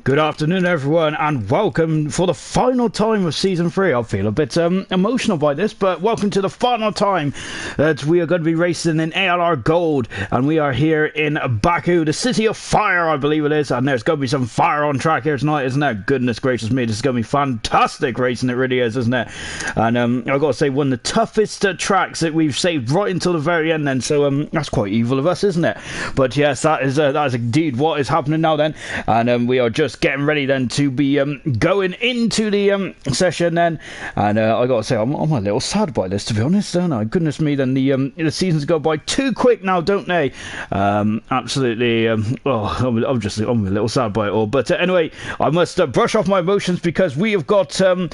Good afternoon, everyone, and welcome for the final time of Season 3. I feel a bit emotional by this, but welcome to the final time that we are going to be racing in ALR Gold, and we are here in Baku, the city of fire, I believe it is, and there's going to be some fire on track here tonight, isn't there? Goodness gracious me, this is going to be fantastic racing, it really is, isn't it? And I've got to say, one of the toughest tracks that we've saved right until the very end then, so that's quite evil of us, isn't it? But yes, that is indeed what is happening now then, and we are just getting ready then to be going into the session then, and I gotta say I'm a little sad by this, to be honest, don't I? Goodness me, then the seasons go by too quick now, don't they? Absolutely. I'm a little sad by it all, but anyway, I must brush off my emotions because we got some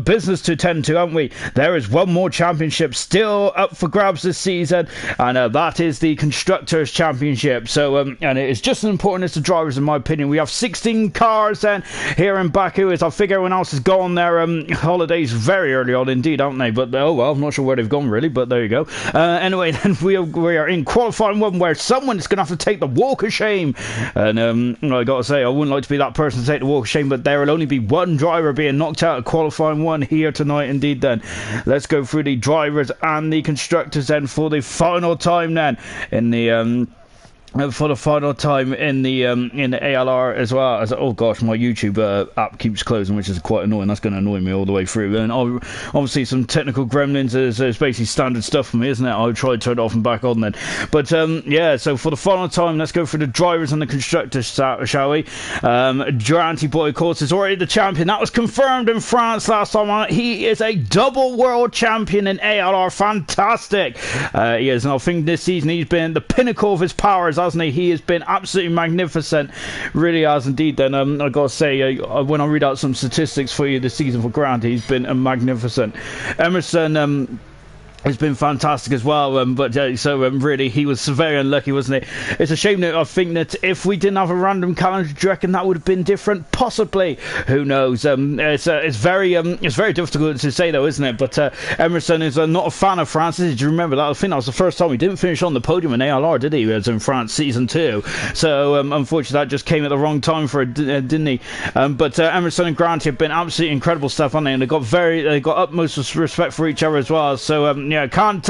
business to tend to, haven't we? There is one more championship still up for grabs this season, and that is the Constructors Championship. So and it is just as important as the drivers, in my opinion. We have 16 cars then here in Baku, as I figure everyone else has gone their holidays very early on indeed, aren't they? But oh well, I'm not sure where they've gone really, but there you go. Anyway, then we are in qualifying one where someone is going to have to take the walk of shame, and I gotta say, I wouldn't like to be that person to take the walk of shame, but there will only be one driver being knocked out of qualifying one here tonight indeed. Then let's go through the drivers and the constructors then for the final time then in the for the final time in the ALR, as well as, oh gosh, my YouTube app keeps closing, which is quite annoying. That's going to annoy me all the way through, and obviously some technical gremlins is basically standard stuff for me, isn't it? I'll try to turn it off and back on then, but yeah, so for the final time, let's go for the drivers and the constructors, shall we? Duranty boy, of course, is already the champion. That was confirmed in France last time. He is a double world champion in ALR. Fantastic. He is, and I think this season he's been the pinnacle of his powers, hasn't he? He has been absolutely magnificent, really has indeed. Then I gotta say, when I read out some statistics for you this season for Grant, he's been a magnificent. Emerson it's been fantastic as well, but really he was very unlucky, wasn't it? It's a shame that I think that if we didn't have a random calendar, do you reckon that would have been different? Possibly, who knows? It's very difficult to say though, isn't it? But Emerson is not a fan of France. Did you remember that? I think that was the first time he didn't finish on the podium in ALR, did he? He was in France season 2, so unfortunately that just came at the wrong time for it, didn't he? But Emerson and Grant have been absolutely incredible stuff, haven't they? And they got utmost respect for each other as well. So yeah, can't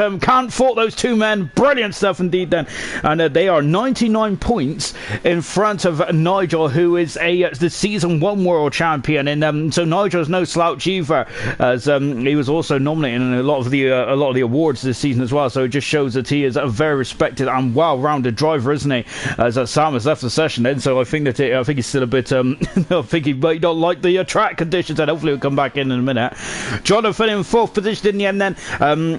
fault those two men. Brilliant stuff indeed then, and they are 99 points in front of Nigel, who is the season 1 world champion, and so Nigel's no slouch either, as he was also nominated in a lot of the awards this season as well. So it just shows that he is a very respected and well-rounded driver, isn't he? As Sam has left the session then, so I think that I think he's still a bit I think he might not like the track conditions, and hopefully he'll come back in a minute. Jonathan in 4th position in the end then.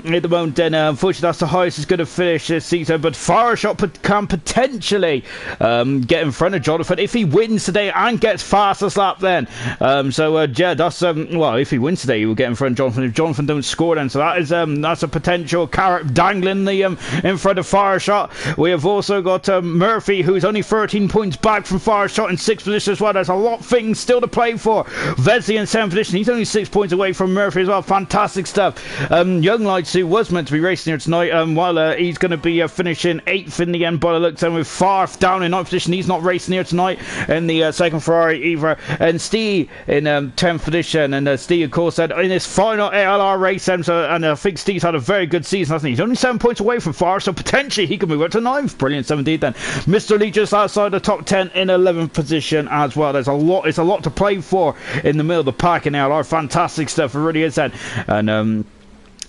At the moment then, unfortunately that's the highest he's going to finish this season, but Fireshot can potentially get in front of Jonathan if he wins today and gets fastest lap then. Yeah, that's well, if he wins today he will get in front of Jonathan. If Jonathan don't score then, so that is that's a potential carrot dangling the in front of Fireshot. We have also got Murphy, who's only 13 points back from Fireshot in 6th position as well. There's a lot of things still to play for. Vesley in 7th position, he's only 6 points away from Murphy as well. Fantastic stuff. Young Lights, who was meant to be racing here tonight, while he's going to be finishing 8th in the end by the looks, and with Farf down in 9th position, he's not racing here tonight in the second Ferrari either, and Steve in 10th position, and Steve of course said in his final ALR race, and I think Steve's had a very good season, hasn't he? He's only 7 points away from Farf, so potentially he can move up to 9th. Brilliant 17th then. Mr. Lee just outside the top 10 in 11th position as well. It's a lot to play for in the middle of the pack in ALR. Fantastic stuff, it really is then.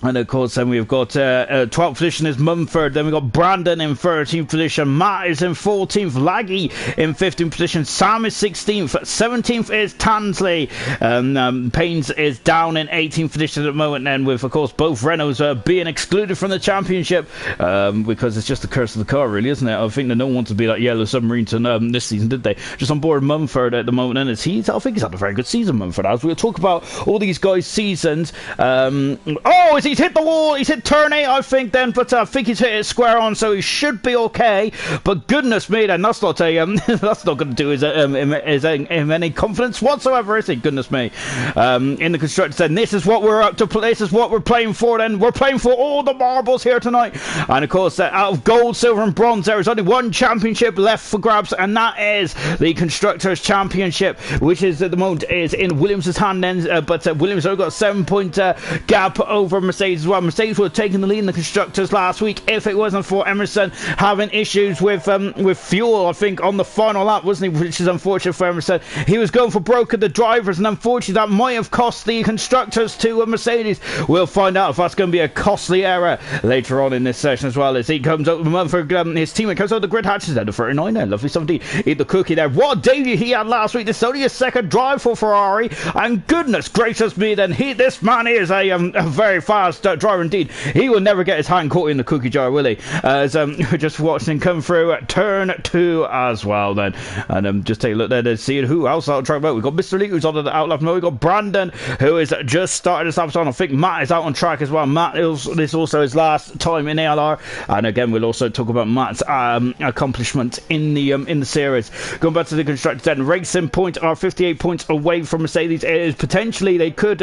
And of course then we've got 12th position is Mumford, then we've got Brandon in 13th position, Matt is in 14th, Laggy in 15th position, Sam is 16th, 17th is Tansley, Paynes is down in 18th position at the moment then, with of course both Renaults being excluded from the championship because it's just the curse of the car really, isn't it? I think that no one wants to be like Yellow Submarine this season, did they? Just on board Mumford at the moment, and I think he's had a very good season, Mumford, as we'll talk about all these guys' seasons. Oh, is he he's hit the wall. He's hit turn 8, I think, then, but I think he's hit it square on, so he should be okay. But goodness me, then, that's not a that's not going to do him any confidence whatsoever, is it? Goodness me. In the constructors, then, this is what we're up to. This is what we're playing for. Then we're playing for all the marbles here tonight, and of course, out of gold, silver, and bronze, there is only one championship left for grabs, and that is the constructors championship, which is at the moment is in Williams' hand. Then, but Williams have got a 7-point gap over Mercedes as well. Mercedes would have taken the lead in the constructors last week if it wasn't for Emerson having issues with fuel, I think, on the final lap, wasn't he? Which is unfortunate for Emerson. He was going for broke at the drivers, and unfortunately that might have cost the constructors to Mercedes. We'll find out if that's going to be a costly error later on in this session as well, as he comes up for his teammate comes out the grid hatches there, the 39 there, lovely 17, eat the cookie there. What a debut he had last week. This is only his second drive for Ferrari, and goodness gracious me, then this man is a very fast driver indeed. He will never get his hand caught in the cookie jar, will he? As we're just watching him come through turn 2 as well then, and just take a look there to see who else out track about. We've got Mr. Lee who's on the out left. No, we've got Brandon who is just started his lap on. I think Matt is out on track as well. Matt is this also his last time in ALR, and again we'll also talk about Matt's accomplishment in the series. Going back to the constructors then, Racing Point are 58 points away from Mercedes. It is potentially they could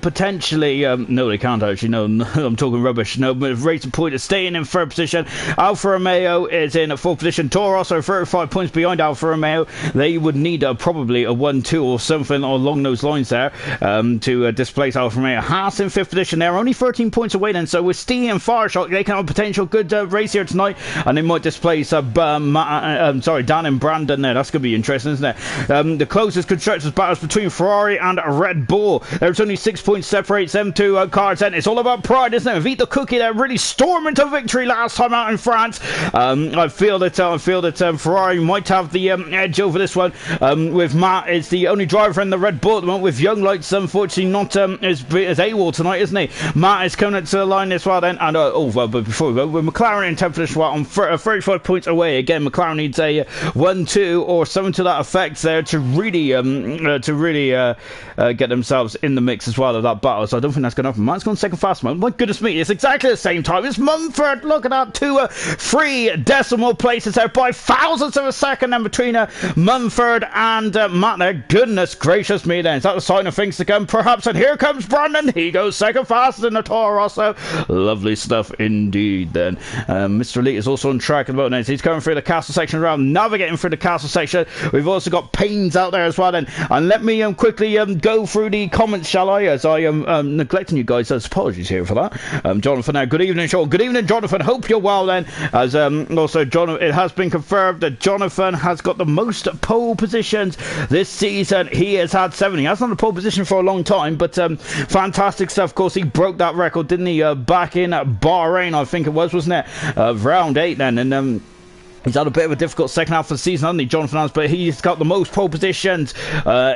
potentially no, they can't actually. No, I'm talking rubbish. No, but Racing Point is staying in third position. Alfa Romeo is in a fourth position. Toro Rosso are 35 points behind Alfa Romeo. They would need probably a 1-2 or something along those lines there to displace Alfa Romeo. Haas in fifth position. They're only 13 points away then. So with Stee and Fireshot, they can have a potential good race here tonight, and they might displace Dan and Brandon there. That's going to be interesting, isn't it? The closest constructors battles between Ferrari and Red Bull. There's only 6 points separates them two cars, and it's all about pride, isn't it? Eat the cookie there, really storming to victory last time out in France. I feel that Ferrari might have the edge over this one. With Matt is the only driver in the Red Bull at the moment. With Young Lights, unfortunately, not as AWOL tonight, isn't he? Matt is coming up to the line as well then, and but before we go, with McLaren in 10th position, on 35 points away. Again, McLaren needs a 1-2 or something to that effect there to really get themselves in the mix as well of that battle, so I don't think that's going to happen. Matt's gone second fast moment. My goodness me, it's exactly the same time. It's Mumford. Look at that, 3 decimal places there by thousandths of a second then between Mumford and Matt there. Goodness gracious me then. Is that the sign of things to come perhaps? And here comes Brandon. He goes second fastest in the Toro Rosso. Lovely stuff indeed then. Mr. Elite is also on track at the moment. He's going through the castle section around, navigating through the castle section. We've also got Paynes out there as well then. And let me quickly go through the comments, shall I, as I am neglecting you guys. Apologies here for that. Jonathan there, good evening Sean. Good evening Jonathan, hope you're well then. As also it has been confirmed that Jonathan has got the most pole positions this season. He has had 7. He hasn't had a pole position for a long time, but fantastic stuff. Of course he broke that record, didn't he, back in Bahrain, I think it was, wasn't it, round 8 then, and he's had a bit of a difficult second half of the season, hasn't he, Jonathan has, but he's got the most pole positions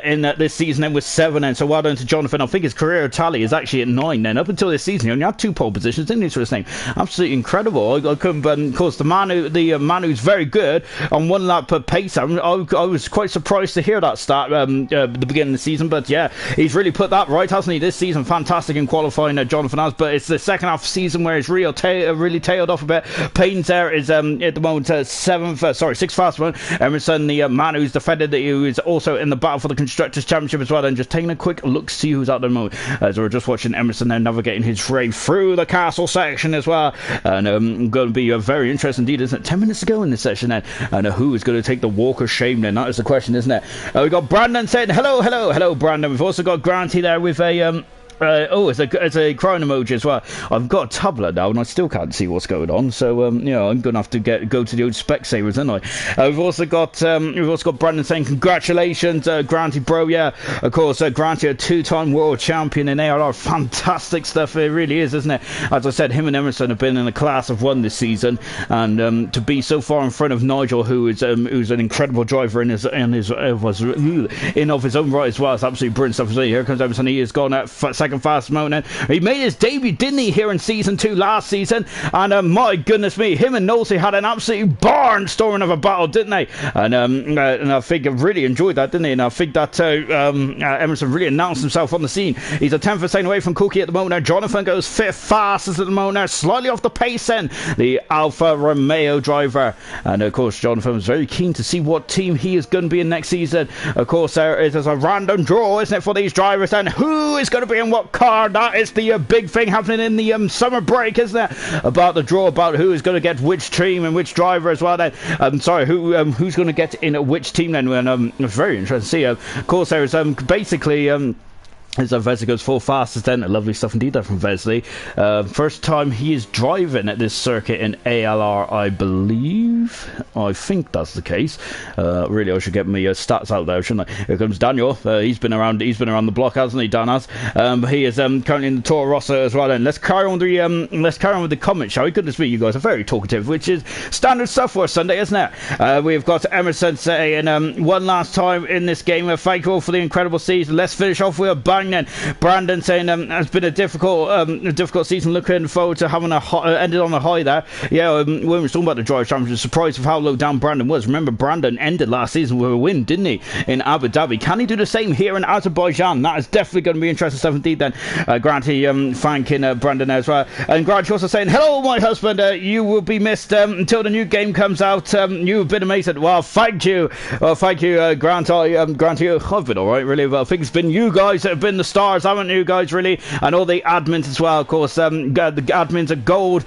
in this season then with 7, and so well done to Jonathan. I think his career tally is actually at 9 then. Up until this season he only had 2 pole positions, didn't he, for his name? Absolutely incredible. I couldn't, of course the man who's very good on 1 lap per pace. I was quite surprised to hear that start at the beginning of the season, but yeah, he's really put that right, hasn't he, this season? Fantastic in qualifying, Jonathan has, but it's the second half of the season where he's really tailed off a bit. Paynes there is at the moment 6th fast one. Emerson, the man who's defended, who is also in the battle for the Constructors' Championship as well, and just taking a quick look, see who's out there at the moment. As we're just watching Emerson there navigating his way through the castle section as well, and going to be very interesting indeed, isn't it? 10 minutes to go in this session then, and who is going to take the walk of shame then? That is the question, isn't it? We've got Brandon saying hello Brandon. We've also got Granty there with a it's a crying emoji as well. I've got a tablet now and I still can't see what's going on, so I'm going to have to go to the old Specsavers, aren't I? We've also got Brandon saying congratulations, Granty bro. Yeah, of course, Granty, a 2-time world champion in ALR. Fantastic stuff, it really is, isn't it? As I said, him and Emerson have been in a class of 1 this season, and to be so far in front of Nigel, who's an incredible driver in of his own right as well, it's absolutely brilliant stuff. Here comes Emerson. He has gone at second second fastest moment. He made his debut, didn't he, here in Season 2 last season? And my goodness me, him and Nosey had an absolutely barnstorming of a battle, didn't they? And I think I really enjoyed that, didn't he? And I think that Emerson really announced himself on the scene. He's a 10th of a second away from Cookie at the moment. Now Jonathan goes 5th fastest at the moment. Now slightly off the pace then, the Alfa Romeo driver. And of course, Jonathan was very keen to see what team he is going to be in next season. Of course, it is a random draw, isn't it, for these drivers? And who is going to be in what car? That is the big thing happening in the summer break, isn't it? About the draw, about who is going to get which team and which driver as well. Then, sorry, who's going to get in which team then? And it's very interesting to see. Of course, there's basically. As Vesely goes full fastest then. Lovely stuff indeed there from Vesely. First time he is driving at this circuit in ALR, I believe. I think that's the case. Really, I should get my stats out there, shouldn't I? Here comes Daniel. He's been around the block, hasn't he, Dan has? He is currently in the Toro Rosso as well. Then let's carry on with the comments, shall we? Goodness me, you guys are very talkative, which is standard stuff for a Sunday, isn't it? We've got Emerson saying one last time in this game. Thank you all for the incredible season. Let's finish off with a bang. Then Brandon saying it's been a difficult season. Looking forward to having ended on a high there. Yeah, when we were talking about the Drivers' Championship, surprised of how low down Brandon was. Remember, Brandon ended last season with a win, didn't he, in Abu Dhabi? Can he do the same here in Azerbaijan? That is definitely going to be interesting stuff indeed. Then Granty thanking Brandon as well, and Granty also saying, "Hello, my husband. You will be missed until the new game comes out. You've been amazing." Well, thank you, Granty. Granty, I've been all right, really. Well, I think it's been you guys that have been the stars, haven't you guys, really? And all the admins as well, of course. The admins of gold,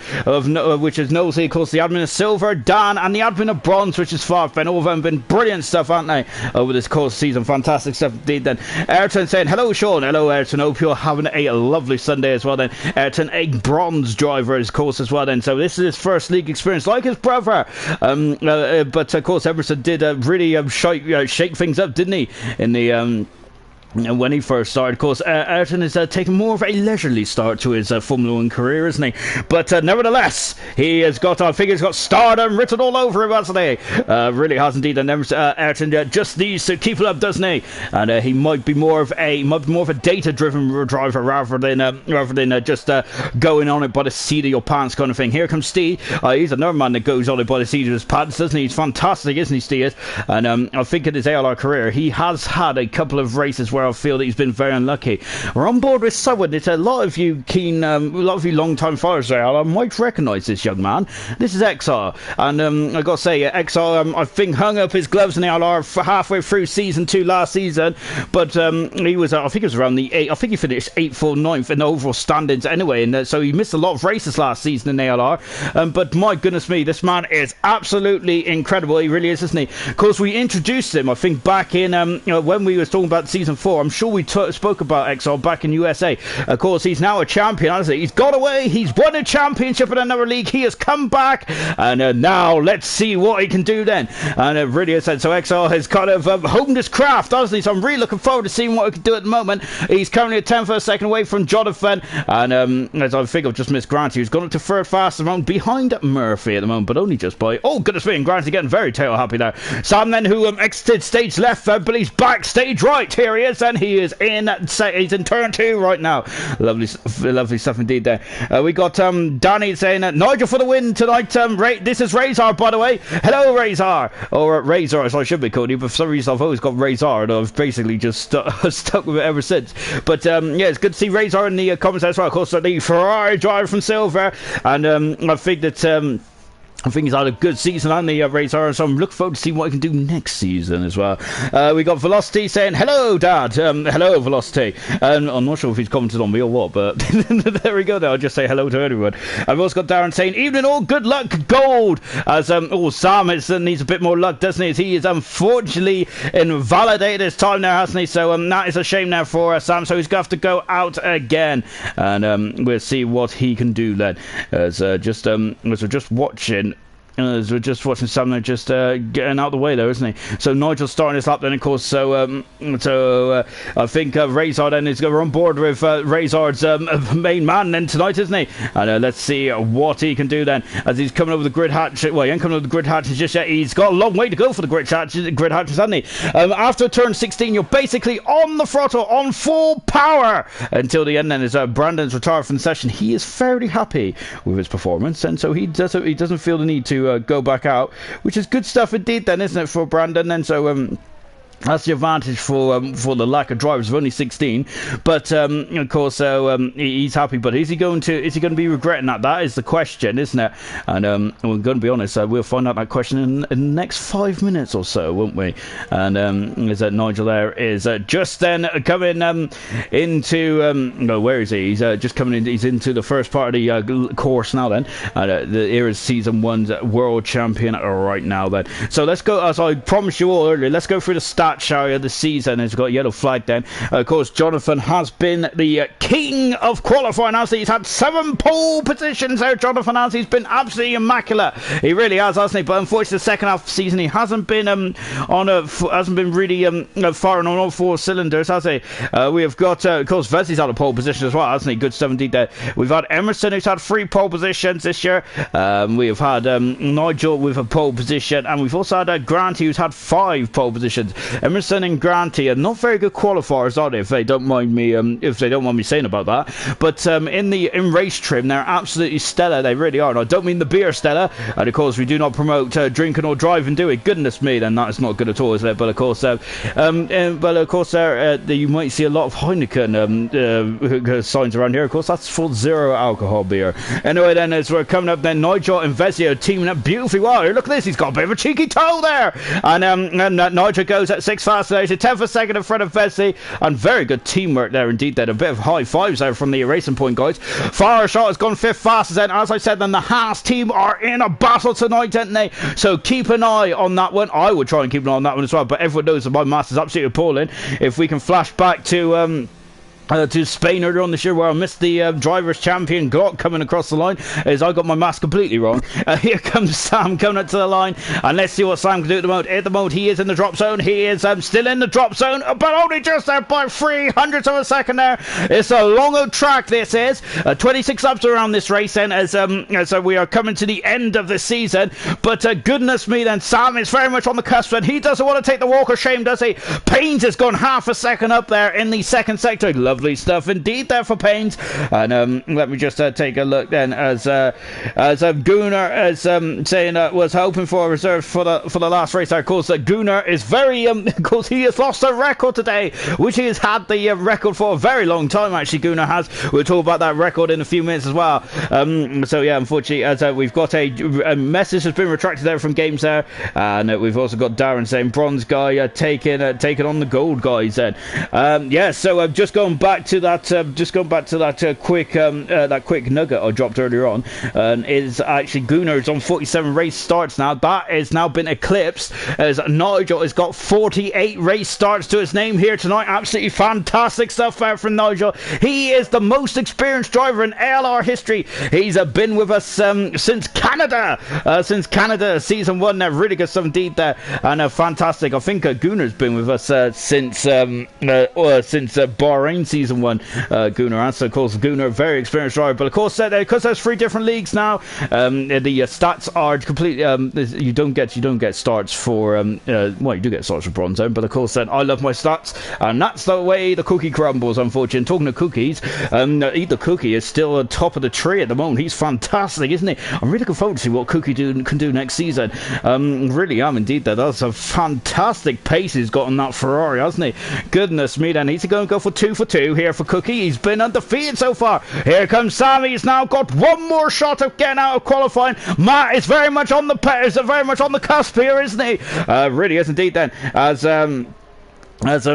which is Nosey, of course. The admin of silver, Dan, and the admin of bronze, which is Farfben. All of them have been brilliant stuff, haven't they, over this course season? Fantastic stuff indeed. Then Ayrton saying, "Hello, Sean." Hello, Ayrton. Hope you're having a lovely Sunday as well. Then Ayrton, a bronze driver, of course, as well. Then so this is his first league experience, like his brother. But of course, Emerson did really shake things up, didn't he? In the when he first started. Of course, Ayrton is taking more of a leisurely start to his Formula 1 career, isn't he? But nevertheless, he has got, I think he's got stardom written all over him, hasn't he? Really has indeed. And Ayrton just needs to keep it up, doesn't he? And he might be more of a data-driven driver rather than just going on it by the seat of your pants kind of thing. Here comes Steve. He's another man that goes on it by the seat of his pants, doesn't he? He's fantastic, isn't he, Steve? And I think in his ALR career, he has had a couple of races where I feel that he's been very unlucky. We're on board with someone. It's a lot of you long-time followers there. I might recognise this young man. This is XR, and I got to say, XR, I think hung up his gloves in the ALR halfway through season 2 last season, but he was, I think it was around the 8th. I think he finished 8th or 9th in the overall standings anyway, and so he missed a lot of races last season in ALR. But my goodness me, this man is absolutely incredible. He really is, isn't he? Of course, we introduced him, I think, back in when we were talking about season 4. I'm sure we spoke about XR back in USA. Of course, he's now a champion, hasn't he? He's got away, he's won a championship in another league, he has come back, and now let's see what he can do then. And it really is. So XR has kind of honed his craft, hasn't he? So I'm really looking forward to seeing what he can do at the moment. He's currently a 10th of a second away from Jonathan, and as I think I've just missed Grant, who's gone up to third fast at the moment, behind Murphy at the moment, but only just by, oh goodness me, and Grant's getting very tail happy there. Sam then, who exited stage left, but he's back stage right. Here he is, and he is he's in turn 2 right now. Lovely stuff indeed there. We got Danny saying Nigel for the win tonight. This is Razor, by the way. Hello, Razor, or Razor as I should be called you, but for some reason I've always got Razor, and I've basically just stuck with it ever since. But yeah, it's good to see Razor in the comments as well. Of course, the Ferrari driver from Silver, and I think that I think he's had a good season on the Razor, so I'm looking forward to see what he can do next season as well. We got Velocity saying, "Hello, Dad." Hello, Velocity. I'm not sure if he's commented on me or what, but there we go. There, I'll just say hello to everyone. I've also got Darren saying, "Evening all, good luck, gold." As Sam needs a bit more luck, doesn't he? As he is unfortunately invalidated his time now, hasn't he? So that is a shame now for Sam. So he's going to have to go out again, and we'll see what he can do then. As we're just watching as we're just watching Sam just getting out the way there, isn't he? So Nigel starting his lap then, of course. So I think Razor then is on board with Razor's main man then tonight, isn't he? And let's see what he can do then as he's coming over the grid hatch. Well, he ain't coming over the grid hatches just yet. He's got a long way to go for the grid hatches, hasn't he? After turn 16, you're basically on the throttle, on full power until the end. Then as Brandon's retired from the session, he is fairly happy with his performance, and so he doesn't feel the need to go back out, which is good stuff indeed then, isn't it, for Brandon? And so that's the advantage for the lack of drivers of only 16, but of course he's happy. But is he going to be regretting that? That is the question, isn't it? And we're going to be honest, we'll find out that question in the next 5 minutes or so, won't we? And is that Nigel there is just then coming into no, where is he? He's just coming in. He's into the first part of the course now. Then here is season 1's world champion right now. Then so let's go. As I promised you all earlier, let's go through the stats. Show the season has got a yellow flag then. Of course, Jonathan has been the king of qualifying. He's had 7 pole positions there. Jonathan has. He's been absolutely immaculate. He really has, hasn't he? But unfortunately, the second half of the season, he hasn't been really firing on all 4 cylinders, has he? We have got, of course, Vesley's had a pole position as well, hasn't he? Good stuff indeed there. We've had Emerson, who's had 3 pole positions this year. We have had Nigel with a pole position, and we've also had Grant, who's had 5 pole positions. Emerson and Granty are not very good qualifiers, are they? If they don't mind me saying about that. But in race trim, they're absolutely stellar. They really are. And I don't mean the beer stellar. And of course, we do not promote drinking or driving, do we? Goodness me, then that is not good at all, is it? But of course, you might see a lot of Heineken signs around here. Of course, that's full 0 alcohol beer. Anyway, then as we're coming up, then Nigel and Vezio teaming up beautifully well. Look at this. He's got a bit of a cheeky toe there. And Nigel goes at 6 fast today, so 10th a second in front of Vesey, and very good teamwork there indeed. Then a bit of high fives there from the Racing Point guys. Fire Shot has gone 5th fastest then. As I said, then the Haas team are in a battle tonight, aren't they? So keep an eye on that one. I would try and keep an eye on that one as well, but everyone knows that my maths is absolutely appalling. If we can flash back to Spain earlier on this year, where I missed the drivers' champion Glock coming across the line, as I got my maths completely wrong. Here comes Sam coming up to the line, and let's see what Sam can do at the moment. At the moment, he is in the drop zone. He is still in the drop zone, but only just there by 300ths of a second there. It's a long old track, this is. 26 laps around this race, then, as we are coming to the end of the season. But goodness me, then, Sam is very much on the cusp, and he doesn't want to take the walk of shame, does he? Paines has gone half a second up there in the second sector. Lovely stuff indeed there for Paines. And let me just take a look then, as Gunnar is saying was hoping for a reserve for the last race. Of course, Gunnar is very of course he has lost a record today, which he has had the record for a very long time. Actually, Gunnar has. We'll talk about that record in a few minutes as well. So yeah, unfortunately, as we've got a message has been retracted there from Games there, and we've also got Darren saying bronze guy taking on the gold guys then. Yeah, so just going back to that quick nugget I dropped earlier on, is actually Gunnar is on 47 race starts now. That has now been eclipsed, as Nigel has got 48 race starts to his name here tonight. Absolutely fantastic stuff out from Nigel. He is the most experienced driver in ALR history. He's been with us since Canada season 1 there. Really good stuff indeed there, and fantastic. I think Gunnar's been with us since Bahrain season 1. Gunnar, and so of course Gunnar, very experienced driver. But of course, because there's 3 different leagues now, the stats are completely. You don't get starts for well, you do get starts for bronze zone, but of course, I love my stats, and that's the way the cookie crumbles. Unfortunately, talking to cookies, Eat the Cookie is still on top of the tree at the moment. He's fantastic, isn't he? I'm really looking forward to see what Cookie can do next season. Really am indeed. That's a fantastic pace he's got on that Ferrari, hasn't he? Goodness me, then he's going to go for 2 for 2 here for Cookie. He's been undefeated so far. Here comes Sammy. He's now got one more shot of getting out of qualifying. Matt is very much on the cusp here, isn't he? Really is indeed then. As I'm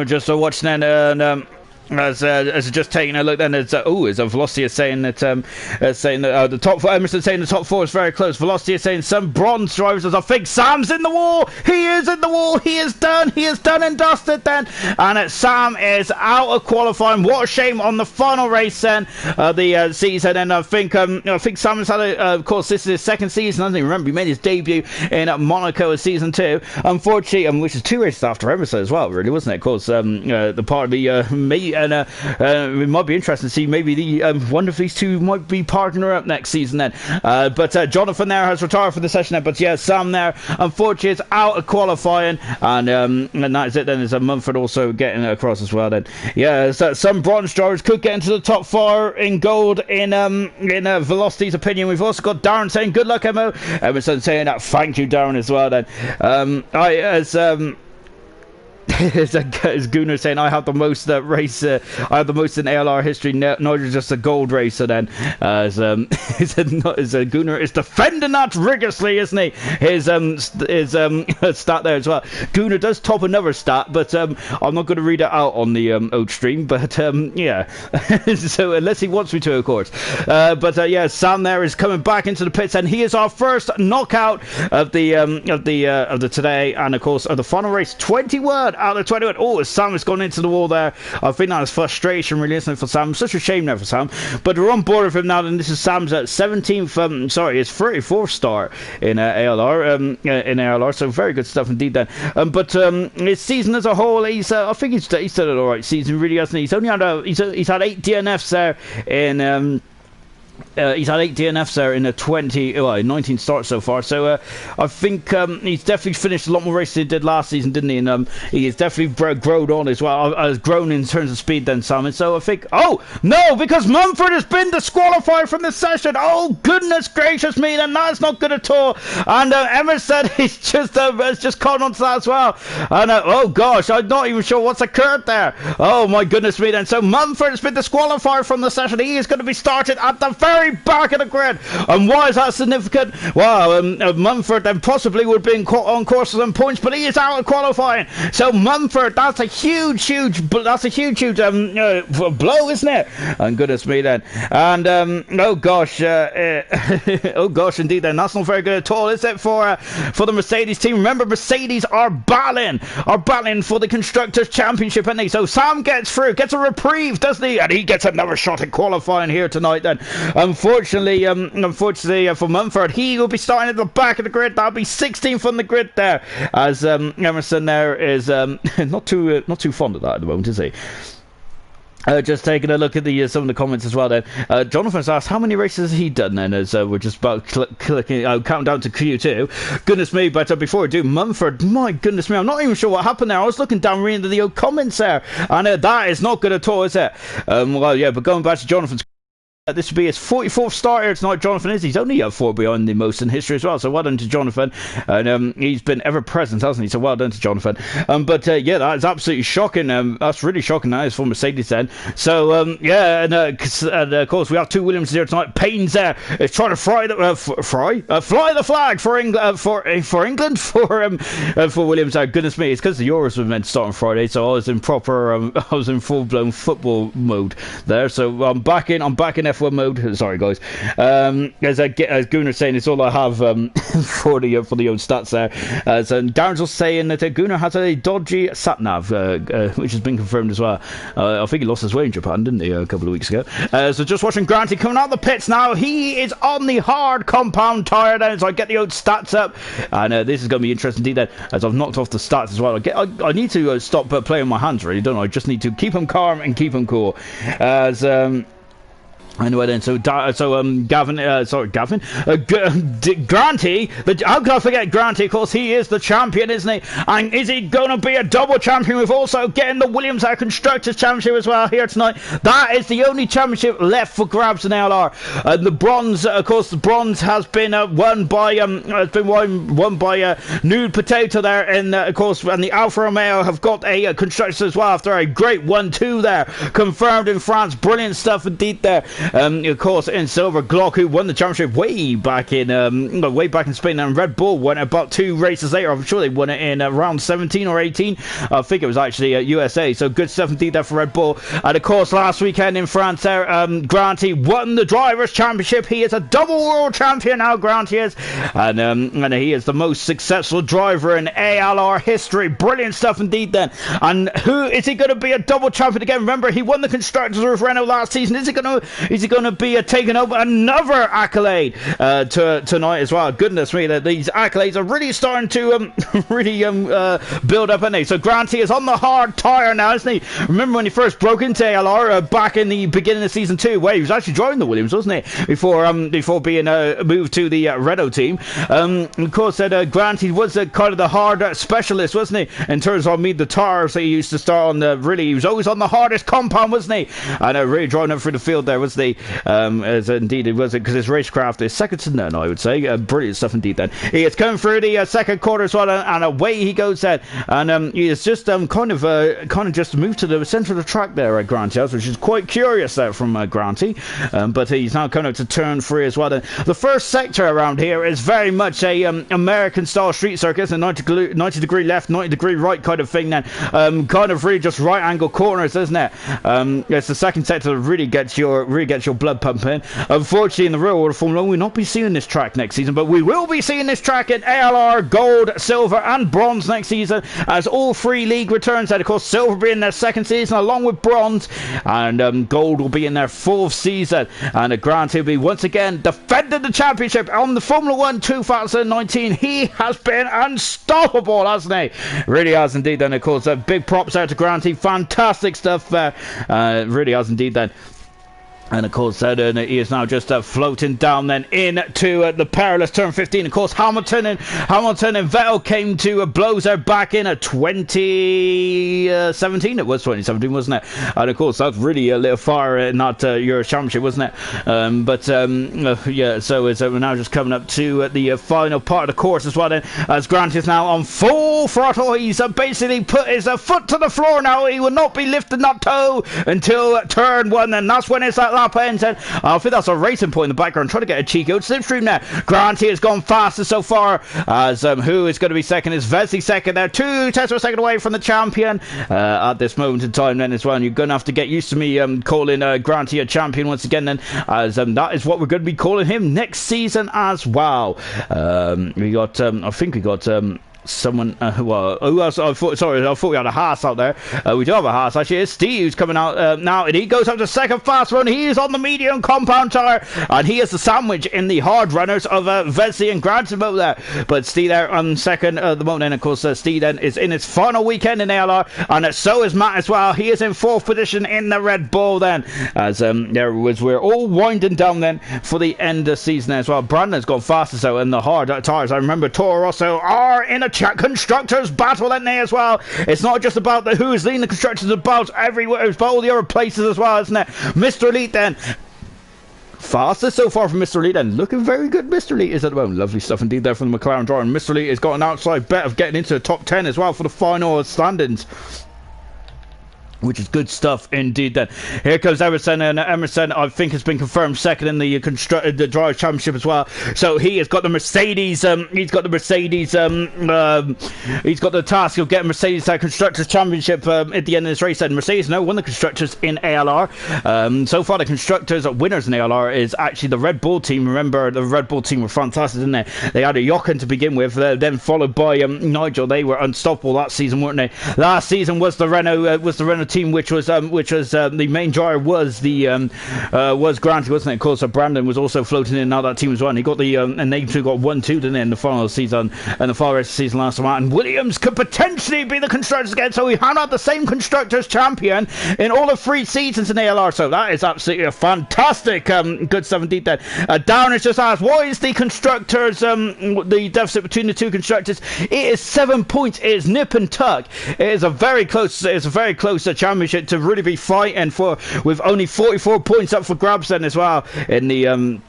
just watching then, as just taking a look, then as Velocity is saying that the top four. Emerson saying the top four is very close. Velocity is saying some bronze drivers. As I think Sam's in the wall. He is in the wall. He is done. He is done and dusted then. And Sam is out of qualifying. What a shame on the final race then the season. And I think Sam has had of course this is his second season. I don't even remember he made his debut in Monaco as season 2. Unfortunately, which is 2 races after Emerson as well, really, wasn't it? Of course, the part of the me and it might be interesting to see maybe the one of these two might be partner up next season then. But Jonathan there has retired for the session there. But yeah, Sam there unfortunately is out of qualifying, and that is it then. There's a Mumford also getting across as well then. Yeah, so some bronze drivers could get into the top 4 in gold in Velocity's opinion. We've also got Darren saying good luck, Emo. Emerson saying that thank you, Darren, as well then. As Gunnar saying, I have the most race. I have the most in ALR history. Not just a gold racer. Then, as Gunnar is defending that rigorously, isn't he? His stat there as well. Gunnar does top another stat, but I'm not going to read it out on the old stream. But yeah, so unless he wants me to, of course. But yeah, Sam there is coming back into the pits, and he is our first knockout of the today, and of course of the final race. 21 out of 21. Oh, Sam has gone into the wall there. I think that is frustration, really, isn't it, for Sam? Such a shame there for Sam. But we're on board with him now, and this is Sam's 17th, his 34th start in ALR. So very good stuff indeed then. But his season as a whole, I think he's done an alright season, really, hasn't he? He's only had he's had 8 DNFs there in he's had 8 DNFs there in 19 starts so far. So I think he's definitely finished a lot more races than he did last season, didn't he? And he has definitely grown on as well. Has grown in terms of speed then, Sam. And so I think, oh no, because Mumford has been disqualified from the session. Oh goodness gracious me, then that's not good at all. And Emerson has just caught on to that as well. And oh gosh, I'm not even sure what's occurred there. Oh my goodness me, then. So Mumford has been disqualified from the session. He is going to be started at the very back of the grid. And why is that significant? Well, Mumford then possibly would be on course for some points, but he is out of qualifying. So Mumford, that's a huge blow, isn't it? And goodness me then. And oh gosh, oh gosh, indeed then. That's not very good at all, is it, for the Mercedes team? Remember, Mercedes are battling for the Constructors' Championship, isn't he? So Sam gets through, gets a reprieve, doesn't he? And he gets another shot at qualifying here tonight then. Unfortunately for Mumford, he will be starting at the back of the grid. That'll be 16th on the grid there, as Emerson there is not too fond of that at the moment, is he? Just taking a look at some of the comments as well then. Jonathan's asked how many races has he done then, as we're just about counting down to Q2. Goodness me, but before I do, Mumford, my goodness me, I'm not even sure what happened there. I was looking down reading the old comments there, and that is not good at all, is it? Well, yeah, but going back to Jonathan's, this would be his 44th start here tonight. Jonathan is. He's only 4 behind the most in history as well. So well done to Jonathan. And he's been ever present, hasn't he? So well done to Jonathan. But yeah, that is absolutely shocking. That's really shocking. That is for Mercedes then. So yeah, and of course we have 2 Williams here tonight. Payne's there is trying to fly the flag for England for Williams. Goodness me, it's because the Euros were meant to start on Friday, so I was in full blown football mode there. So I'm back in F1 mode. Sorry guys. As Gunnar saying, it's all I have for the old stats there. So Darren's also saying that Gunnar has a dodgy sat nav, which has been confirmed as well. I think he lost his way in Japan, didn't he, a couple of weeks ago? So just watching Granty coming out the pits now. He is on the hard compound tyre then, so I get the old stats up, and this is going to be interesting indeed then, as I've knocked off the stats as well. I need to stop playing my hands, really, don't I? I just need to keep them calm and keep them cool. As anyway then, Gavin, Granty, how can I forget Granty? Of course, he is the champion, isn't he? And is he going to be a double champion with also getting the Williams Constructors Championship as well here tonight? That is the only championship left for grabs in ALR. The bronze, of course, the bronze has been won by Nude Potato there, and of course, and the Alfa Romeo have got a Constructors as well after a great 1-2 there, confirmed in France. Brilliant stuff indeed there. Of course, in silver, Glock, who won the championship way back in Spain, and Red Bull won about 2 races later. I'm sure they won it in round 17 or 18. I think it was actually USA. So good stuff indeed there for Red Bull. And of course, last weekend in France, Granty won the Drivers' Championship. He is a double world champion now, Granty is, and he is the most successful driver in ALR history. Brilliant stuff indeed then. And who is he going to be a double champion again? Remember, he won the Constructors with Renault last season. Is he going to be taking over another accolade tonight as well? Goodness me, that these accolades are really starting to build up, aren't they? So Granty is on the hard tyre now, isn't he? Remember when he first broke into ALR back in the beginning of season 2, where he was actually driving the Williams, wasn't he? Before being moved to the Renault team. Of course, Granty was kind of the hard specialist, wasn't he? In terms of the tires that he used to start on. He was always on the hardest compound, wasn't he? And really driving up through the field there, wasn't he? As indeed it was, because his racecraft is second to none, I would say. Brilliant stuff indeed then. He has come through the second quarter as well, and away he goes then. And he has just kind of just moved to the centre of the track there at Granty, which is quite curious there from Granty. But he's now coming up to turn 3 as well. The first sector around here is very much a American style street circuit, a 90 degree left, 90 degree right kind of thing then. Kind of really just right angle corners, isn't it? It's the second sector that really gets your blood pumping. Unfortunately, in the real world of Formula 1, we'll not be seeing this track next season, but we will be seeing this track in ALR Gold, Silver and Bronze next season, as all 3 league returns. And of course, Silver will be in their 2nd season along with Bronze, and Gold will be in their 4th season. And Granty will be once again defending the championship on the Formula 1 2019. He has been unstoppable, hasn't he? Really has indeed. Then of course, big props out to Granty. Fantastic stuff there. Really has indeed then. And of course, he is now just floating down then into the perilous turn 15. Of course, Hamilton and Vettel came to blows there back in 2017. It was 2017, wasn't it? And of course, that's really a little far in that Euro Championship, wasn't it? Yeah. So we're now just coming up to the final part of the course as well. Then, as Grant is now on full throttle, he's basically put his foot to the floor now. He will not be lifting that toe until turn 1, and that's when it's that lap ends. And I think that's a racing point in the background, trying to get a cheeky old slipstream there. Granty has gone faster so far, as who is going to be second is Vesey second there, 2 tenths of a second away from the champion at this moment in time then as well. And you're going to have to get used to me calling Granty a champion once again then, as that is what we're going to be calling him next season as well. We got I think we got someone who else? I thought we had a Haas out there. We do have a Haas actually. It's Steve who's coming out now, and he goes up to second fast run. He is on the medium compound tire, and he is the sandwich in the hard runners of Vesey and Grantham over there. But Steve there on second at the moment. And of course Steve then is in his final weekend in ALR, and so is Matt as well. He is in 4th position in the Red Bull then, as we're all winding down then for the end of the season as well. Brandon's gone faster so in the hard tires. I remember Toro Rosso are in a constructors battle in there as well. It's not just about the who's leading the constructors, about everywhere, it's about all the other places as well, isn't it? Mr. Elite then fastest so far from Mr. Elite, and looking very good Mr. Elite is at the moment. Lovely stuff indeed there from the McLaren driver. And Mr. Elite has got an outside bet of getting into the top 10 as well for the final standings, which is good stuff indeed then. Here comes Emerson, and Emerson I think has been confirmed second in the Drivers' Championship as well. So he has got the Mercedes he's got the task of getting Mercedes Constructors' Championship at the end of this race. And Mercedes now won the Constructors in ALR. So far the Constructors winners in ALR is actually the Red Bull team. Remember, the Red Bull team were fantastic, didn't they? They had a Jochen to begin with, then followed by Nigel. They were unstoppable that season, weren't they? Last season was the Renault team, which was the main driver was Granty, wasn't it? Of course, Brandon was also floating in and out that team as well. And he got the and they two got 1-2, didn't they, in the final season and the final rest of the season last time out. And Williams could potentially be the constructors again, so we had out the same constructors champion in all of 3 seasons in ALR. So that is absolutely a fantastic good stuff indeed. Then Darren has just asked, what is the constructors the deficit between the 2 constructors? It is 7 points. It is nip and tuck. It is a very close championship to really be fighting for, with only 44 points up for grabs then as well in the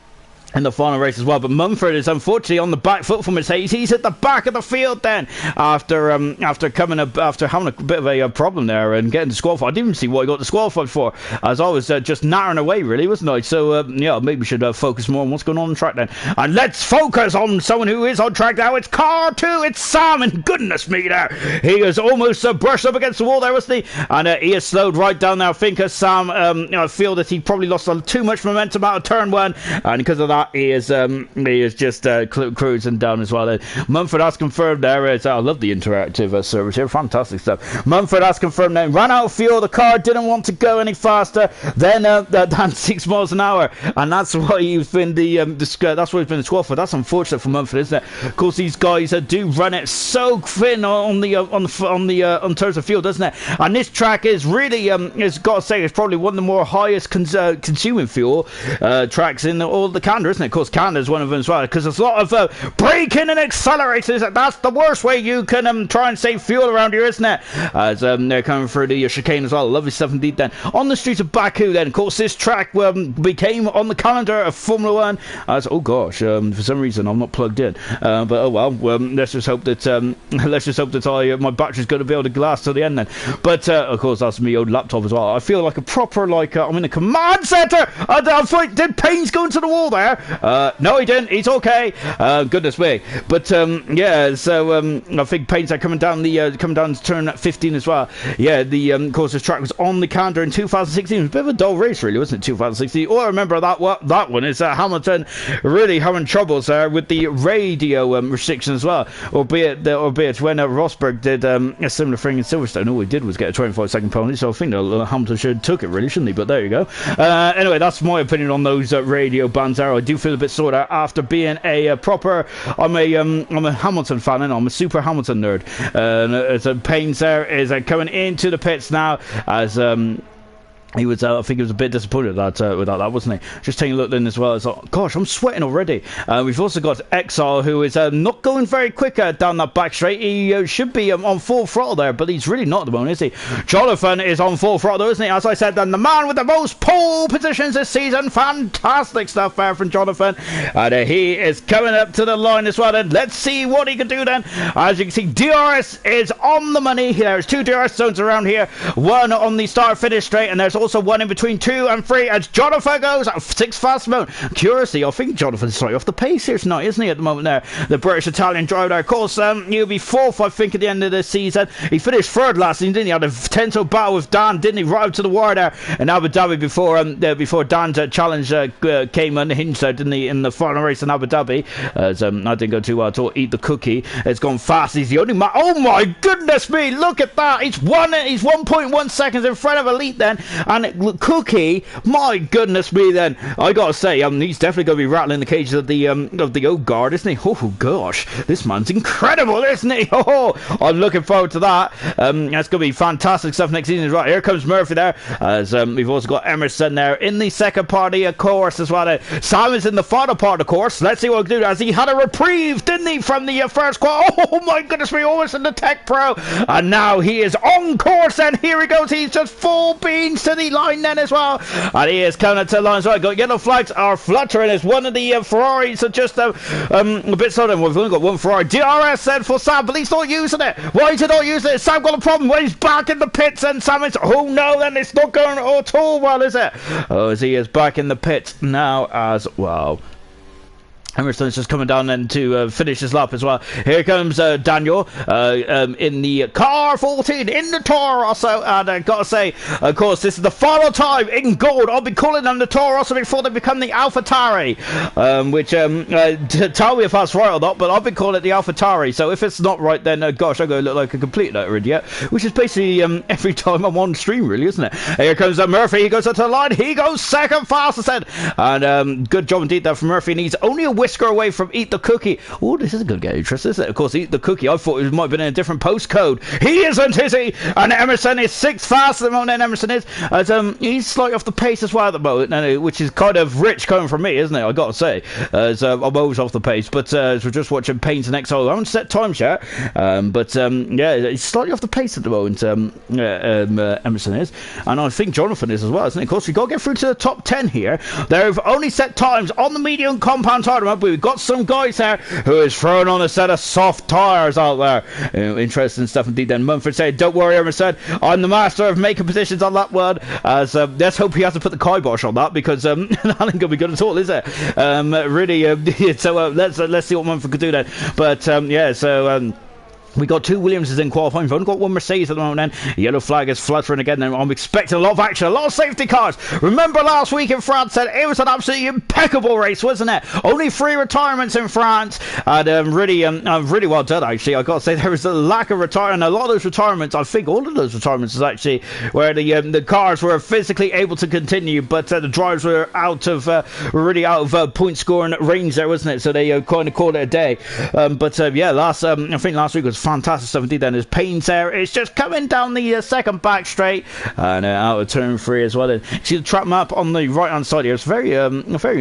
in the final race as well. But Mumford is unfortunately on the back foot for Mercedes. He's at the back of the field then after having a bit of a problem there and getting disqualified. I didn't even see what he got disqualified for, as I was just nattering away, really, wasn't I? So yeah, maybe we should focus more on what's going on the track then. And let's focus on someone who is on track now. It's car 2, it's Sam, and goodness me there, he was almost brushed up against the wall there, wasn't he? And he has slowed right down now. I think Sam, I feel that he probably lost too much momentum out of turn 1, and because of that he is just cruising down as well. Mumford has confirmed there is, I love the interactive service here, fantastic stuff. Mumford has confirmed then, ran out of fuel, the car didn't want to go any faster than 6 miles an hour, and that's why he's been that's why he's been disqualified. That's unfortunate for Mumford, isn't it? Of course, these guys do run it so thin on terms of fuel, doesn't it? And this track is really, it's got to say, it's probably one of the more highest consuming fuel tracks in all the calendar, isn't it? Of course, Canada's one of them as well, because there's a lot of braking and accelerators. That's the worst way you can try and save fuel around here, isn't it? As they're coming through the chicane as well. Lovely stuff indeed then. On the streets of Baku then, of course, this track became on the calendar of Formula 1 as, oh gosh, for some reason I'm not plugged in, but oh well, let's just hope that my battery's going to be able to last till the end then. But of course, that's my old laptop as well. I feel like a proper, I'm in a command center. I thought, did Payne's go into the wall there? No, he didn't. He's okay. Goodness me. But yeah, so I think Payne's coming down to turn 15 as well. Yeah, of course, this track was on the calendar in 2016. It was a bit of a dull race, really, wasn't it? 2016. Oh, I remember that one is Hamilton really having troubles with the radio restriction as well. Albeit when Rosberg did a similar thing in Silverstone, all he did was get a 25-second penalty. So I think Hamilton should have took it, really, shouldn't he? But there you go. Anyway, that's my opinion on those radio bans there. I do feel a bit sore after being a proper. I'm a Hamilton fan, and I'm a super Hamilton nerd. As Payne there is coming into the pits now as. He was, I think he was a bit disappointed with that, wasn't he? Just taking a look then as well. It's like, gosh, I'm sweating already. We've also got Exile, who is not going very quick down that back straight. He should be on full throttle there, but he's really not at the moment, is he? Jonathan is on full throttle, isn't he? As I said, then the man with the most pole positions this season. Fantastic stuff there from Jonathan. And he is coming up to the line as well. And let's see what he can do then. As you can see, DRS is on the money. There's 2 DRS zones around here. One on the start-finish straight, and there's also one in between 2 and 3 as Jonathan goes at 6 fast mode. Curiously, I think Jonathan's slightly off the pace here tonight, isn't he, at the moment there? The British-Italian driver there. Of course, he'll be 4th, I think, at the end of the season. He finished 3rd last season, didn't he? Had a tense battle with Dan, didn't he? Right up to the wire there in Abu Dhabi before Dan's challenge came unhinged there, didn't he, in the final race in Abu Dhabi. As I didn't go too well at all. Eat the cookie. It's gone fast. He's the only man. Oh my goodness me! Look at that. He's 1.1 seconds in front of Elite then, and Cookie, my goodness me then, I gotta say, he's definitely gonna be rattling the cages of the old guard, isn't he? Oh gosh, this man's incredible, isn't he? Oh, I'm looking forward to that. That's gonna be fantastic stuff next season. Right, here comes Murphy there, as we've also got Emerson there in the second part of the course as well. Simon's in the final part of the course. Let's see what he can do, as he had a reprieve, didn't he, from the first quad. Oh my goodness me, almost in the Tech Pro, and now he is on course, and here he goes. He's just full beans to the line then as well, and he is coming to the line as well. Got yellow flags are fluttering as one of the Ferraris are just a bit slow. We've only got one Ferrari. DRS said for Sam, but he's not using it. Why is he not using it? Sam got a problem when he's back in the pits, and Sam is, oh no, then it's not going at all well, is it? Oh, as he is back in the pits now as well. Emerson's just coming down then to finish his lap as well. Here comes Daniel in the car 14 in the Toro Rosso, and I gotta say, of course, this is the final time in gold. I'll be calling them the Toro Rosso before they become the AlphaTauri, which tell me if that's right or not, but I've been calling it the AlphaTauri. So if it's not right, then gosh, I'm going to look like a complete utter idiot, which is basically every time I'm on stream, really, isn't it? Here comes Murphy. He goes up to the line. He goes second fastest, and good job indeed there from Murphy, and he's only a whisker away from Eat the Cookie. Oh, this is going to get interesting, isn't it? Of course, Eat the Cookie, I thought it might have been in a different postcode. He isn't, is he? And Emerson is 6th faster than the moment Emerson is. As he's slightly off the pace as well at the moment, which is kind of rich coming from me, isn't it? I got to say. As I'm always off the pace, but as we're just watching Pains and Exile, I haven't set times yet, but yeah, he's slightly off the pace at the moment, Emerson is, and I think Jonathan is as well, isn't it? Of course, we've got to get through to the top 10 here. They've only set times on the medium compound tournament, but we've got some guys there who is throwing on a set of soft tyres out there. Interesting stuff indeed. Then Mumford said, don't worry, Emerson, I'm the master of making positions on that one. As let's hope he has to put the kibosh on that, because that ain't going to be good at all, is it? Really, so let's see what Mumford could do then. But yeah, so we got 2 Williamses in qualifying. We've only got 1 Mercedes at the moment then. Yellow flag is fluttering again. Then I'm expecting a lot of action, a lot of safety cars. Remember last week in France, it was an absolutely impeccable race, wasn't it? Only 3 retirements in France. And really well done, actually. I've got to say, there was a lack of retirement. A lot of those retirements, I think all of those retirements is actually where the cars were physically able to continue, but the drivers were really out of point scoring range there, wasn't it? So they kind of called it a day. But yeah, I think last week was fantastic stuff indeed. Then there's Payne's there. It's just coming down the second back straight and out of turn 3 as well. And see the track map on the right hand side here. It's very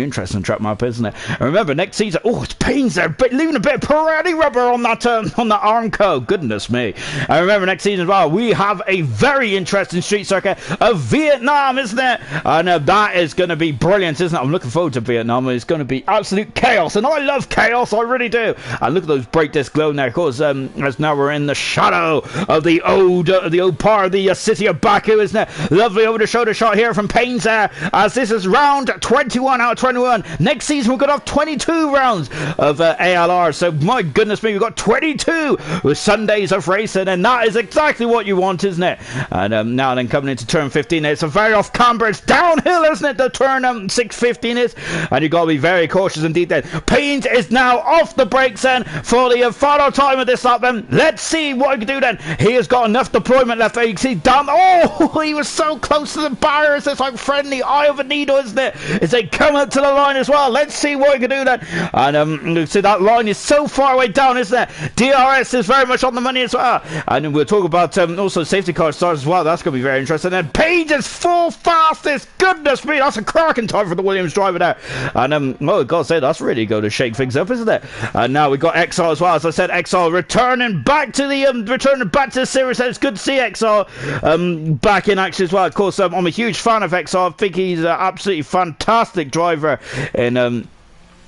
interesting track map, isn't it? And remember next season, it's Payne's there, but leaving a bit of Pirelli rubber on that Armco. Goodness me. And remember next season as well, we have a very interesting street circuit of Vietnam, isn't it? And that is going to be brilliant, isn't it? I'm looking forward to Vietnam. It's going to be absolute chaos, and I love chaos, I really do. And look at those brake discs glowing there, of course. As now we're in the shadow of the old part of the city of Baku, isn't it? Lovely over the shoulder shot here from Payne's there, as this is round 21 out of 21. Next season we're going to have 22 rounds of ALR, so my goodness me, we've got 22 with Sundays of racing, and that is exactly what you want, isn't it? And now then coming into turn 15, it's a very off camber, it's downhill, isn't it? The turn 615 is, and you've got to be very cautious indeed then. Payne's is now off the brakes then for the final time of this lap then. Let's see what he can do then. He has got enough deployment left there. You can see down. Oh, he was so close to the barriers. It's like friendly eye of a needle, isn't it? As they come up to the line as well. Let's see what he can do then. And you can see that line is so far away down, isn't it? DRS is very much on the money as well. And we'll talk about also safety car stars as well. That's going to be very interesting. And Page is full fastest. Goodness me, that's a cracking time for the Williams driver there. And oh, God say that's really going to shake things up, isn't it? And now we've got Exile as well. As I said, Exile returning back to the series. It's good to see Exile back in action as well. Of course, I'm a huge fan of Exile. I think he's an absolutely fantastic driver in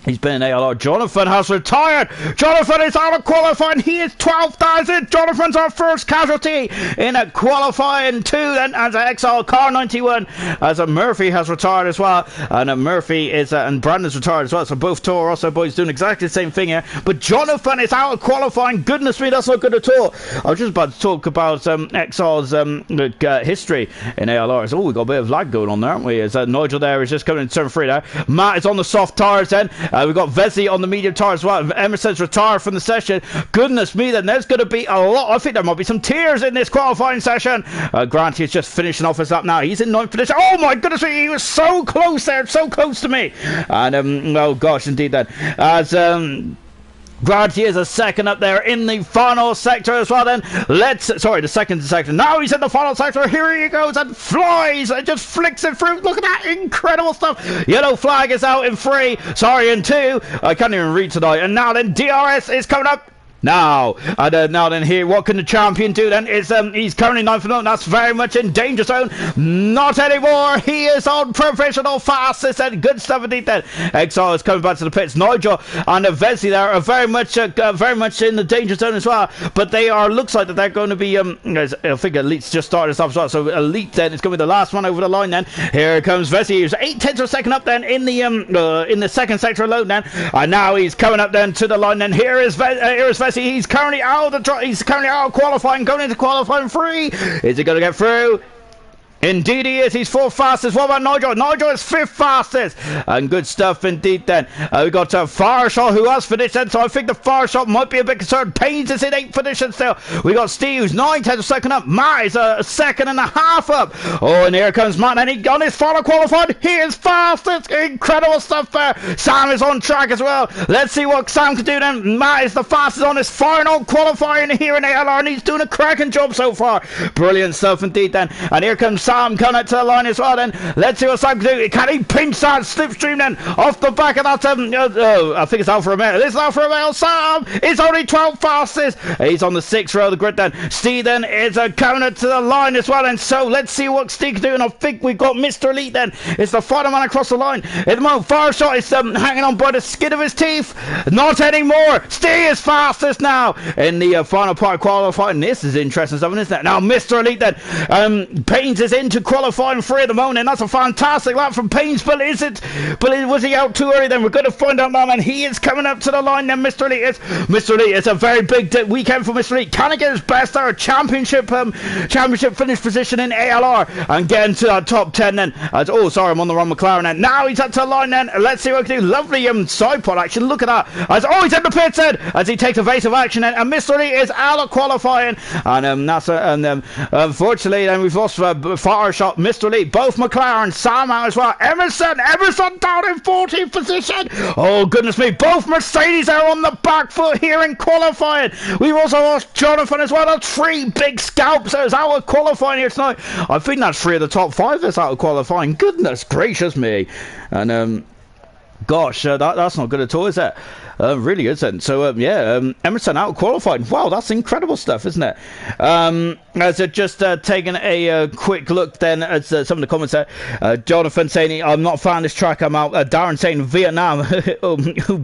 he's been in ALR. Jonathan has retired. Jonathan is out of qualifying. He is 12,000. Jonathan's our first casualty in a qualifying 2. Then as an Exile car 91, as a Murphy has retired as well, and Murphy is and Brandon's retired as well. So both two are also boys doing exactly the same thing here. But Jonathan is out of qualifying. Goodness me, that's not good at all. I was just about to talk about Exile's history in ALR. So, we've got a bit of lag going on there, haven't we? As Nigel there is just coming in turn 3 there. Matt is on the soft tyres then. We've got Vesey on the medium tyre as well. Emerson's retired from the session. Goodness me, then there's going to be a lot. I think there might be some tears in this qualifying session. Grant is just finishing off his lap now. He's in 9th position. Oh my goodness me, he was so close there, so close to me. And oh gosh, indeed then. As Grant is a second up there in the final sector as well then. The second sector. Now he's in the final sector. Here he goes and flies and just flicks it through. Look at that incredible stuff. Yellow flag is out in 3. Sorry, in 2. I can't even read tonight. And now then DRS is coming up. Now then here, what can the champion do then? It's he's currently 9th and that's very much in danger zone. Not anymore. He is on professional fastest and good stuff indeed then. Exile is coming back to the pits. Nigel and Vesey there are very much in the danger zone as well. But they are, looks like that they're going to be I think Elite's just started this off as well. So Elite then is going to be the last one over the line then. Here comes Vesey. He's 8/10 of a second up then in the second sector alone then. And now he's coming up then to the line then. Here is Vesey. He's currently out of qualifying, going into qualifying 3. Is he going to get through? Indeed he is. He's fourth fastest. What about Nigel? Nigel is fifth fastest. And good stuff indeed then. We got Fireshot who has finished then. So I think the Fireshot might be a bit concerned. Paynes is in 8th position still. We got Steve who's 9/10 second up. Matt is a second and a half up. Oh, and here comes Matt. And he on his final qualified. He is fastest. Incredible stuff there. Sam is on track as well. Let's see what Sam can do then. Matt is the fastest on his final qualifying here in ALR. And he's doing a cracking job so far. Brilliant stuff indeed then. And here comes Sam coming up to the line as well then. Let's see what Sam can do. Can he pinch that slipstream then off the back of that? I think it's Alfa Romeo. This is Alfa Romeo. Sam is only 12th fastest. He's on the 6th row of the grid then. Steve then is coming up to the line as well. And so let's see what Steve can do. And I think we've got Mr. Elite then. It's the final man across the line. At the moment, Fireshot is hanging on by the skin of his teeth. Not anymore. Steve is fastest now in the final part of qualifying. This is interesting stuff, isn't it? Now Mr. Elite then. Paynes is into qualifying 3 at the moment, and that's a fantastic lap from Paynes. But is it? But was he out too early? Then we're going to find out now. And he is coming up to the line. Then Mr. Elite is. Mr. Elite. It's a very big weekend for Mr. Elite. Can he get his best ever championship finish position in ALR and get into that top 10 then? Oh, sorry, I'm on the wrong McLaren then. Now he's up to the line then. Let's see what he can do. Lovely side pod action. Look at that. He's in the pits then as he takes evasive action then. And Mr. Elite is out of qualifying. And unfortunately then we've lost Fireshot, Mr. Elite, both McLaren, Sam out as well. Emerson down in 14th position. Oh goodness me, both Mercedes are on the back foot here in qualifying. We've also lost Jonathan as well. That's 3 big scalps that is out of qualifying here tonight. I think that's 3 of the top 5 that's out of qualifying. Goodness gracious me. And gosh, that's not good at all, is it? Really isn't. So, Emerson out qualified. Wow, that's incredible stuff, isn't it? As just taking a quick look then at some of the comments there. Jonathan saying, I'm not a fan of this track, I'm out. Darren saying, Vietnam.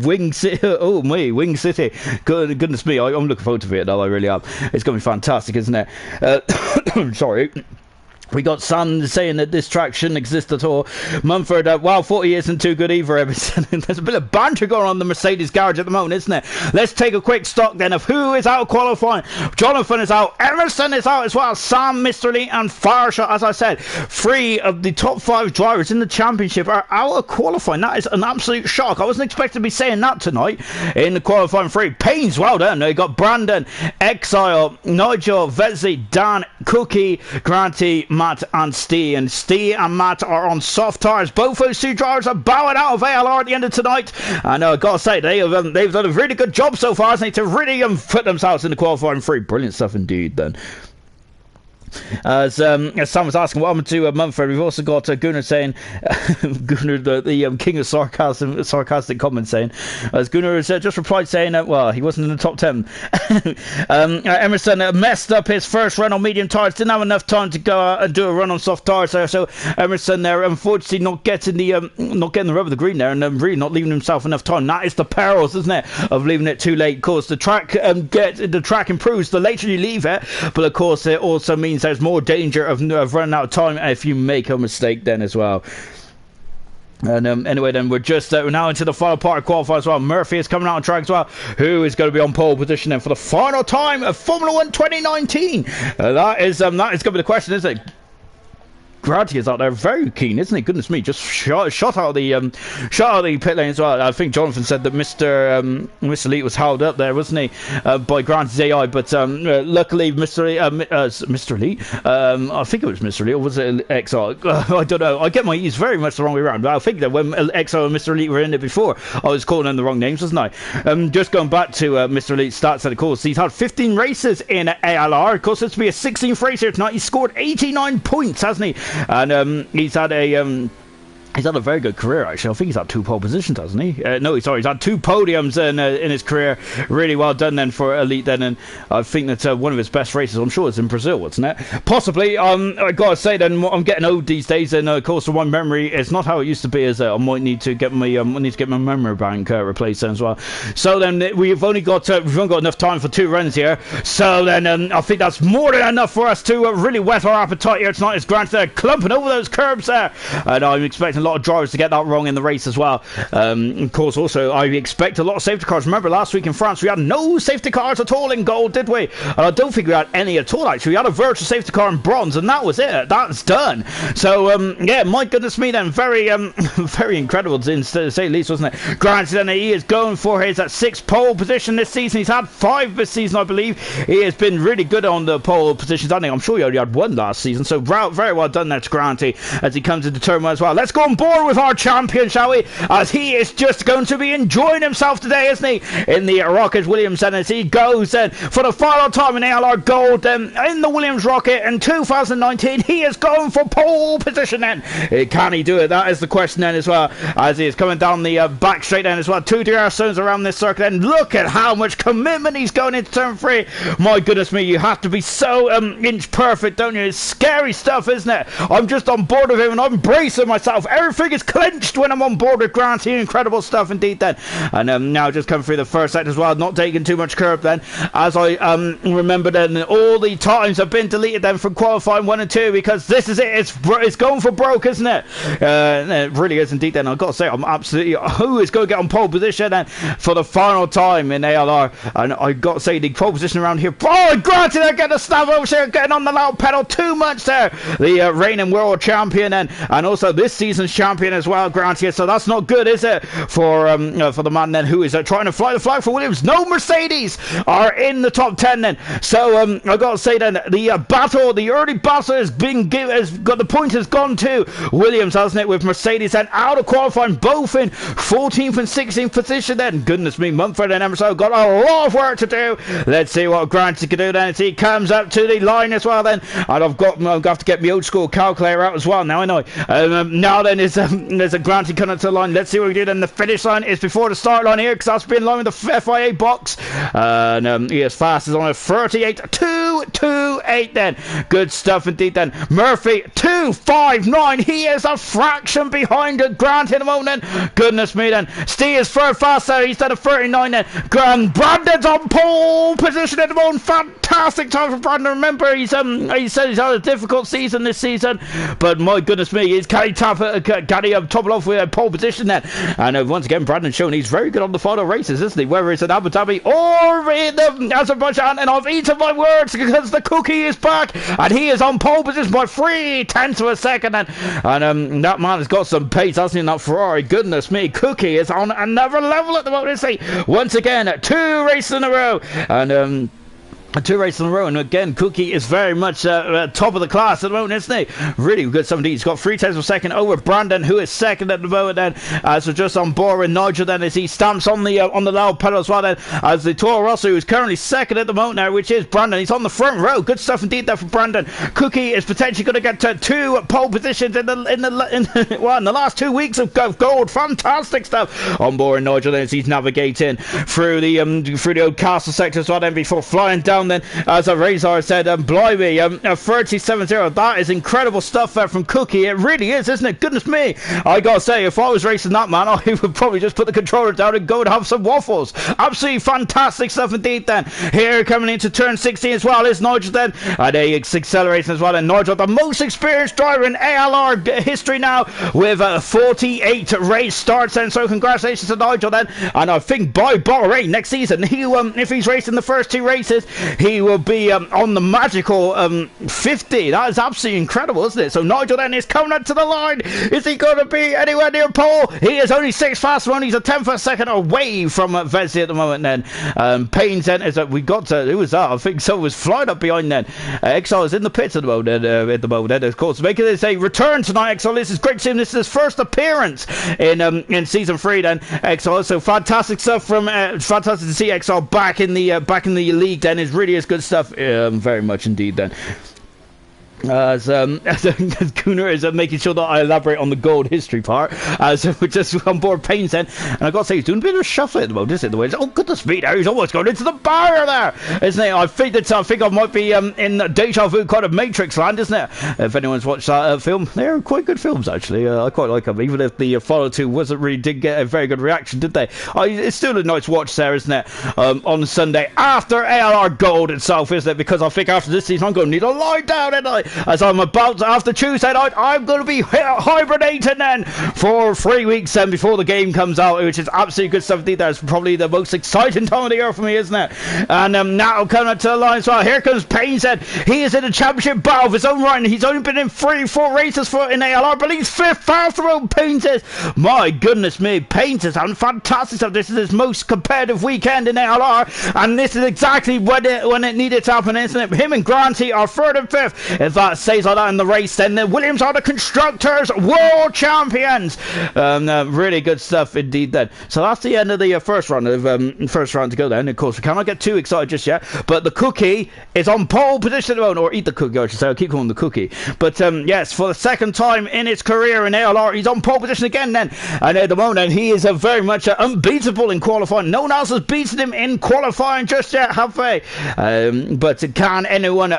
Wing City. Wing City. Goodness me, I'm looking forward to Vietnam, I really am. It's going to be fantastic, isn't it? Sorry. We got Sam saying that this track shouldn't exist at all. Mumford, wow, 40 isn't too good either. There's a bit of banter going on in the Mercedes garage at the moment, isn't it? Let's take a quick stock then of who is out qualifying. Jonathan is out. Emerson is out as well. Sam, Mr. Lee and Fireshot, as I said. 3 of the top 5 drivers in the championship are out of qualifying. That is an absolute shock. I wasn't expecting to be saying that tonight in the qualifying 3. Paynes, well done. They got Brandon, Exile, Nigel, Vetzi, Dan, Cookie, Granty, Matt and Steve. And Steve and Matt are on soft tyres. Both those 2 drivers are bowing out of ALR at the end of tonight. And I've got to say, they've done a really good job so far, hasn't they, to really put themselves in the qualifying 3. Brilliant stuff indeed then. As Sam was asking what happened to Mumford, we've also got Gunnar saying, Gunnar, the king of sarcastic comments, saying, as Gunnar has just replied saying, well, he wasn't in the top 10. Emerson messed up his first run on medium tyres, didn't have enough time to go and do a run on soft tyres there, so Emerson there, unfortunately not getting the rub of the green there, and really not leaving himself enough time. That is the perils, isn't it, of leaving it too late. Of course, the track improves the later you leave it, but of course it also means there's more danger of running out of time if you make a mistake then as well. And anyway, then we're now into the final part of qualifying as well. Murphy is coming out on track as well, who is going to be on pole position then for the final time of Formula 1 2019. That is going to be the question, isn't it? Granty is out there very keen, isn't he? Goodness me, just shot out of the pit lane as well. I think Jonathan said that Mr. Elite was held up there, wasn't he, by Granty's AI, but luckily Mr. Elite, I think it was Mr. Elite, or was it XR? I don't know. I get my E's very much the wrong way around, but I think that when XR and Mr. Elite were in it before, I was calling them the wrong names, wasn't I? Just going back to Mr. Elite's stats, and of course, he's had 15 races in ALR. Of course, this will be a 16th race here tonight. He scored 89 points, hasn't he? And he's had a very good career, actually. I think he's had 2 pole positions, hasn't he? He's had 2 podiums in his career. Really well done then for Elite then, and I think that one of his best races, I'm sure, is in Brazil, wasn't it? Possibly. I gotta say then, I'm getting old these days, and of course, my memory is not how it used to be. As I might need to get my memory bank replaced then as well. So then we've only got enough time for 2 runs here. So then I think that's more than enough for us to really whet our appetite here tonight. As Grant there clumping over those curbs there, and I'm expecting lot of drivers to get that wrong in the race as well. Of course, also, I expect a lot of safety cars. Remember, last week in France, we had no safety cars at all in gold, did we? And I don't think we had any at all, actually. We had a virtual safety car in bronze, and that was it. That's done. So, yeah, my goodness me then. Very, very incredible, to say the least, wasn't it? Granted, then he is going for his 6th pole position this season. He's had 5 this season, I believe. He has been really good on the pole positions. I think I'm sure he only had 1 last season. So, very well done there to Granty as he comes into turn 1 as well. Let's go on board with our champion, shall we? As he is just going to be enjoying himself today, isn't he? In the Rocket Williams, and as he goes then for the final time in ALR Gold in the Williams Rocket in 2019, he is going for pole position then. Can he do it? That is the question then as well, as he is coming down the back straight then as well. 2 DR zones around this circuit, and look at how much commitment he's going into turn 3. My goodness me, you have to be so inch perfect, don't you? It's scary stuff, isn't it? I'm just on board with him, and I'm bracing myself. Everything is clenched when I'm on board with Grant. Incredible stuff indeed then. And now just coming through the first sector as well, not taking too much curb then, as I remember then all the times have been deleted then from qualifying 1 and 2, because this is it. It's going for broke, isn't it? It really is indeed then. I've got to say, I'm absolutely, who is going to get on pole position then for the final time in ALR? And I've got to say, the pole position around here, oh, granted, they're getting a stab over here, getting on the loud pedal too much there. The reigning world champion and also this season's champion as well, granted. So that's not good, is it, for the man then who is trying to fly the flag for Williams? No Mercedes are in the top 10 then. So I've got to say then, the early battle has been the point has gone to Williams, hasn't it, with Mercedes and out of qualifying, both in 14th and 16th position then. Goodness me, Mumford and Emerson got a lot of work to do. Let's see what Grant can do then as he comes up to the line as well then. And I've got to get my old school calculator out as well now, I know. Now then there's a Grant coming up to the line. Let's see what we do then. The finish line is before the start line here, because that's been in line with the FIA box. And he is fast as on a 38.228 then. Good stuff indeed then. Murphy 259. He is a fraction behind Grant in the moment then. Goodness me then. Steve is third fast there. He's done a 39 then. Brandon's on pole position at the moment. Fantastic time for Brandon. Remember, he said he's had a difficult season this season, but my goodness me, he's can he top it off with a pole position then. And once again, Brandon showing he's very good on the final races, isn't he? Whether it's in Abu Dhabi or in Azerbaijan. And I've eaten my words, because the cookie is back and he is on pole position by 3/10 of a second. And that man has got some pace, hasn't he, in that Ferrari? Goodness me, Cookie is on another level at the moment, isn't he? Once again, 2 races in a row. And 2 races in a row, and again, Cookie is very much top of the class at the moment, isn't he? Really good stuff indeed. He's got 3/10 of a second over Brandon, who is second at the moment then. So just on board with Nigel then, as he stamps on the loud pedal as well then, as the Toro Rosso, who is currently second at the moment now, which is Brandon. He's on the front row. Good stuff indeed there for Brandon. Cookie is potentially going to get to 2 pole positions in the last 2 weeks of gold. Fantastic stuff on board Nigel then, as he's navigating through the old castle sector as well then, before flying down then, as Razor said, blimey, 37.0. That is incredible stuff there from Cookie. It really is, isn't it? Goodness me, I gotta say, if I was racing that man, I would probably just put the controller down and go and have some waffles. Absolutely fantastic stuff indeed then. Here coming into turn 16 as well is Nigel then, and he accelerating as well, and Nigel, the most experienced driver in ALR history now, with 48 race starts then. So congratulations to Nigel then, and I think by Bahrain next season, he if he's racing the first 2 races, he will be on the magical 50. That is absolutely incredible, isn't it? So Nigel then is coming up to the line. Is he going to be anywhere near pole? He is only 6 fast one. He's a 10th of a second away from Vesey at the moment then. Payne then is that we got to, who was that? I think someone was flying up behind then. Exile is in the pits at the moment then, of course, making this a return tonight. Exile, this is great to see him. This is his first appearance in season 3 then. Exile, so fantastic stuff from fantastic to see Exile back in the league then. It really is good stuff, very much indeed then. As Gunnar is making sure that I elaborate on the gold history part, so we're just on board Payne's then, and I've got to say he's doing a bit of shuffling at the moment, isn't it? The way, oh goodness me, there he's almost going into the barrier there, isn't he? I think I might be in Deja Vu kind of Matrix land, isn't it? If anyone's watched that film, they're quite good films actually. I quite like them, even if the follow 2 did get a very good reaction, did they? It's still a nice watch there, isn't it? On Sunday after ALR Gold itself, isn't it? Because I think after this season I'm going to need to lie down, and as I'm about to, after Tuesday night, I'm going to be hibernating then for 3 weeks then before the game comes out, which is absolutely good stuff. That's probably the most exciting time of the year for me, isn't it? And now coming up to the line as well, here comes Payne. Said he is in a championship battle of his own right, and he's only been in 3-4 races in ALR, but he's 5th fast road. Payne says, my goodness me, Payne says having fantastic stuff. This is his most competitive weekend in ALR, and this is exactly when it needed to happen, isn't it? Him and Granty are 3rd and 5th. If that stays like that in the race, then the Williams are the Constructors World Champions. Really good stuff indeed then. So that's the end of the first round to go then. Of course, we cannot get too excited just yet, but the Cookie is on pole position at the moment, or Eat the Cookie, I should say. I'll keep calling the Cookie. But yes, for the second time in his career in ALR, he's on pole position again then. And at the moment, then, he is very much unbeatable in qualifying. No one else has beaten him in qualifying just yet, have they? But can anyone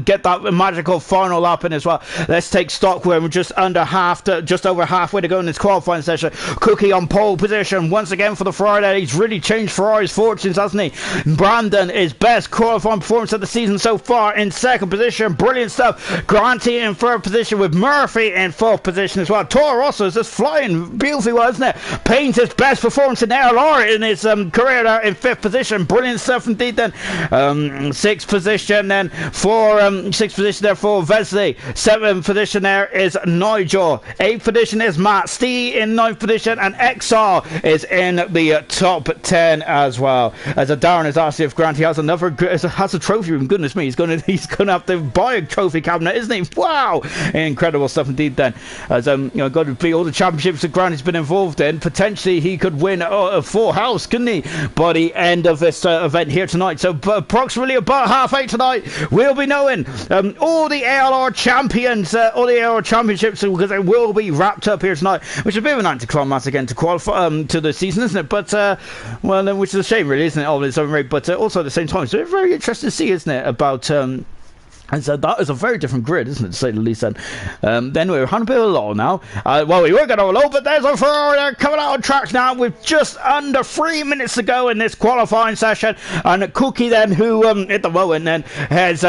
get that magical final lap in as well? Let's take stock where we're just over halfway to go in this qualifying session. Cookie on pole position once again for the Friday. He's really changed Ferrari's fortunes, hasn't he? Brandon is best qualifying performance of the season so far in 2nd position. Brilliant stuff. Granty in 3rd position with Murphy in 4th position as well. Toro Rosso is just flying beautifully well, isn't it? Payne's his best performance in ALR in his career there in 5th position. Brilliant stuff indeed then. 6th position then for 6th position there for Vesley. 7th position there is Nigel. 8th position is Matt. Steve in 9th position, and XR is in the top 10 as well. As Darren has asked if Granty has a trophy room. Goodness me, he's gonna have to buy a trophy cabinet, isn't he? Wow, incredible stuff indeed then. As got to be all the championships that Granty's been involved in. Potentially he could win a full house, couldn't he, by the end of this event here tonight. So approximately about 8:30 tonight, we'll be knowing all the ALR champions, all the ALR championships, because they will be wrapped up here tonight, which is a bit of an anticlimax again to qualify to the season, isn't it? But which is a shame, really, isn't it? Of its own rate, but also at the same time, so it's very interesting to see, isn't it, about and so that is a very different grid, isn't it, to say the least then. Then we're on a bit of a low now. Well, we were going to low, but there's a Ferrari there coming out on track now with just under 3 minutes to go in this qualifying session. And Cookie then, who at the moment then is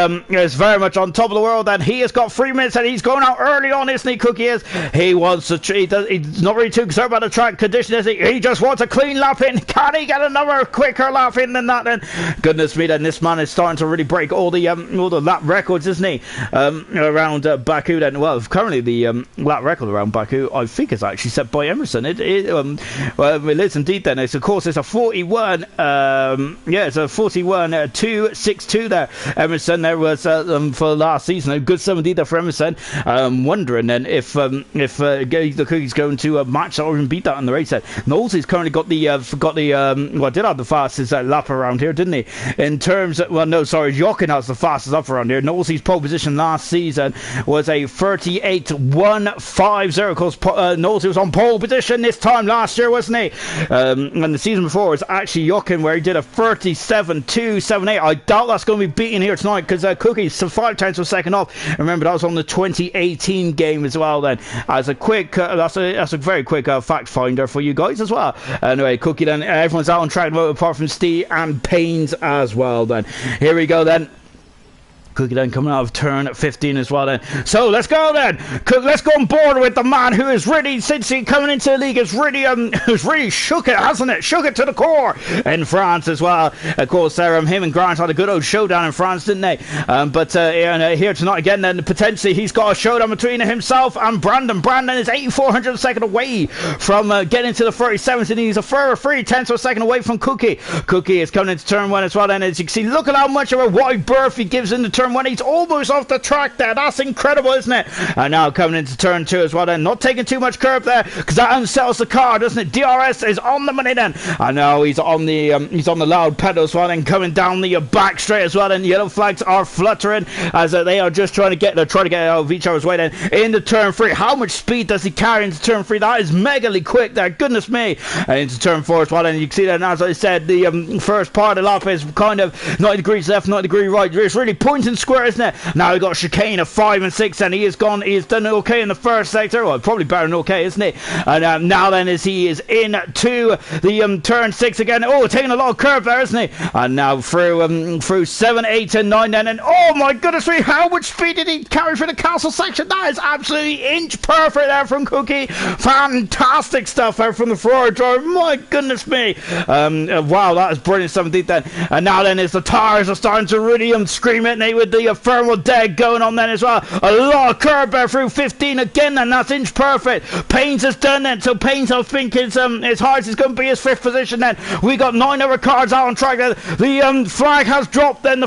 very much on top of the world, and he has got 3 minutes and he's going out early on, isn't he, Cookie is? He wants to, he's not really too concerned about the track condition, is he? He just wants a clean lap in. Can he get another quicker lap in than that then? Goodness me, then this man is starting to really break all the lap records, isn't he, around Baku then. Well, currently the lap record around Baku, I think, is actually set by Emerson. It is indeed then. It's, of course, it's a 41 it's a 41.262 there, Emerson. There was for last season, a good sum indeed there for Emerson. Wondering then if the Cookie's going to match or even beat that in the race then. Knowlesy's currently got the did have the fastest lap around here, didn't he? In terms of, well, no, sorry, Jochen has the fastest lap around here. Knowlesy's pole position last season was a 38.150. Of course, Knowlesy was on pole position this time last year, wasn't he? And the season before was actually Jochen, where he did a 37.278. I doubt that's going to be beaten here tonight, because Cookie's 5 tenths of a second off. Remember, that was on the 2018 game as well then. As a quick that's a very quick fact finder for you guys as well. Anyway, Cookie then, everyone's out on track apart from Steve and Paynes as well then. Here we go then. Cookie then coming out of turn 15 as well then. So let's go then. Let's go on board with the man who is really, since he coming into the league, has really shook it, hasn't it? Shook it to the core in France as well. Of course, him and Grant had a good old showdown in France, didn't they? But here tonight again, then potentially he's got a showdown between himself and Brandon. Brandon is 8,400 seconds away from getting to the 37th, and he's a further 3 tenths of a second away from Cookie. Cookie is coming into turn 1 as well, and as you can see, look at how much of a wide berth he gives into turn 1. He's almost off the track there. That's incredible, isn't it? And now coming into turn 2 as well then. Not taking too much curb there, because that unsettles the car, doesn't it? DRS is on the money then. And now he's on the loud pedal as well, and coming down the back straight as well, and yellow flags are fluttering as they are just trying to get out of each other's way then. Into turn 3. How much speed does he carry into turn 3? That is megally quick there. Goodness me. And into turn 4 as well, and you can see that, as I said, the first part of the lap is kind of 90 degrees left, 90 degrees right. It's really pointing and square, isn't it? Now we got chicane of 5 and 6, and he has done okay in the first sector. Well, probably better than okay, isn't he? And now then, as he is into the turn 6 again. Oh, taking a lot of curve there, isn't he? And now through 7, 8, and 9 then. And oh my goodness me, how much speed did he carry through the castle section? That is absolutely inch perfect there from Cookie. Fantastic stuff there from the Ferrari driver. My goodness me. Wow, that is brilliant stuff indeed then. And now then, as the tires are starting to really scream at me with the thermal dead going on then as well. A lot of curve there through 15 again, and that's inch perfect. Paynes has done then, so Paynes, I think, is as hard as it's going to be his 5th position then. We got 9 other cars out on track then. The flag has dropped then.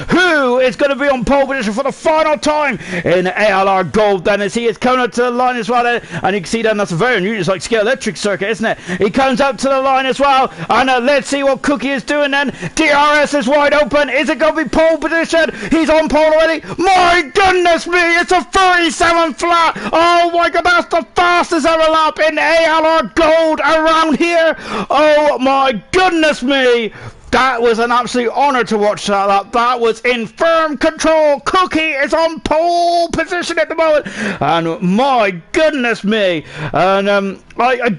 Who is going to be on pole position for the final time in ALR Gold then, as he is coming up to the line as well then. And you can see then that's a very unusual, it's like scale electric circuit, isn't it? He comes out to the line as well, and let's see what Cookie is doing then. DRS is wide open. Is it going to be pole position? He's on pole already. My goodness me, it's a 37 flat. Oh my god, that's the fastest ever lap in ALR Gold around here. Oh my goodness me. That was an absolute honour to watch that lap. That was in firm control. Cookie is on pole position at the moment. And my goodness me. And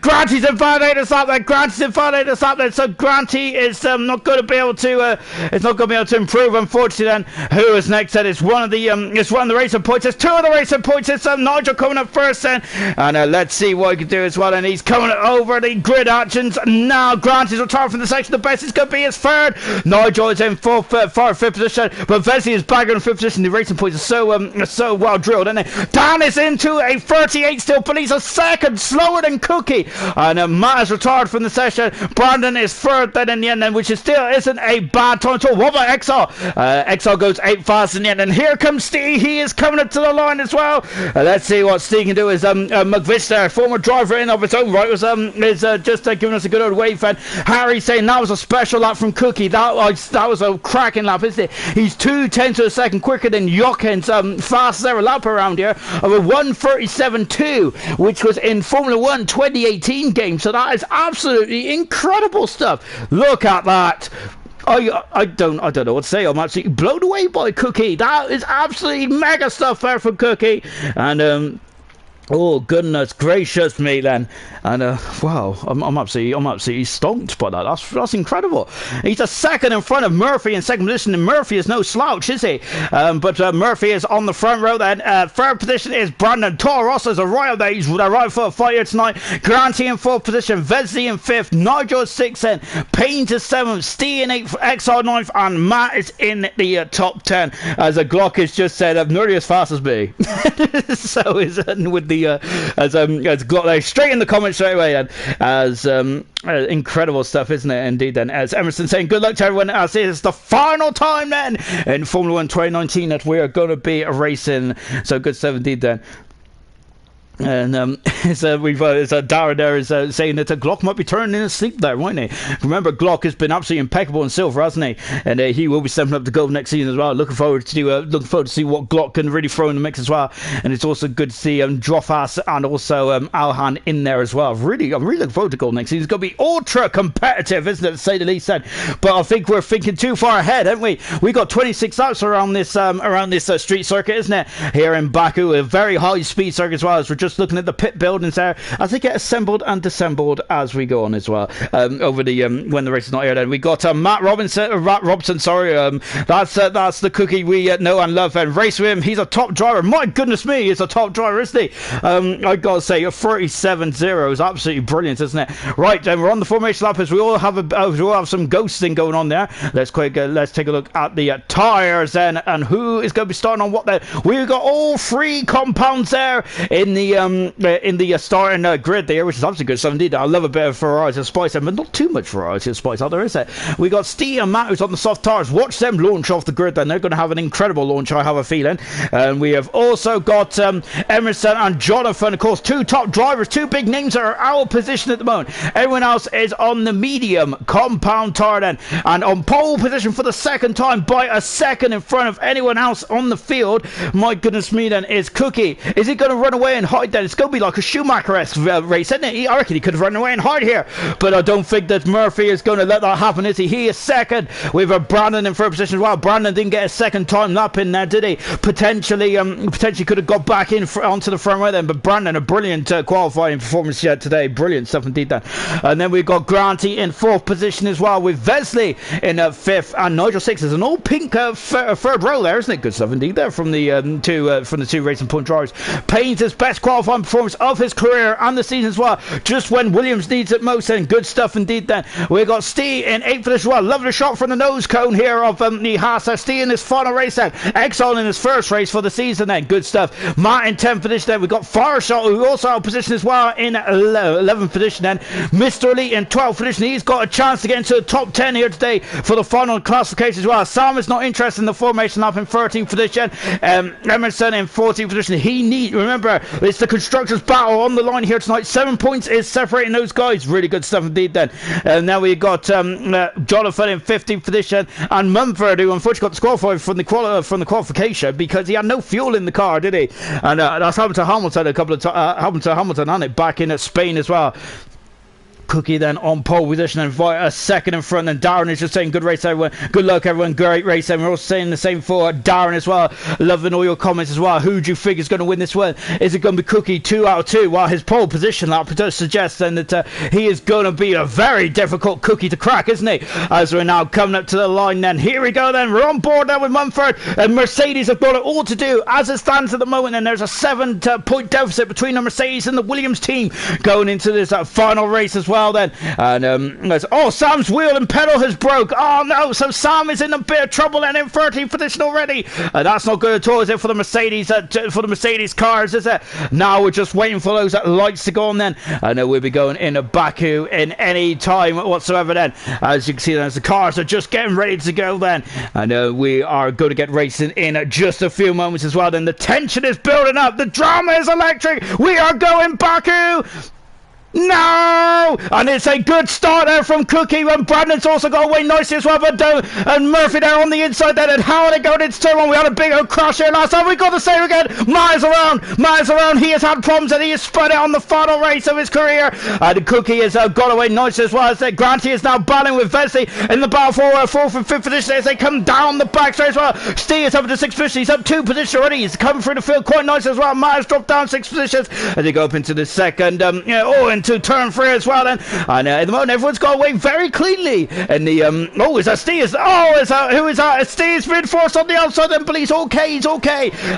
Granty's invalidated us up there. So Granty is not going to be able to improve, unfortunately then. Who is next then? It's one of the racing points. There's 2 of the racing points. It's Nigel coming up first then. And let's see what he can do as well. And he's coming over the grid actions. Now Granty's retired from the section. The best is going to be his 3rd. Nigel is in 5th position, but Vesey is back in 5th position. The racing points are so well drilled, and Dan is into a 38 still, but he's a 2nd slower than Cookie. And Matt is retired from the session. Brandon is 3rd then in the end, then, which still isn't a bad time at all. What about XR? XR goes 8 fast in the end, and here comes Steve. He is coming up to the line as well. Let's see what Steve can do. Is McVish there, former driver in of its own right, is just giving us a good old wave. And Harry saying that was a special lap from Cookie. That was a cracking lap, isn't it? He's 2/10 of a second quicker than Jochen's fastest ever lap around here of a 1:37.2, which was in Formula 1 2018 game. So that is absolutely incredible stuff. Look at that. I don't know what to say. I'm absolutely blown away by Cookie. That is absolutely mega stuff there from Cookie. And oh goodness gracious me then. And wow, I'm absolutely stomped by that. That's incredible. He's a 2nd in front of Murphy in 2nd position, and Murphy is no slouch, is he? But Murphy is on the front row then. 3rd position is Brandon Toros as a right there. He's the right foot fighter tonight. Granty in 4th position, Vesey in 5th, Nigel is 6th then, Payne is 7th, Steve in 8th, XR 9th, and Matt is in the top 10. As a Glock has just said, I'm nearly as fast as me. So is with the as Glock there, straight in the comments straight away then, as incredible stuff, isn't it? Indeed then, as Emerson saying good luck to everyone, as it is the final time then in Formula 1 2019 that we are going to be racing. So good stuff indeed then. And Darren there is saying that Glock might be turning in his sleep there, mightn't he? Remember, Glock has been absolutely impeccable in silver, hasn't he? And he will be stepping up to gold next season as well. Looking forward to see what Glock can really throw in the mix as well. And it's also good to see Droffas and also Alhan in there as well. I'm really looking forward to gold next season. It's going to be ultra competitive, isn't it, to say the least? Then, but I think we're thinking too far ahead, haven't we? We got 26 laps around this street circuit, isn't it? Here in Baku, a very high speed circuit as well. As we're just looking at the pit buildings there as they get assembled and disassembled as we go on as well. Over the when the race is not here, then we got Matt Robson. Sorry, that's the Cookie we know and love. And race with him. He's a top driver. My goodness me, he's a top driver, isn't he? I gotta say, a 37.0 is absolutely brilliant, isn't it? Right, then we're on the formation lap as we all have some ghosting going on there. Let's take a look at the tires then, and who is going to be starting on what there. We've got all 3 compounds there in the starting grid there, which is obviously good stuff indeed. I love a bit of variety of spice, but not too much variety of spice out there, is it? We got Steve and Matt who's on the soft tires. Watch them launch off the grid then. They're going to have an incredible launch, I have a feeling. And we have also got Emerson and Jonathan, of course, 2 top drivers, 2 big names that are our position at the moment. Everyone else is on the medium compound tire then, and on pole position for the 2nd time by a second in front of anyone else on the field. My goodness me then, is Cookie. Is he going to run away and wide then. It's going to be like a Schumacher-esque race, isn't it? I reckon he could have run away in hard here, but I don't think that Murphy is going to let that happen, is he? He is second with Brandon in third position as well. Brandon didn't get a second time lap in there, did he? Potentially could have got back in onto the front row then, but Brandon, a brilliant qualifying performance today. Brilliant stuff indeed then. And then we've got Granty in fourth position as well, with Vesley in fifth, and Nigel sixth. There's an all pink third row there, isn't it? Good stuff indeed there from the two Racing Point drivers. Payne's his best qualifying performance of his career and the season as well, just when Williams needs it most, and good stuff indeed then. We've got Steve in eighth position as well. Lovely shot from the nose cone here of the Haas. Steve in his final race then. Exxon in his first race for the season then. Good stuff. Matt in 10th position then. We've got Fireshot, who also out of position as well, in 11th position then. Mr. Elite in 12th position. He's got a chance to get into the top 10 here today for the final classification as well. Sam is not interested in the formation lap in 13th position. Emerson in 14th position. Remember, it's the constructors battle on the line here tonight. 7 points is separating those guys. Really good stuff indeed then. Now we've got Jonathan in 15th position, and Mumford, who unfortunately got disqualified from the qualification because he had no fuel in the car, did he? And that's happened to Hamilton a couple of times. Happened to Hamilton, and it back in Spain as well. Cookie then on pole position and a second in front, and Darren is just saying good race everyone, good luck everyone, great race, and we're also saying the same for Darren as well. Loving all your comments as well. Who do you think is going to win this one? Is it going to be Cookie 2 out of 2? While his pole position lap does suggest then that he is going to be a very difficult Cookie to crack, isn't he? As we're now coming up to the line then. Here we go then, we're on board now with Mumford, and Mercedes have got it all to do as it stands at the moment, and there's a 7-point deficit between the Mercedes and the Williams team going into this final race as well then. And Sam's wheel and pedal has broke. Oh no, so Sam is in a bit of trouble and in 13th position already. That's not good at all, is it, for the Mercedes cars, is it? Now we're just waiting for those lights to go on then, and we'll be going in Baku in any time whatsoever then. As you can see, as the cars are just getting ready to go then, and we are going to get racing in just a few moments as well then. The tension is building up, the drama is electric. We are going Baku. No! And it's a good start there from Cookie, and Brandon's also got away nicely as well, but and Murphy there on the inside there, and how are they going into turn one? We had a big old crash here last time. We got the same again. Miles around. He has had problems, and he has spun it on the final race of his career. And Cookie has got away nicely as well. As Granty is now battling with Vesey in the battle for fourth and fifth position as they come down the back straight as well. Steve is up to sixth position. He's up 2 positions already. He's coming through the field quite nice as well. Miles dropped down 6 positions as they go up into the second. Into turn 3 as well then. And at the moment, everyone's got away very cleanly. And the is that Steve? Who is that? Steve's reinforced on the outside then, but he's okay.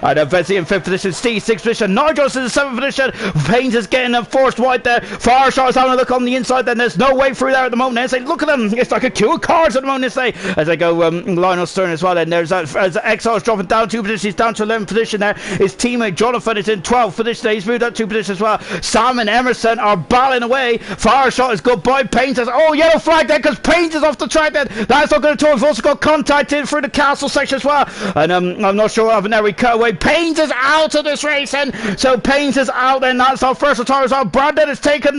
And Vesey in 5th position. Steve 6th position. Nigel is in 7th position. Paynes is getting forced wide there. Fireshot is having a look on the inside then. There's no way through there at the moment. They say, look at them. It's like a queue of cars at the moment. As they go Lionel Stern as well then. There's as Exile is dropping down 2 positions. He's down to 11th position there. His teammate Jonathan is in 12th position. He's moved up 2 positions as well. Sam and Emerson are battling away. Fireshot is good by Paynes. Yellow flag there because Paynes is off the track then. That's not good at all. We've also got contact in through the castle section as well. And I'm not sure what happened there. We cut away. Paynes is out of this race, and so Paynes is out then. That's our first retire as well. Brandon has taken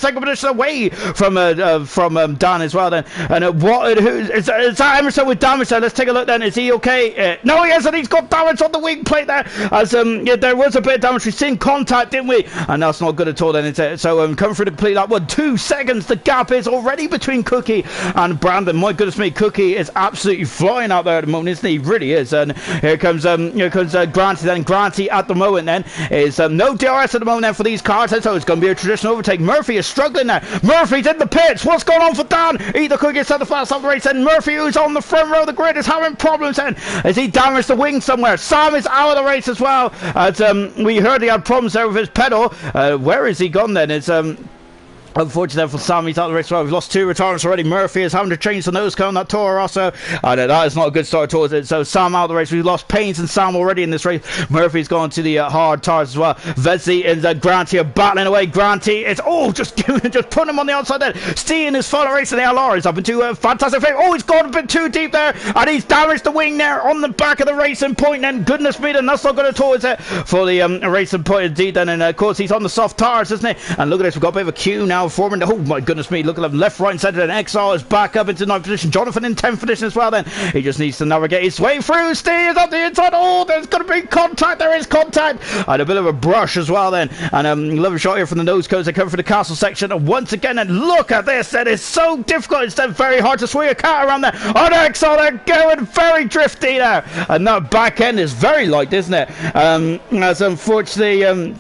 second position away from Dan as well then. And is that Emerson with damage there? Let's take a look then. Is he okay? No, he isn't. He's got damage on the wing plate there. As there was a bit of damage. We've seen contact, didn't we? And that's not good at all then. So coming through the complete that one, 2 seconds. The gap is already between Cookie and Brandon. My goodness me, Cookie is absolutely flying out there at the moment, isn't he? Really is. And here comes Granty then. Granty at the moment then is no DRS at the moment then for these cars, so it's going to be a traditional overtake. Murphy is struggling now. Murphy's in the pits. What's going on for Dan? Either Cookie is at the fast off the race, and Murphy, who's on the front row of the grid, is having problems then. Has he damaged the wing somewhere? Sam is out of the race as well. As we heard he had problems there with his pedal. Where is he gone then? It's unfortunately for Sam, he's out of the race. Well, we've lost 2 retirements already. Murphy is having to change the nose cone, that Toro Rosso. That is not a good start towards it. So Sam out of the race. We've lost Paynes and Sam already in this race. Murphy's gone to the hard tires as well. Vesey and Granty are battling away. Granty is just putting him on the outside there. Steve in his final race in the ALR is up into a fantastic frame. He's gone a bit too deep there, and he's damaged the wing there on the back of the Racing Point. And goodness me, then that's not good at all, is it, for the Racing Point indeed. And of course he's on the soft tires, isn't he? And look at this, we've got a bit of a queue now now forming. Oh my goodness me, look at them left, right and centre. And Exile is back up into 9th position. Jonathan in 10th position as well then. He just needs to navigate his way through. Steve is on the inside. Oh, there's going to be contact. There is contact. And a bit of a brush as well then. And lovely shot here from the nose cones. They come for the castle section. And once again, and look at this. It is so difficult. It's very hard to swing a cat around there. Oh, no, Exile, they're going very drifty there. And that back end is very light, isn't it? As unfortunately...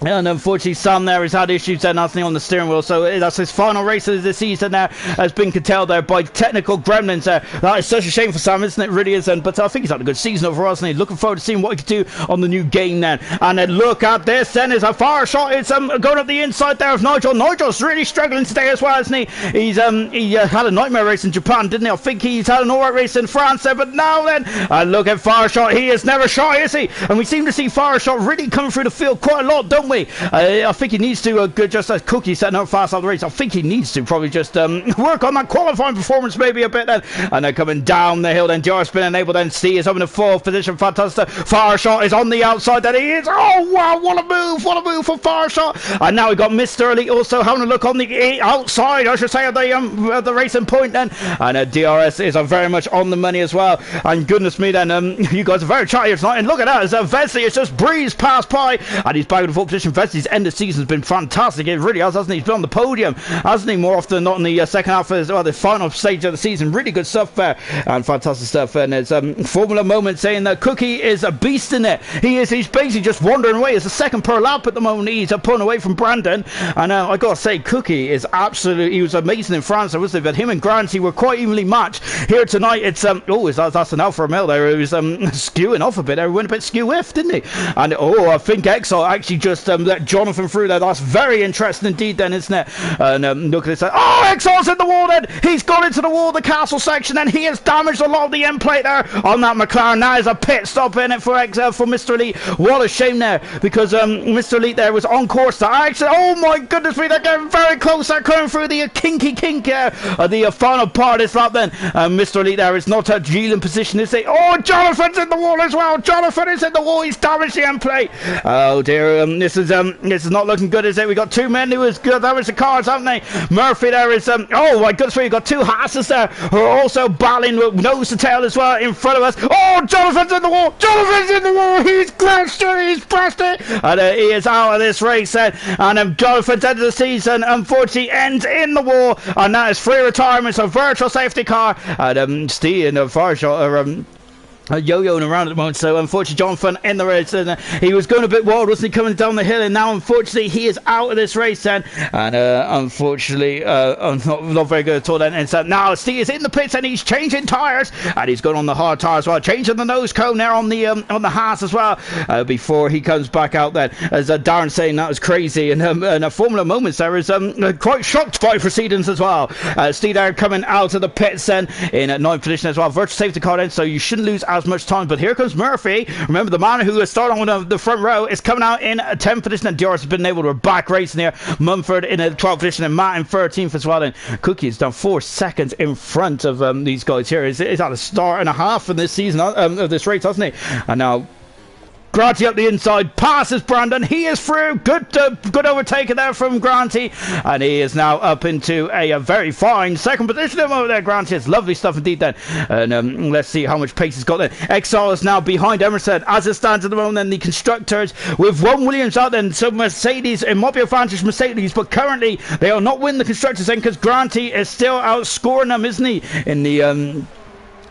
and unfortunately Sam there has had issues then, hasn't he, on the steering wheel, so that's his final race of the season there, has been curtailed there by technical gremlins there. That is such a shame for Sam, isn't it? Really is. But I think he's had a good season overall, hasn't he? Looking forward to seeing what he can do on the new game then. And then look at this then, is a fire shot. It's going up the inside there of Nigel. Nigel's really struggling today as well, hasn't he? He had a nightmare race in Japan, didn't he? I think he's had an alright race in France there, but now then, look at fire shot. He is never shy, is he? And we seem to see fire shot really coming through the field quite a lot, don't we? I think he needs to, just as Cookie setting up fast out the race, I think he needs to probably just work on that qualifying performance maybe a bit then. And then coming down the hill then, Jar's been enabled then. C is up in the 4th position. Fantastic. Fire shot is on the outside then. He is. Oh wow, what a move for fire shot. And now we got Mr. Elite also having a look on the outside, I should say, of the racing point then. And DRS is very much on the money as well. And goodness me then, you guys are very chatty tonight. And look at that, as Vesley has just breezed past by, and he's back in the 4th position. Vesley's end of season has been fantastic. It really has, hasn't he? He's been on the podium, hasn't he, more often than not in the second half of the final stage of the season. Really good stuff there, and fantastic stuff. And there's Formula Moment saying that Cookie is a beast in it. He's basically just wandering away. It's the second per lap at the moment. He's pulling away from Brandon, and I gotta say, Cookie is absolutely, he was amazing in France, wasn't he? But him and Granty were quite evenly matched. Here tonight, it's that's an Alfa Romeo there. It was skewing off a bit there. He went a bit skew-whiff, didn't he? And I think Exile actually just let Jonathan through there. That's very interesting indeed then, isn't it? And look at this. Oh, Exile's in the wall then. He's gone into the wall, the castle section, and he has damaged a lot of the end plate there on that McLaren. Now there's a pit stop in it for Exile, for Mr. Elite. What a shame there, because Mr. Elite there was on course to actually, oh my goodness me, they're getting very close. They're coming through the kinky kink the final part of this lap then. Mr. Elite there is not a Geelan position, is he? Oh, Jonathan's in the wall as well. Jonathan is in the wall. He's damaged the end plate. Oh dear, this is not looking good, is it? We got two men who is good. That was the cars, haven't they? Murphy there is oh my goodness, we got two Hasses there who are also battling with nose to tail as well in front of us. Oh, Jonathan's in the wall. Jonathan's in the wall. He's crashed it. He's crashed it, and he is out of this race then. And Jonathan's end of the season unfortunately ends in the wall, and that is free retirement. So virtual safety car, and Steve and fire shot are yo-yoing around at the moment. So unfortunately Jonathan in the race, and he was going a bit wild, wasn't he, coming down the hill, and now unfortunately he is out of this race then, and unfortunately not very good at all then. And so now Steve is in the pits and he's changing tyres, and he's going on the hard tyre as well, changing the nose cone there on the Haas as well, before he comes back out then, as Darren saying that was crazy. And a Formula Moments there is quite shocked by proceedings as well. Steve there coming out of the pits then in 9th position as well, virtual safety car then, so you shouldn't lose as much time. But here comes Murphy. Remember, the man who started on the front row is coming out in 10th position, and Dior's has been able to back racing here. Mumford in 12th position, and Matt in 13th as well. And Cookie is down 4 seconds in front of these guys here. He's at a start and a half in this season of this race, hasn't he? And now Granty up the inside, passes Brandon. He is through. Good overtaking there from Granty, and he is now up into a very fine second position over there. Granty, it's lovely stuff indeed then. And let's see how much pace he's got then. Exile is now behind Emerson as it stands at the moment. Then the constructors with one Williams out then, so Mercedes, it might be advantage Mercedes, but currently they are not winning the constructors then, because Granty is still outscoring them, isn't he, in the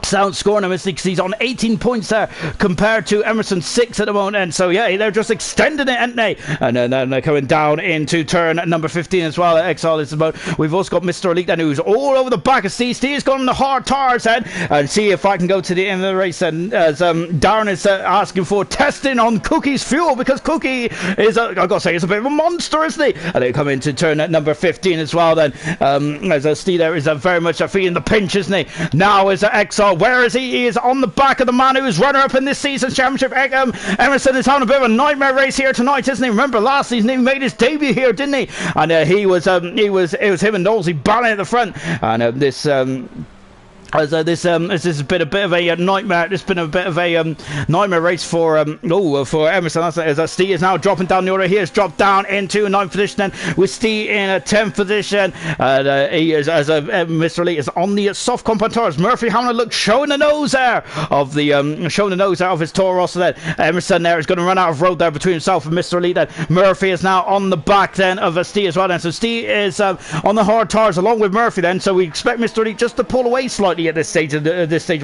outscoring him, because he's on 18 points there compared to Emerson 6 at the moment. And so yeah, they're just extending it, aren't they? And then they're coming down into turn number 15 as well. Exile is about. We've also got Mr. Elite then, who's all over the back of Steve. Steve's gone on the hard tires then, and see if I can go to the end of the race. And as Darren is asking for testing on Cookie's fuel, because Cookie is I've got to say, he's a bit of a monster, isn't he? And they come into turn at number 15 as well then, as Steve there is very much feeling the pinch, isn't he? Now is Exile. Where is he? He is on the back of the man who is runner-up in this season's championship. Emerson is having a bit of a nightmare race here tonight, isn't he? Remember last season he made his debut here, didn't he? And it was him and Knowlesy battling at the front. And this As this has been a bit of a nightmare. It's been a bit of a nightmare race for Emerson. As Steve is now dropping down the order. He has dropped down into 9th position, then with Steve in a 10th position. He is Mr. Elite is on the soft compound tires. Murphy having a look, showing the nose there of his Toro. So then Emerson there is going to run out of road there between himself and Mr. Elite. Then Murphy is now on the back then of Steve as well. Then so Steve is on the hard tires along with Murphy. Then so we expect Mr. Elite just to pull away slightly at this stage of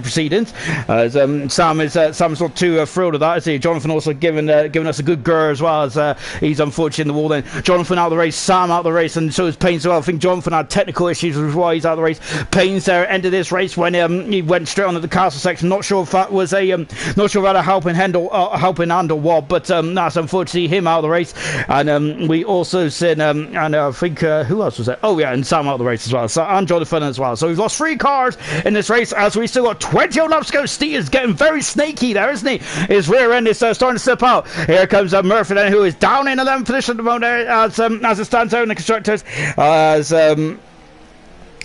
proceedings. Sam is not too thrilled with that. I see Jonathan also giving us a good grr as well, as he's unfortunate in the wall. Then Jonathan out of the race, Sam out of the race, and so is Paynes as well. I think Jonathan had technical issues, which is why he's out of the race. Paynes there ended this race when he went straight onto the castle section. Not sure if that was not sure about a helping hand or what, but that's unfortunately him out of the race. And we also seen and I think who else was there? Oh yeah, and Sam out of the race as well. So and Jonathan as well. So we've lost 3 cars in this race, as we still got 20 laps to go. Steve is getting very snaky there, isn't he? His rear end is starting to slip out. Here comes Murphy then, who is down in 11th position at the moment as it stands out in the constructors.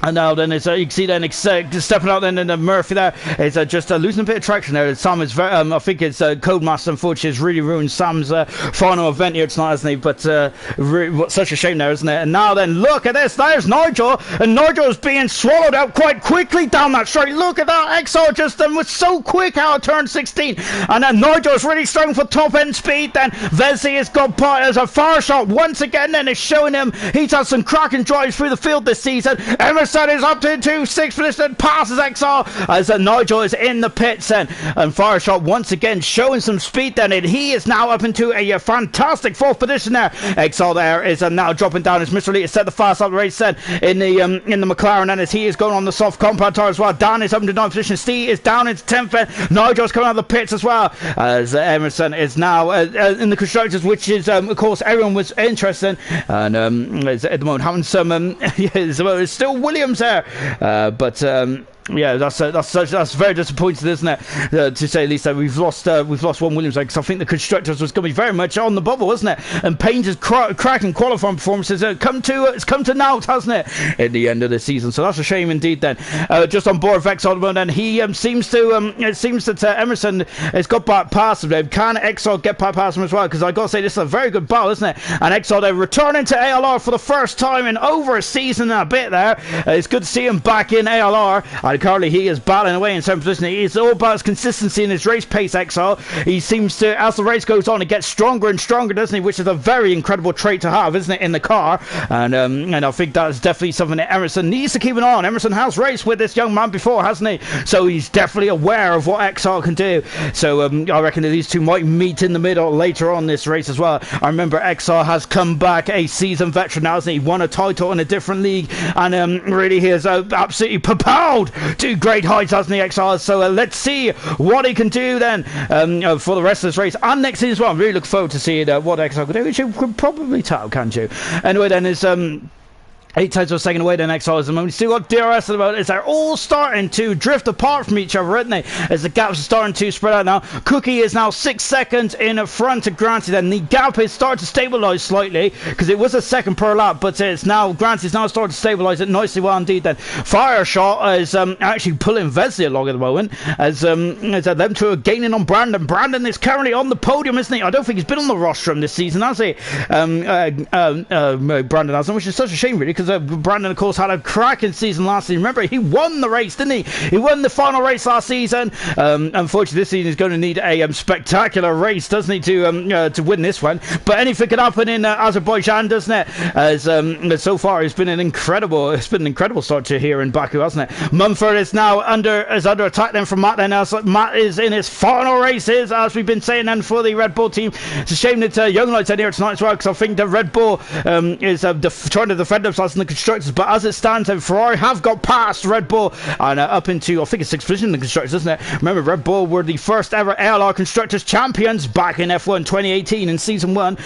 And now then you can see then stepping out then, and Murphy there is just losing a bit of traction there. Sam is very, I think it's Codemaster unfortunately has really ruined Sam's final event here tonight, hasn't he? But really, such a shame there, isn't it? And now then look at this, there's Nigel, and Nigel is being swallowed out quite quickly down that straight. Look at that, Exo just was so quick out of turn 16, and then Nigel is really struggling for top end speed. Then Vesey has got by as a fire shot once again, then is showing him he's had some cracking drives through the field this season. Emerson is up to 6th position, passes XR as Nigel is in the pits then, and Fireshot once again showing some speed then, and he is now up into a fantastic 4th position there. XR there is now dropping down as Mr. Lee has set the fast up the race then in the McLaren, and as he is going on the soft compound tire as well. Dan is up into 9th position, Steve is down into 10th, and Nigel's coming out of the pits as well, as Emerson is now in the constructors, which is of course everyone was interested in, and is at the moment having some it's still Williams there, but yeah, that's very disappointing, isn't it? To say the least, that we've lost one Williams, because I think the constructors was going to be very much on the bubble, wasn't it? And Payne's cracking qualifying performances it's come to naught, hasn't it? At the end of the season, so that's a shame indeed. Then just on board Vex on and he seems that Emerson has got back past him. Can Exod get back past him as well? Because I got to say this is a very good battle, isn't it? And Exod returning to ALR for the first time in over a season and a bit there. It's good to see him back in ALR. And currently he is battling away in 7th position. It's all about his consistency in his race pace, Exile. He seems to, as the race goes on, it gets stronger and stronger, doesn't he? Which is a very incredible trait to have, isn't it, in the car? And I think that's definitely something that Emerson needs to keep an eye on. Emerson has raced with this young man before, hasn't he? So he's definitely aware of what Exile can do. So I reckon that these two might meet in the middle later on this race as well. I remember Exile has come back a seasoned veteran now, hasn't he? Won a title in a different league, and really he has absolutely propelled to great heights, hasn't he, XR? So let's see what he can do then for the rest of this race and next season as well. I'm really looking forward to seeing what XR can do, which you could probably tell, can't you? Anyway, then is 8 times per second away, the next is the moment. Still got DRS at the moment. They're all starting to drift apart from each other, aren't they? As the gaps are starting to spread out now. Cookie is now 6 seconds in front of Granty. Then the gap is starting to stabilise slightly, because it was a second per lap, but it's now Granty's now starting to stabilise it nicely well indeed. Then Fireshot is actually pulling Vesey along at the moment, as them two are gaining on Brandon. Brandon is currently on the podium, isn't he? I don't think he's been on the rostrum this season, has he? Brandon hasn't, which is such a shame, really, because Brandon, of course, had a cracking season last season. Remember, he won the race, didn't he? He won the final race last season. Unfortunately, this season is going to need a spectacular race, doesn't he, to win this one? But anything could happen in Azerbaijan, doesn't it? As so far, it's been an incredible start to here in Baku, hasn't it? Mumford is now under attack then from Matt. Then Matt is in his final races, as we've been saying, then for the Red Bull team. It's a shame that Young Lights in here tonight as well, because I think the Red Bull is trying to defend themselves in the constructors, but as it stands, Ferrari have got past Red Bull and up into, I think it's 6th position in the constructors, isn't it? Remember, Red Bull were the first ever ALR constructors champions back in F1 2018 in season 1.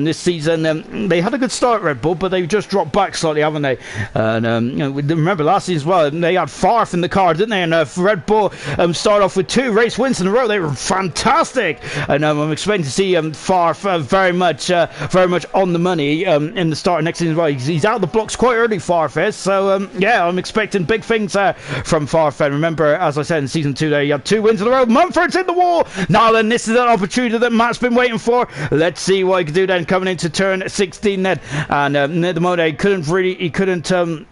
This season they had a good start, Red Bull, but they've just dropped back slightly, haven't they? And remember last season as well, they had Farf in the car, didn't they? And Red Bull started off with 2 race wins in a row. They were fantastic, and I'm expecting to see Farf very much on the money in the start of next season as well. He's out of the block blocks quite early, Farfetch. So, yeah, I'm expecting big things from Farfetch. Remember, as I said in Season 2 there, you had 2 wins in a row. Mumford's in the wall. Now then, this is an opportunity that Matt's been waiting for. Let's see what he can do then coming into turn 16 then. And at the moment, he couldn't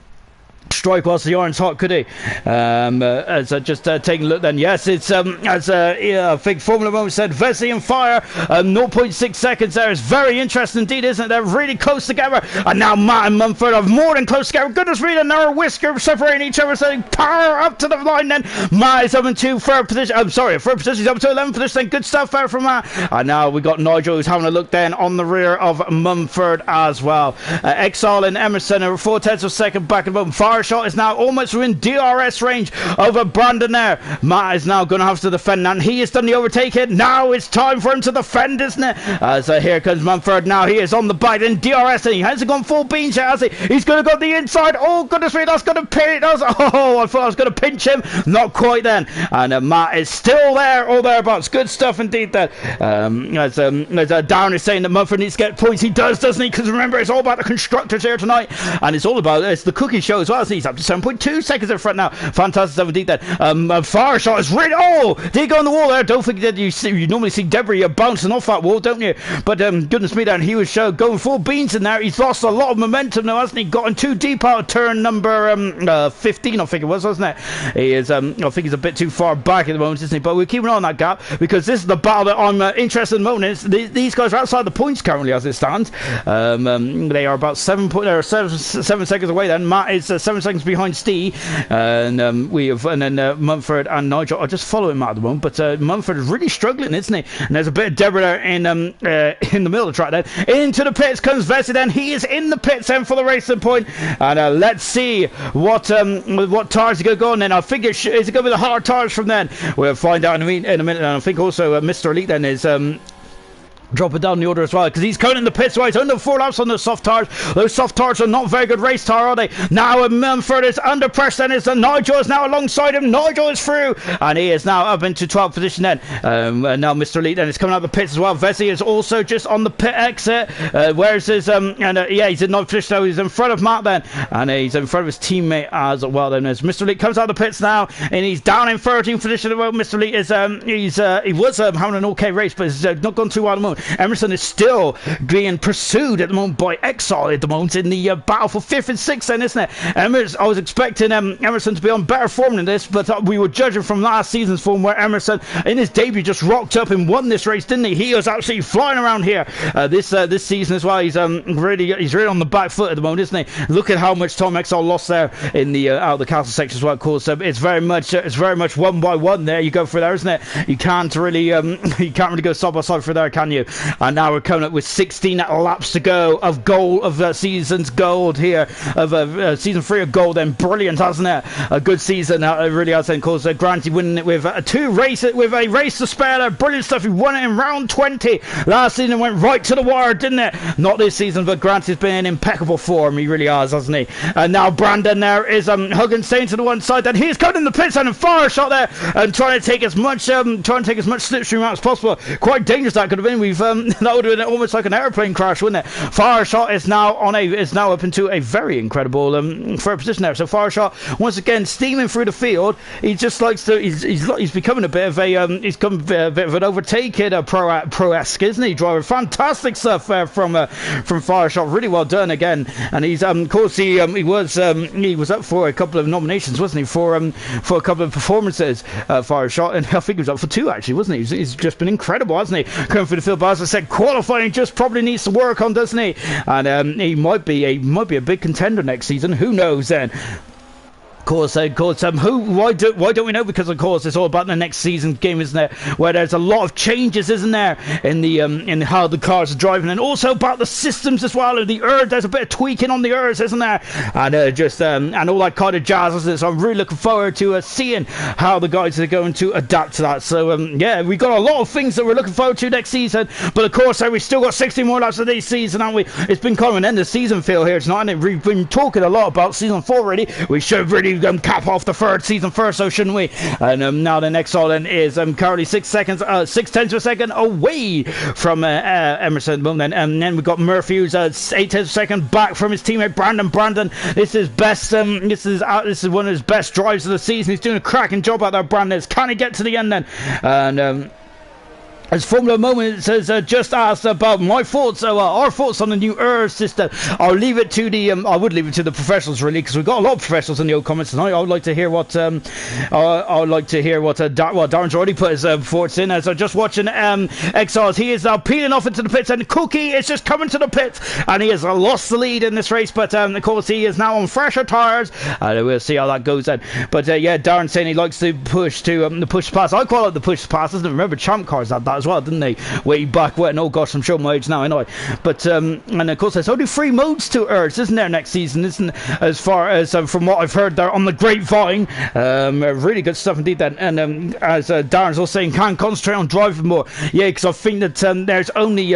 strike whilst the iron's hot, could he? As just taking a look then, yes, it's I think Formula 1 said Vesey and Fire, 0.6 seconds there. Is very interesting indeed, isn't it? They're really close together, and now Matt and Mumford are more than close together. Goodness me, a narrow whisker separating each other, so power up to the line then. Matt is up into third position. I'm sorry, third position. He's up to 11th position. Good stuff there from Matt. And now we got Nigel who's having a look then on the rear of Mumford as well. Exile and Emerson are 4/10 of a second back and both. Fire shot is now almost within DRS range over Brandon there. Matt is now going to have to defend, and he has done the overtaking. Now it's time for him to defend, isn't it? So here comes Mumford now. He is on the bite in DRS, and he hasn't gone full beans yet, has he? He's going to go to the inside. Oh, goodness me, that's going to pin. Oh, I thought I was going to pinch him. Not quite then. And Matt is still there, or thereabouts. Good stuff indeed there. As Darren is saying that Mumford needs to get points. He does, doesn't he? Because remember, it's all about the constructors here tonight, and it's all about the cookie show as well. He's up to 7.2 seconds in front now. Fantastic stuff indeed then. Fire shot is really... Oh! Did he go on the wall there? Don't forget that you normally see debris bouncing off that wall, don't you? But goodness me, then he was going full beans in there. He's lost a lot of momentum now, hasn't he? Gotten too deep out of turn number 15, I think it was, wasn't it? He is, I think he's a bit too far back at the moment, isn't he? But we're keeping on that gap because this is the battle that I'm interested in the moment. These guys are outside the points currently as it stands. They are about 7 seconds away then. Matt is 7 seconds behind Steve, and then Mumford and Nigel are just following Matt at the moment. But Mumford is really struggling, isn't he? And there's a bit of debris there in the middle of the track. Then into the pits comes Vesey. Then he is in the pits then for the racing point. And let's see what tires are going to go on. Then I think is it going to be the hard tires from then? We'll find out in a minute. And I think also Mr. Elite then is dropping down the order as well, because he's counting the pits. Right, under 4 laps on those soft tires. Those soft tires are not very good race tire, are they? Now Mumford is under pressure, then Nigel is now alongside him. Nigel is through, and he is now up into 12th position then. And now Mr. Elite then is coming out of the pits as well. Vesey is also just on the pit exit. Where's his yeah, he's in 9th position, so he's in front of Matt then, and he's in front of his teammate as well then. As Mr. Elite comes out of the pits now, and he's down in 13th position. Well, Mr. Elite is he was having an okay race, but it's not gone too well at the moment. Emerson is still being pursued at the moment by Exile at the moment in the battle for 5th and 6th then, isn't it? I was expecting Emerson to be on better form than this, but we were judging from last season's form where Emerson in his debut just rocked up and won this race, didn't he? He was absolutely flying around here this season as well. He's really on the back foot at the moment, isn't he? Look at how much Tom Exile lost there in the out of the castle section as well. Of course, it's very much one by one there. You go through there, isn't it? You can't really go side by side through there, can you? And now we're coming up with 16 laps to go of gold, of season's gold here, of season 3 of gold. Then brilliant, hasn't it? A good season, it really has. Of course, Granty winning it with a race to spare there. Brilliant stuff. He won it in round 20 last season and went right to the wire, didn't it? Not this season, but Granty's been in impeccable form. He really has, hasn't he? And now Brandon there is hugging Stain to the one side. Then he's cutting the pits and fire shot there and trying to take as much slipstream out as possible. Quite dangerous that could have been. That would have been almost like an airplane crash, wouldn't it? Fireshot is now up into a very incredible third position there. So Fireshot once again steaming through the field. He just likes to. He's becoming a bit of a a bit of an overtaking pro-esque, isn't he? Driver, fantastic stuff from Fireshot. Really well done again. And he's of course he was up for a couple of nominations, wasn't he? For a couple of performances, Fireshot, and I think he was up for 2 actually, wasn't he? He's just been incredible, hasn't he? Coming through the field, but as I said, qualifying just probably needs to work on, doesn't he? And he might be a big contender next season. Who knows then? Why don't we know? Because of course it's all about the next season game, isn't it? Where there's a lot of changes, isn't there, in how the cars are driving, and also about the systems as well. And the there's a bit of tweaking on the isn't there? And and all that kind of jazz, isn't it? So I'm really looking forward to seeing how the guys are going to adapt to that. So yeah, we got a lot of things that we're looking forward to next season. But of course, we still got 16 more laps of this season, haven't we? It's been kind of an end of season feel here tonight, and we've been talking a lot about season 4 already. We should really to cap off the third season first, so shouldn't we? And now the next all in is currently 6 tenths of a second away from Emerson at the moment. And then we've got Murphy, who's 8 tenths of a second back from his teammate Brandon. This is best. This is one of his best drives of the season. He's doing a cracking job out there, Brandon. Can he get to the end then? And as Formula Moment says, just asked about my thoughts, our thoughts on the new ALR system. I would leave it to the professionals really, because we've got a lot of professionals in the old comments tonight. I would like to hear what Darren's already put his thoughts in. As I'm just watching Exiles, he is now peeling off into the pits, and Cookie is just coming to the pits, and he has lost the lead in this race. But of course, he is now on fresher tyres, and we'll see how that goes then. But yeah, Darren saying he likes to push the push pass. I call it the push pass. Doesn't remember Champ Cars had that as well, didn't they? Way back when. Oh gosh, I'm showing my age now, I. But and of course there's only 3 modes to ALR, isn't there, next season? Isn't, as far as from what I've heard there on the grapevine. Really good stuff indeed then. And as Darren's also saying, can concentrate on driving more. Yeah, because I think that there's only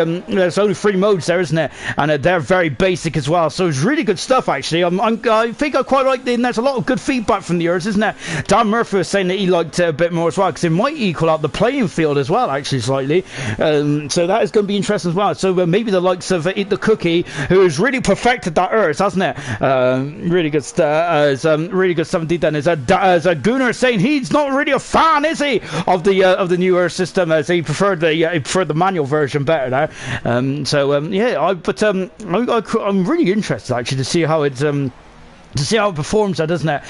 3 modes there, isn't it? And they're very basic as well, so it's really good stuff actually. I think I quite like it, and there's a lot of good feedback from the ALRs, isn't there? Dan Murphy was saying that he liked it a bit more as well, because it might equal out the playing field as well actually slightly. So that is going to be interesting as well. So maybe the likes of Eat the Cookie, who has really perfected that ALR, hasn't it? Really good stuff. Really good stuff indeed. Then as Gunnar saying he's not really a fan, is he, of the new ALR system, as he preferred the manual version better now. Yeah, I'm really interested actually to see how it's to see how it performs, doesn't it?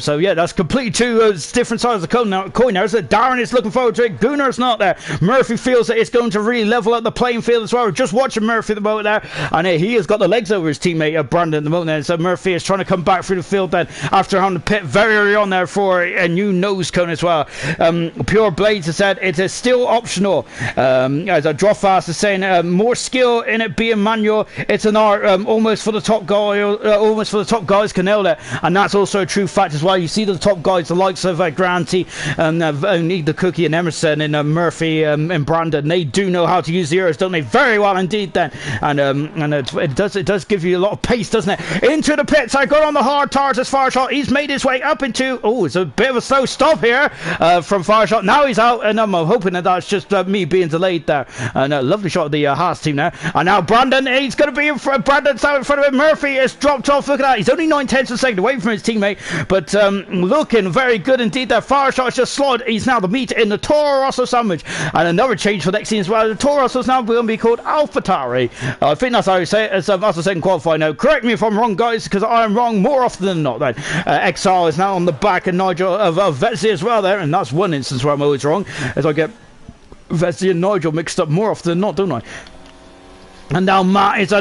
So yeah, that's completely two different sides of the coin now, isn't it? Darren is looking forward to it. Gunnar's not there. Murphy feels that it's going to really level up the playing field as well. We're just watching Murphy at the moment there, and he has got the legs over his teammate Brandon at the moment there. So Murphy is trying to come back through the field then after having to pit very early on there for a new nose cone as well. Pure Blades has said it is still optional. As a Draw Fast is saying, more skill in it being manual. It's an art, almost for the top guys can nail it, and that's also a true fact as well. You see the top guys, the likes of Granty and Need the Cookie and Emerson and Murphy and Brandon, they do know how to use the ALRs, don't they? Very well indeed then. And it does give you a lot of pace, doesn't it? Into the pits, I got on the hard tires as Fireshot. He's made his way up into, it's a bit of a slow stop here from Fireshot. Now he's out, and I'm hoping that that's just me being delayed there. And a lovely shot of the Haas team there. And now Brandon, he's going to be in front. Brandon's out in front of him. Murphy has dropped off. Look at that. He's only 9/10 of a second away from his teammate, but looking very good indeed there. Fireshot's just slotted. He's now the meat in the Toro Rosso sandwich. And another change for next season as well. The Toro Rosso is now going to be called AlphaTauri. I think that's how you say it. That's the second qualifying now. Correct me if I'm wrong, guys, because I am wrong more often than not then. Exile is now on the back of Nigel of Vetzi as well there, and that's one instance where I'm always wrong, as I get Vetzi and Nigel mixed up more often than not, don't I? And now Matt is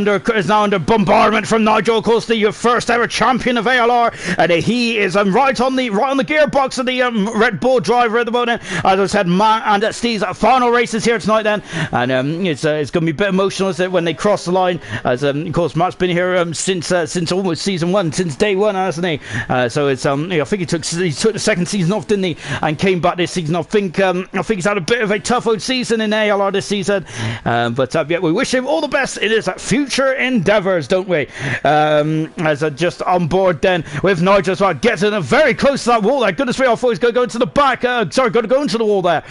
now under bombardment from Nigel, of course, the first ever champion of ALR, and he is right on the gearbox of the Red Bull driver at the moment. As I said, Matt and Steve's final races here tonight then, and it's going to be a bit emotional, isn't it, when they cross the line? As of course Matt's been here since almost season 1, since day 1, hasn't he? So it's I think he took the second season off, didn't he, and came back this season. I think he's had a bit of a tough old season in ALR this season, but yeah, we wish him all the best in his future endeavours, don't we? As just on board then with Nigel as well, getting very close to that wall there. Goodness me, I thought he was going to go into the back. Going to go into the wall there.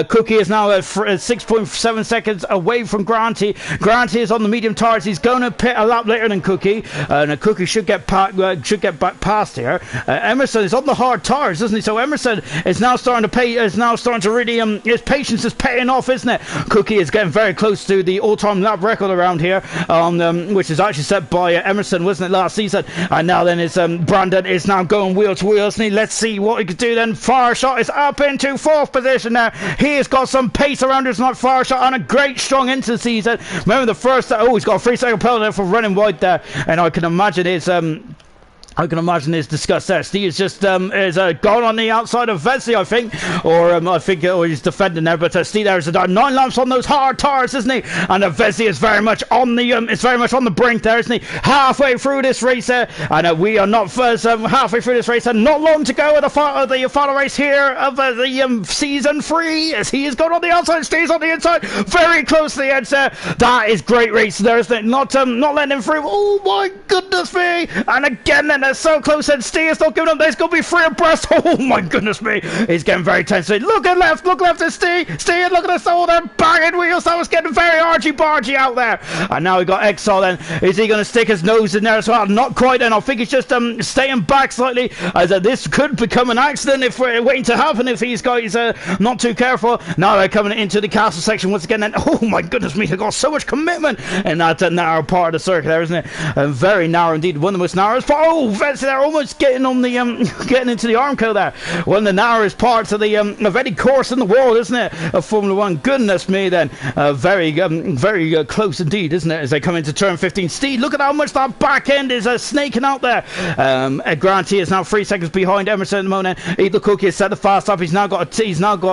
Cookie is now 6.7 seconds away from Granty. Granty is on the medium tires. He's going to pit a lap later than Cookie, and Cookie should get back past here. Emerson is on the hard tires, isn't he? So Emerson is now starting to really his patience is paying off, isn't it? Cookie is getting very close to the all-time lap record around here, which is actually set by Emerson, wasn't it, last season? And now then it's Brandon is now going wheel to wheel, isn't he? Let's see what he can do then. Fireshot is up into 4th position now. He has got some pace around his not Fireshot, and a great strong into the season. Remember the first, he's got a 3-second penalty for running wide there, and I can imagine his disgust there. Steve is just gone on the outside of Vetzi, I think, or he's defending there. But Steve there is 9 laps on those hard tires, isn't he? And Vetzi is very much on the brink there, isn't he? Halfway through this race there, and we are not halfway through this race, and not long to go at the final race here of the season 3, as he is going on the outside, stays on the inside, very close to the edge there. That is great race there, isn't it? Not letting him through. Oh my goodness me! And again then it's so close, and Steve is not giving up. There's going to be free abreast. Oh my goodness me, he's getting very tense. Look left, and Steve, look at this, all them banging wheels. That was getting very argy-bargy out there. And now we got Exile then. Is he going to stick his nose in there as well? Not quite then. I think he's just staying back slightly, as this could become an accident if we're waiting to happen if these guys are not too careful. Now they're coming into the castle section once again, and oh my goodness me, they've got so much commitment in that narrow part of the circuit there, isn't it? Very narrow indeed, one of the most narrowest. Oh, they're almost getting on the getting into the Armco there. One of the narrowest parts of the of any course in the world, isn't it? Of Formula One. Goodness me, then very close indeed, isn't it? As they come into turn 15, Steve, look at how much that back end is snaking out there. Granty is now 3 seconds behind Emerson at the moment. Eat the Cookie has set the fast up. He's now got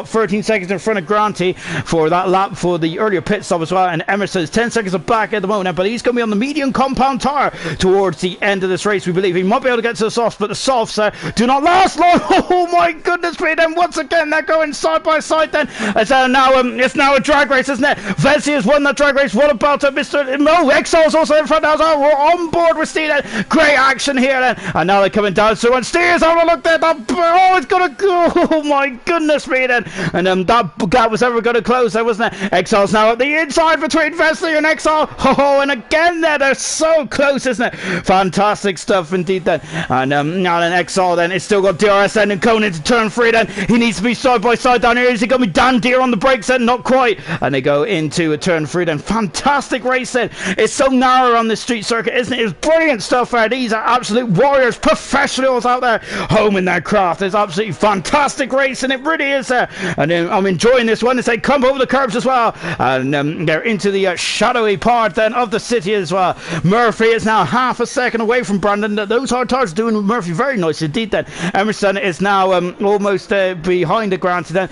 13 seconds in front of Granty for that lap for the earlier pit stop as well. And Emerson is 10 seconds back at the moment, but he's going to be on the medium compound tire towards the end of this race. We believe he might be able to get to the softs, but the softs do not last long. Oh my goodness me! Then once again they're going side by side. Then it's now a drag race, isn't it? Vessi has won that drag race. What about Mr. Mo? Exile's also in front now. So we're on board with Steve. Great action here then. And now they're coming down. So when Steve is having a look there, it's gonna go. Oh my goodness me then. And that gap was ever going to close there, wasn't it? Exile's now at the inside between Vesli and Exile. Oh, and again there, they're so close, isn't it? Fantastic stuff indeed then. And now then Exile then, it's still got DRS then, and going into turn 3 then. He needs to be side by side down here. Is he going to be Dan Deere on the brakes then? Not quite. And they go into a turn 3 then. Fantastic race then. It's so narrow on the street circuit, isn't it? It's brilliant stuff there. These are absolute warriors, professionals out there, home in their craft. It's absolutely fantastic race, and it really is there. And I'm enjoying this one as they come over the curbs as well. And they're into the shadowy part then of the city as well. Murphy is now half a second away from Brandon. Those hard tires are doing Murphy very nice indeed then. Emerson is now almost behind the ground then.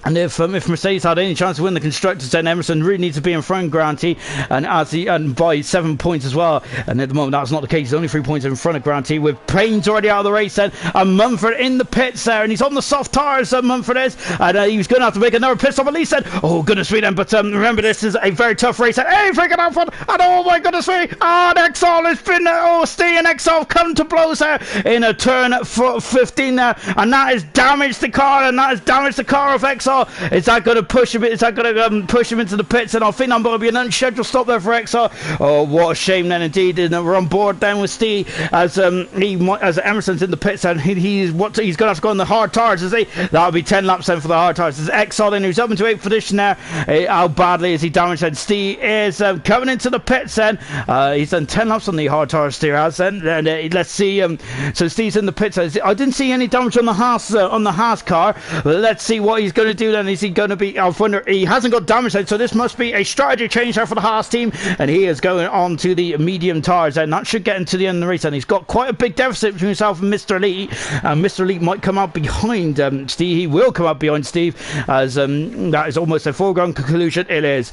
And if Mercedes had any chance to win the constructors, then Emerson really needs to be in front of Granty, and by 7 points as well. And at the moment that's not the case. He's only 3 points in front of Granty, with Payne's already out of the race then, and Mumford in the pits there, and he's on the soft tires. Mumford is, and he was going to have to make another pit stop at least then. Oh goodness me then, but remember this is a very tough race. And hey, freaking out front, and oh my goodness me, and Exile has been Steve and Exile come to blows there in a turn 15 there, and that has damaged the car, of Exile. Is that going to push him? Is that going to push him into the pits? And I think I'm going to be an unscheduled stop there for Exile. Oh, what a shame then indeed. And we're on board then with Steve as Emerson's in the pits, and he's going to have to go on the hard tires. Is he? That'll be 10 laps then for the hard tires. There's Exile then, who's up into 8th position there. How badly is he damaged? And Steve is coming into the pits then. He's done 10 laps on the hard tires. Steve has then. And let's see. So Steve's in the pits. I didn't see any damage on the Haas car. Let's see what he's going to do then. Is he going to be? I wonder. He hasn't got damage then, so this must be a strategy change there for the Haas team, and he is going on to the medium tires, and that should get into the end of the race. And he's got quite a big deficit between himself and Mr. Elite. Mr. Elite might come out behind Steve. He will come out behind Steve, as that is almost a foregone conclusion. It is.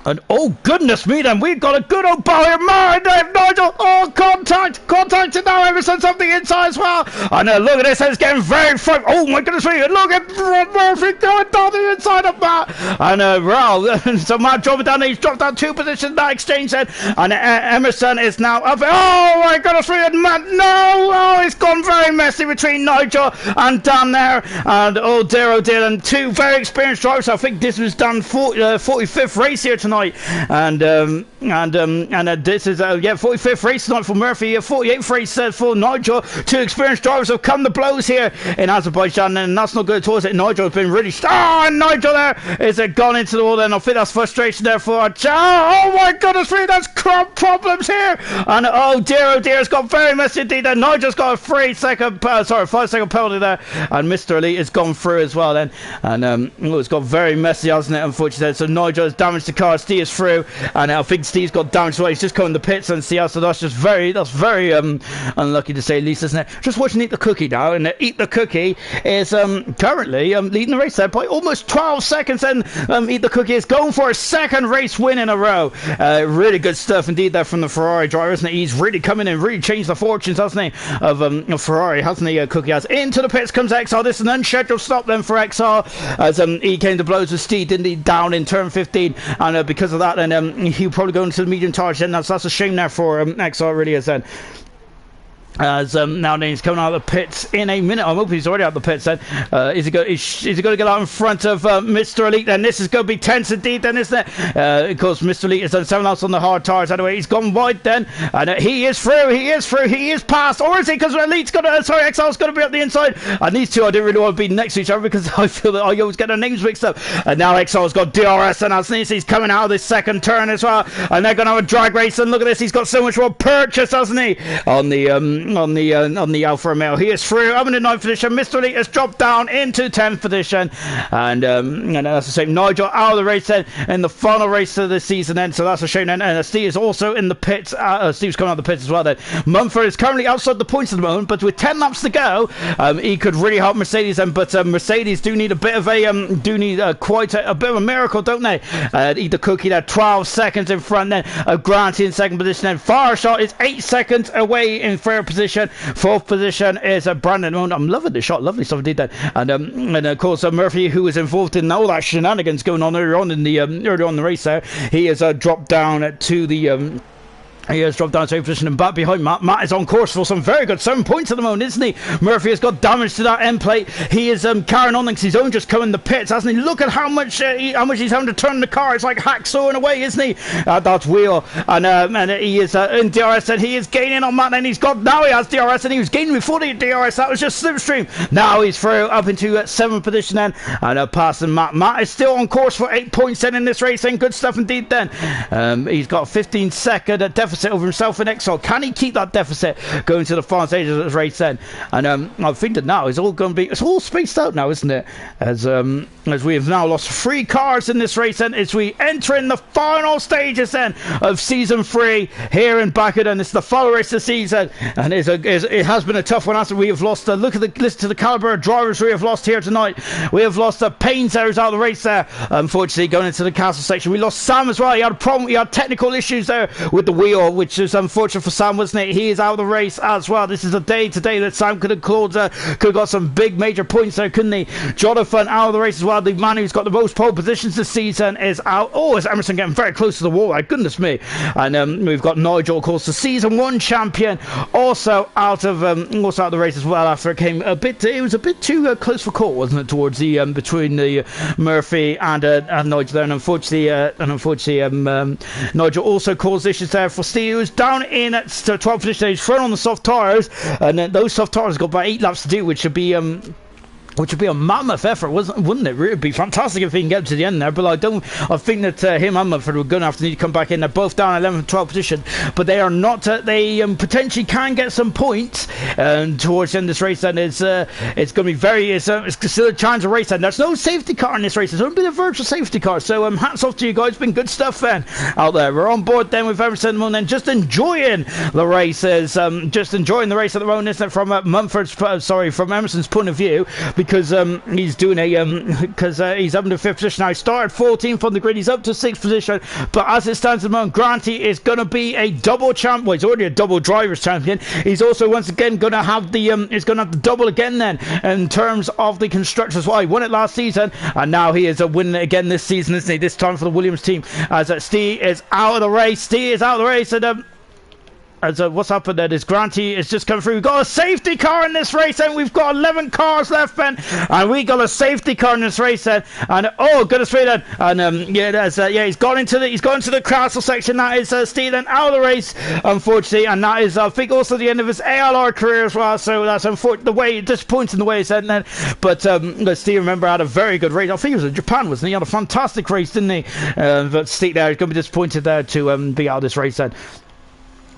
And oh goodness me then, we've got a good old barrier. Nigel, oh, contacted now. Emerson's up the inside as well. And look at this, it's getting very front. Oh my goodness me, look at Murphy going down the inside of Matt. And so Matt dropping down, he's dropped down 2 positions in that exchange then. And Emerson is now up. Oh my goodness me, and Matt, no, oh, it's gone very messy between Nigel and Dan there. And oh dear, and 2 very experienced drivers. I think this was done 45th race here tonight. And this is 45th race tonight for Murphy, 48th race for Nigel. 2 experienced drivers have come to blows here in Azerbaijan, and that's not good at all, is it? Nigel's been really and Nigel there is gone into the wall, and I think that's frustration there for oh my goodness me, there's problems here. And oh dear, it's got very messy indeed. And Nigel's got a 5 second penalty there, and Mr. Elite has gone through as well then. And it's got very messy, hasn't it, unfortunately. So Nigel has damaged the car. Steve is through, and I think Steve's got damage, so he's just coming to the pits and see us. So that's very unlucky to say the least, isn't it? Just watching Eat the Cookie now, and Eat the Cookie is currently leading the race there by almost 12 seconds, and Eat the Cookie is going for a 2nd race win in a row. Really good stuff indeed there from the Ferrari driver, isn't it? He's really coming in, really changed the fortunes, hasn't he, of Ferrari, hasn't he? Cookie has. Into the pits comes Exile. This is an unscheduled stop then for Exile, as he came to blows with Steve, didn't he, down in turn 15, and because of that, then he'll probably go going to the medium tires, and that's a shame there for XR, really is then. As now then he's coming out of the pits in a minute. I'm hoping he's already out of the pits then. Is he going to get out in front of Mr. Elite then? This is going to be tense indeed then, isn't it? Of course, Mr. Elite has done 7 laps on the hard tyres anyway. He's gone wide then, and he is through, he is past, or is he? Because Elite's got to, sorry, XL's got to be up the inside, and these two I didn't really want to be next to each other because I feel that I always get their names mixed up. And now XL's got DRS, and as he's coming out of this second turn as well, and they're going to have a drag race, and look at this, he's got so much more purchase, hasn't he, on the Alfa Romeo. He is through. I'm in the 9th position. Mr. Elite has dropped down into 10th position, and that's the same. Nigel out of the race then in the final race of the season then, so that's a shame then. And Steve is also in the pits. Steve's coming out of the pits as well then. Mumford is currently outside the points at the moment, but with 10 laps to go, he could really help Mercedes then, but Mercedes do need a bit of a quite a bit of a miracle, don't they? Either Cookie there 12 seconds in front then of Granty in second position then. Fireshot is 8 seconds away in third position. 4th position is Brandon. I'm loving the shot, lovely stuff indeed then. And of course Murphy, who was involved in all that shenanigans going on earlier on in the race there, he has dropped down to the he has dropped down to 8th position and back behind Matt. Matt is on course for some very good 7 points at the moment, isn't he? Murphy has got damage to that end plate. He is carrying on because he's only just come in the pits, hasn't he? Look at how much he's having to turn the car. It's like hacksawing away, isn't he? That wheel. And he is in DRS, and he is gaining on Matt, and now he has DRS, and he was gaining before the DRS. That was just slipstream. Now he's through up into 7th position then, and passing Matt. Matt is still on course for 8 points then in this race, and good stuff indeed then. He's got a 15-second deficit over himself in Exile. Can he keep that deficit going to the final stages of this race then? And I think that now it's all spaced out now, isn't it? As we have now lost 3 cars in this race then, as we enter in the final stages then of season 3 here in Baku. And it's the final race of the season, and it has been a tough one. After we have lost listen to the caliber of drivers we have lost here tonight. We have lost Payne's out of the race there, unfortunately, going into the castle section. We lost Sam as well. He had a problem, he had technical issues there with the wheel, which is unfortunate for Sam, wasn't it? He is out of the race as well. This is a day today that Sam could have got some big major points there, couldn't he? Jonathan out of the race as well. The man who's got the most pole positions this season is out. Oh, is Emerson getting very close to the wall? My goodness me. And we've got Nigel, of course, the season 1 champion, also out of the race as well. After it was a bit too close for court, wasn't it? Towards the between the Murphy and Nigel there, and unfortunately, Nigel also caused issues there for Steve, who's down in at 12th position. He's thrown on the soft tyres, and those soft tyres got about 8 laps to do, which would be a mammoth effort, wouldn't it? It would be fantastic if he can get to the end there, but I think that him and Mumford were going to have to need to come back in. They're both down 11th and 12th position, but they are not. They potentially can get some points towards the end of this race, and it's going to be it's still a chance of race, and there's no safety car in this race. It's only been a virtual safety car, so hats off to you guys. It's been good stuff then out there. We're on board then with Emerson and then just enjoying the races, just enjoying the race at the moment, isn't it? From from Emerson's point of view, because he's doing he's up in the 5th position now. He started 14th on the grid, he's up to 6th position, but as it stands at the moment, Granty is going to be a double champ. Well, he's already a double drivers champion. He's also once again going to have the double again then in terms of the constructors. Well, he won it last season, and now he is winning it again this season, isn't he? This time for the Williams team, as Steve is out of the race. And what's happened then is Granty is just come through. We've got a safety car in this race, and we've got 11 cars left, Ben, and we got a safety car in this race then. And oh goodness me then, and he's gone into the castle section. That is Steve then out of the race, unfortunately, and that is I think also the end of his ALR career as well. So that's unfortunate, the way disappointing the way it's ended then. But Steve, remember, had a very good race. I think he was in Japan, wasn't he? He had a fantastic race, didn't he? But Steve there is going to be disappointed there to be out of this race then.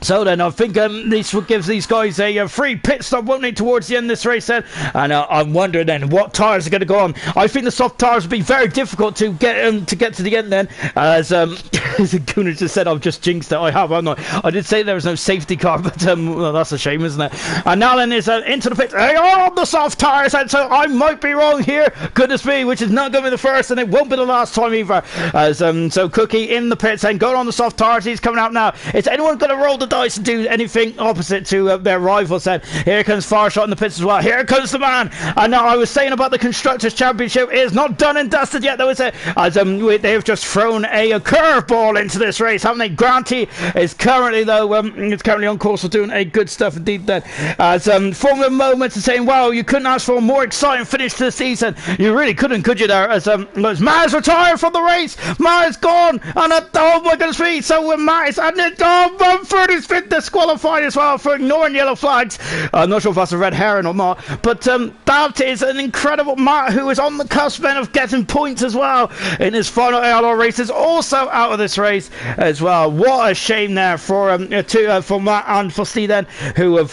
So then I think this will give these guys a free pit stop, won't it, towards the end of this race then? And I'm wondering then what tyres are going to go on. I think the soft tyres will be very difficult to get to the end then, as Gunnar just said. I've just jinxed it. I did say there was no safety car, but well, that's a shame, isn't it? And now then is into the pit. They are on the soft tyres, and so I might be wrong here. Goodness me, which is not going to be the first, and it won't be the last time either. As so Cookie in the pits and going on the soft tyres. He's coming out now. Is anyone going to roll the nice to do anything opposite to their rivals. Then here comes Farshot in the pits as well. Here comes the man. And now I was saying about the Constructors' Championship is not done and dusted yet, though, is it? As they've just thrown a curveball into this race, haven't they? Granty is currently, though, is currently on course for doing a good stuff indeed. Then as Formula Moments is saying, wow, you couldn't ask for a more exciting finish to the season. You really couldn't, could you? There as Matt's retired from the race. Matt's gone, and oh my goodness me! So Matt is and Mumford has been disqualified as well for ignoring yellow flags. I'm not sure if that's a red herring or not, but that is an incredible Matt, who is on the cusp then of getting points as well in his final ALR race, is also out of this race as well. What a shame there for Matt and for Steve then, who have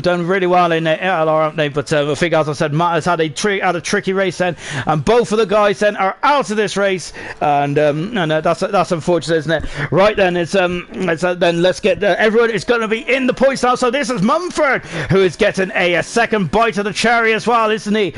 done really well in ALR, haven't they? But I think, as I said, Matt has had a tricky race then, and both of the guys then are out of this race, and that's unfortunate, isn't it? Right then, then let's get everyone is going to be in the points now. So this is Mumford, who is getting a second bite of the cherry as well, isn't he?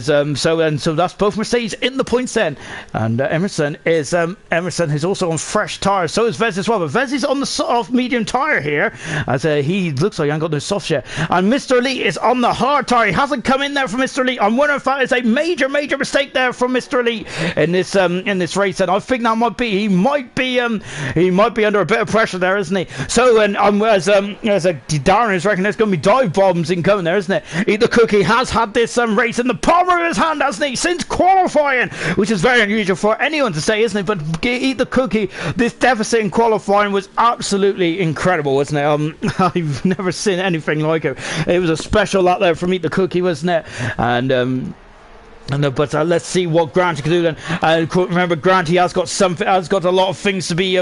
So that's both Mercedes in the points then, and Emerson is also on fresh tyres. So is Vez as well, but Vez is on the soft medium tyre here, as he looks like he ain't got no soft yet. And Mr. Elite is on the hard tyre. He hasn't come in there for Mr. Elite. I'm wondering if that is a major mistake there from Mr. Elite in this race. And I think that might be he might be under a bit of pressure there, isn't he? So as Darren is reckoning, there's going to be dive bombs incoming there, isn't it? Eat the Cookie has had this race in the palm of his hand, hasn't he, since qualifying, which is very unusual for anyone to say, isn't it? But Eat the Cookie, this deficit in qualifying was absolutely incredible, wasn't it? I've never seen anything like it. It was a special lap there from Eat the Cookie, wasn't it? And but let's see what Grant can do then. Remember, Grant, he has got a lot of things to be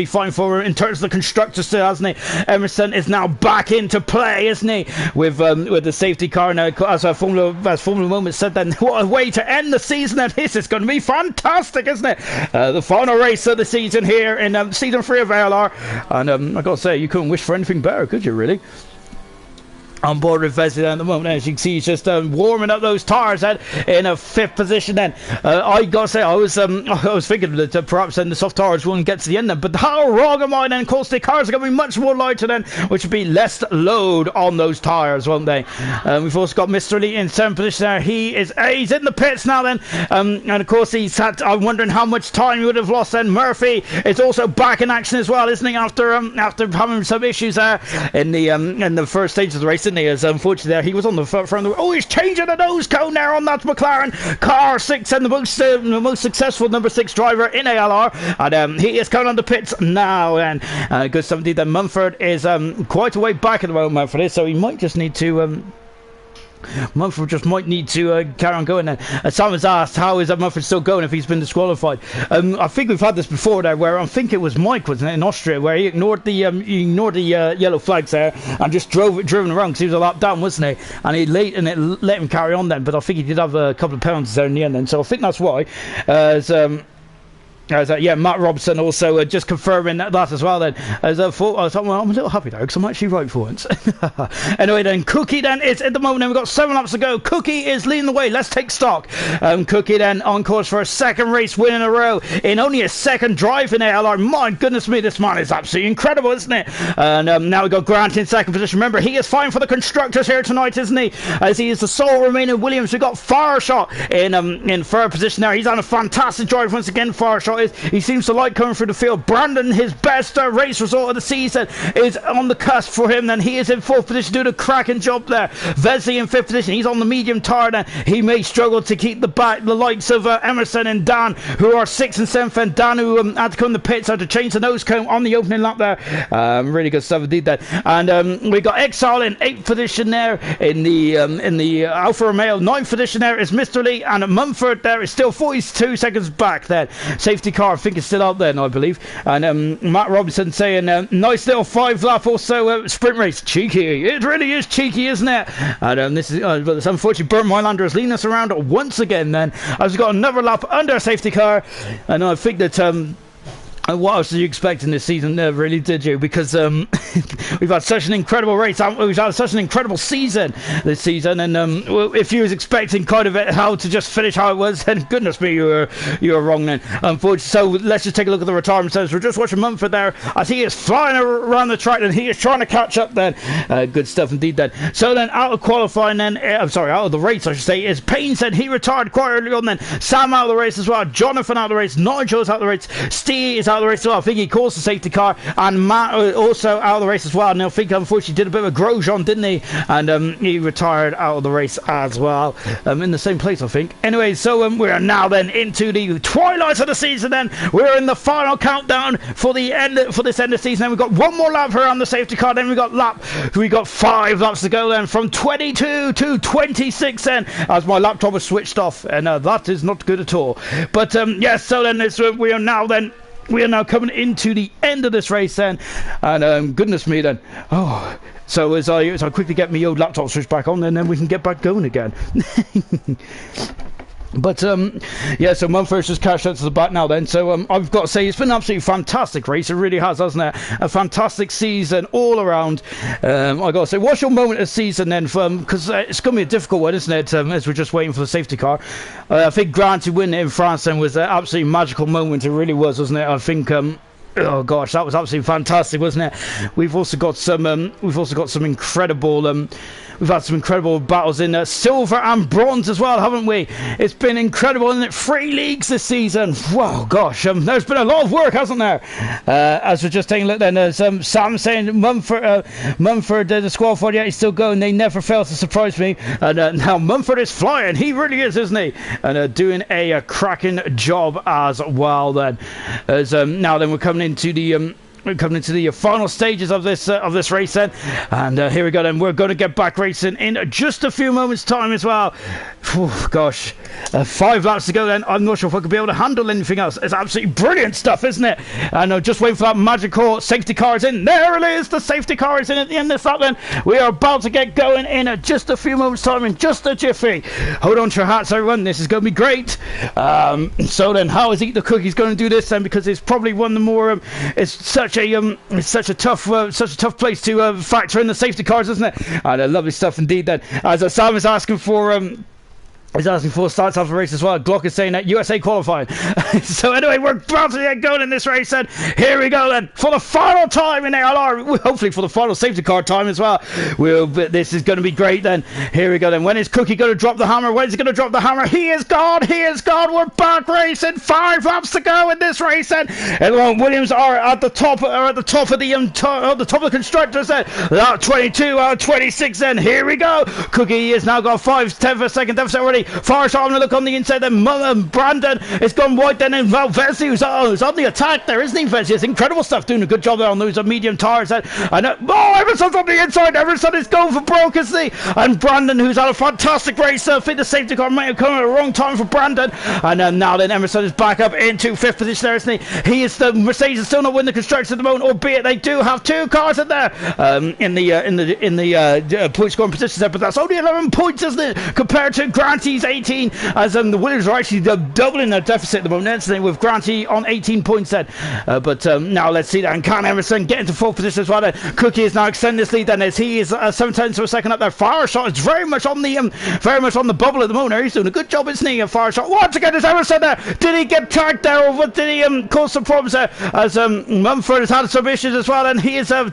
fighting for in terms of the constructors still, hasn't he? Emerson is now back into play, isn't he? With the safety car now, as Formula Moment said then, what a way to end the season, and this is going to be fantastic, isn't it? The final race of the season here in season 3 of ALR, and I gotta say, you couldn't wish for anything better, could you really? On board with Vesey at the moment, as you can see, he's just warming up those tyres then in a 5th position. Then I gotta say, I was thinking that perhaps then the soft tyres wouldn't get to the end then, but how wrong am I then? Of course, the cars are going to be much more lighter then, which would be less load on those tyres, won't they? We've also got Mr. Elite in 7th position there. He's in the pits now then, and of course I'm wondering how much time he would have lost then. Murphy is also back in action as well, isn't he? After having some issues there in the first stage of the race. As unfortunately there he was on the front of the... Oh, he's changing the nose cone there on that McLaren car 6, and the most successful number 6 driver in ALR, and he is coming on the pits now, and good stuff indeed. Then Mumford is quite a way back at the moment for this, so he might just need to Mumford just might need to carry on going then. Someone's asked, how is Mumford still going if he's been disqualified? I think we've had this before there, where I think it was Mike, wasn't it, in Austria, where he ignored the yellow flags there and just driven around because he was a lap down, wasn't he? And he let him carry on then, but I think he did have a couple of penalties there in the end then, so I think that's why. Matt Robson also just confirming that as well then. I thought, well, I'm a little happy there because I'm actually right for once. Anyway then, Cookie then is at the moment, then we've got 7 laps to go. Cookie is leading the way. Let's take stock. Cookie then on course for a 2nd race win in a row in only a 2nd drive in ALR. My goodness me, this man is absolutely incredible, isn't it? And now we've got Grant in 2nd position. Remember, he is fighting for the constructors here tonight, isn't he? As he is the sole remaining Williams. We've got Farshot in 3rd position there. He's on a fantastic drive once again. Farshot he seems to like coming through the field. Brandon, his best race result of the season, is on the cusp for him. Then he is in 4th position, doing a cracking job there. Vesey in 5th position. He's on the medium tyre. Then he may struggle to keep the likes of Emerson and Dan, who are 6th and 7th. And Dan, who had to come in the pits, had to change the nose cone on the opening lap there. Really good stuff indeed there. And we got Exile in 8th position there in the Alfa Romeo. 9th position there is Mr. Lee, and Mumford there is still 42 seconds back there. Safety car, I think, is still out there now, I believe. And Matt Robinson saying, nice little 5-lap also sprint race. Cheeky. It really is cheeky, isn't it? And this is unfortunately Burnt Mylander is leading us around once again then, as we've got another lap under a safety car. And I think that What else did you expect in this season, really, did you? Because we've had such an incredible race, we've had such an incredible season this season, and if you was expecting kind of how to just finish how it was, then goodness me, you were wrong then, unfortunately. So let's just take a look at the retirement centers. We're just watching Mumford there. I think he is flying around the track, and he is trying to catch up then. Good stuff indeed then. So then out of qualifying then, I'm sorry, out of the race I should say, is Payne said he retired quite early on then. Sam out of the race as well, Jonathan out of the race, Nigel's out of the race, Steve is out of the race as well. I think he caused the safety car, and Matt also out of the race as well. And I think unfortunately did a bit of a Grosjean, didn't he? And he retired out of the race as well, in the same place I think. Anyway, so we are now then into the twilight of the season. Then we're in the final countdown for the end for this end of season. Then we've got one more lap around the safety car. Then we got 5 laps to go. Then from 22 to 26. Then as my laptop was switched off, and that is not good at all. But yes, so then we are now coming into the end of this race then, and goodness me then. Oh, so as I quickly get my old laptop switched back on, and then we can get back going again. But yeah, so Mumford's just cashed out to the back now then. So I've got to say it's been an absolutely fantastic race. It really has, hasn't it? A fantastic season all around. I got to say, what's your moment of the season then? Because it's going to be a difficult one, isn't it? As we're just waiting for the safety car. I think Grant winning in France then was an absolutely magical moment. It really was, wasn't it? I think. Oh gosh, that was absolutely fantastic, wasn't it? We've also got some incredible. We've had some incredible battles in silver and bronze as well, haven't we? It's been incredible, isn't it? 3 leagues this season. Whoa, gosh, there's been a lot of work, hasn't there? As we're just taking a look then, there's Sam saying Mumford, the squad, yeah, he's still going. They never fail to surprise me. And now Mumford is flying. He really is, isn't he? And doing a cracking job as well then. As now then we're coming into the final stages of this race then, and here we go then. We're going to get back racing in just a few moments time as well. Gosh, 5 laps to go then. I'm not sure if I could be able to handle anything else. It's absolutely brilliant stuff, isn't it? And just waiting for that magical safety car is in. There it is, the safety car is in at the end of this lap then. We are about to get going in just a few moments time, in just a jiffy. Hold on to your hats everyone, this is going to be great. So then how is Eat the Cookies going to do this then, because it's probably one of the more it's such a tough place to factor in the safety cars, isn't it? And lovely stuff indeed then. As Sam is asking for he's asking for starts off the race as well. Glock is saying that USA qualifying. So anyway, we're about to get going in this race then. Here we go then, for the final time in ALR, hopefully for the final safety car time as well. This is going to be great then. Here we go then. When is Cookie going to drop the hammer? When is he going to drop the hammer? He is gone. We're back racing. 5 laps to go in this race then. Everyone, Williams are at the top of the constructors then. 22 out of 26 then. Here we go. Cookie has now got 5/10 of a second deficit already. Far shot on the look on the inside then. Brandon it's gone wide then, and Vesey who's on the attack there, isn't he? Vesey, it's incredible stuff, doing a good job there on those medium tires then. Emerson's on the inside. Emerson is going for broke, isn't he? And Brandon, who's had a fantastic race, I think the safety car might have come at the wrong time for Brandon. And now then Emerson is back up into 5th position there, isn't he? The Mercedes is still not winning the construction at the moment, albeit they do have 2 cars in there in the point scoring positions there, but that's only 11 points, isn't it, compared to Granty's 18, as the Williams are actually doubling their deficit at the moment, isn't it, with Granty on 18 points then. But now let's see that, and can Emerson get into 4th position as well then. Cookie is now extending this lead then, as he is 7/10 of a second up there. Fireshot is very much on the bubble at the moment. He's doing a good job, isn't he? Fireshot once again is Emerson there. Did he get tagged there, or did he cause some problems there? As Mumford has had some issues as well, and he is oh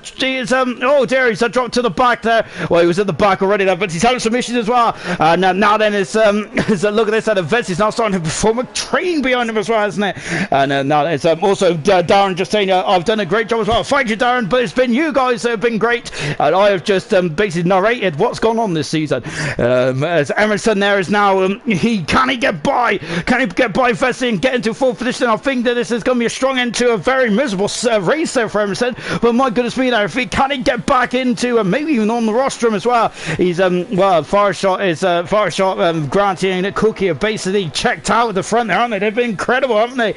dear, he's dropped to the back there. Well, he was at the back already there, but he's having some issues as well. And now then it's look at this, the Vets is now starting to perform a train behind him as well, isn't it? And now it's also Darren just saying I've done a great job as well. Thank you, Darren, but it's been you guys that have been great, and I have just basically narrated what's gone on this season. As Emerson there is now can he get by Vesey and get into 4th position? I think that this is going to be a strong end to a very miserable race there for Emerson, but my goodness me there, if he can get back into maybe even on the rostrum as well. He's Fireshot, Granty and Cookie are basically checked out at the front there, aren't they? They've been incredible, haven't they?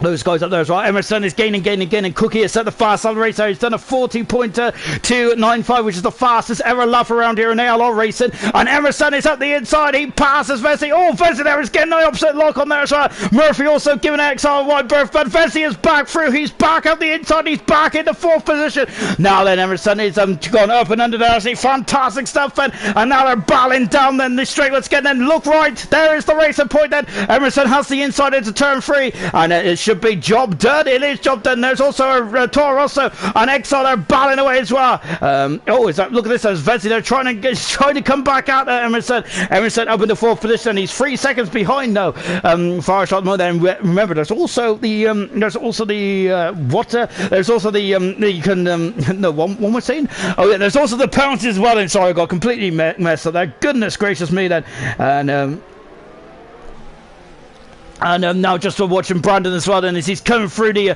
Those guys up there as well. Emerson is gaining. Cookie has set the fast on the race. He's done a 40.295, which is the fastest ever lap around here in ALR racing. And Emerson is at the inside. He passes Vessi. Oh, Vessi there is getting the opposite lock on there as well. Murphy also giving XR a wide berth, but Vessi is back through. He's back up the inside. He's back in the 4th position. Now then, Emerson is gone up and under there. See, fantastic stuff then. And now they're battling down then the straight. Let's get then. Look right. There is the racing point then. Emerson has the inside into turn 3. And it should be job done. It is job done. There's also a Toro Rosso and Exxon are battling away as well. Is that, look at this, there's Vessi. They're trying to come back out there. Emerson up in the 4th position. He's 3 seconds behind now. Far shot more than remember. There's also the one more scene. Oh yeah, there's also the penalty as well. And sorry, I got completely messed up there. Goodness gracious me then. And now just for watching Brandon as well, then as he's coming through the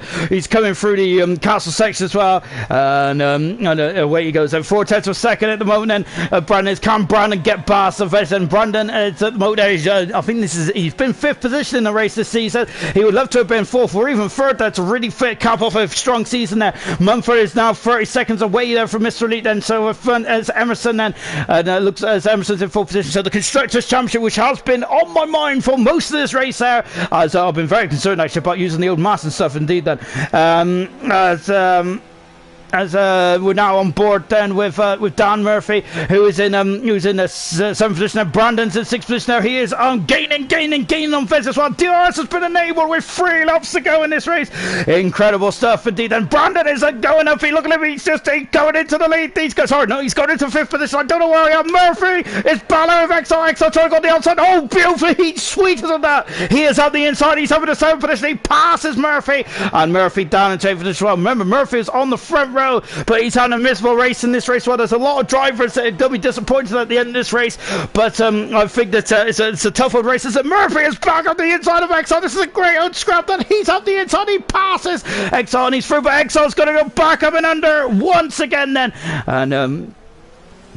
castle section as well, and away he goes. 4/10 of a second at the moment. Then can Brandon get past the vest? And Brandon is at the moment. I think he's been 5th position in the race this season. He would love to have been 4th or even 3rd. That's a really fit cap off a strong season there. Mumford is now 30 seconds away there from Mr. Elite. Then so as Emerson then looks as Emerson's in 4th position. So the Constructors' Championship, which has been on my mind for most of this race there. So I've been very concerned actually about using the old mass and stuff. Indeed, then as we're now on board then with Dan Murphy, who's in the 7th position. And Brandon's in 6th position there. He is gaining on Fence as well. DRS has been enabled with 3 laps to go in this race. Incredible stuff indeed. And Brandon is going up. Look at him. He's going into the lead. He's going into 5th position. I don't know where I am. Murphy is battling with XR trying to go on the outside. Oh, beautifully. He's sweeter than that. He is at the inside. He's up in the 7th position. He passes Murphy. And Murphy down in 8th position. Well, remember, Murphy is on the front row, but he's had a miserable race in this race. Well, there's a lot of drivers that are going to be disappointed at the end of this race, but I think that it's a tough old race. As Murphy is back on the inside of Exxon. This is a great old scrap that he's up the inside. He passes Exxon. He's through, but Exxon's going to go back up and under once again then. And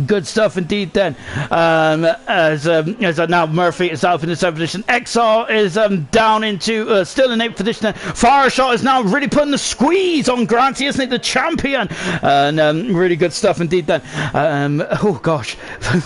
good stuff indeed then. As now Murphy is out in the 7th position. XR is down into still in 8th position. Fireshot is now really putting the squeeze on Granty, isn't it? The champion. And really good stuff indeed then. Oh gosh, I'm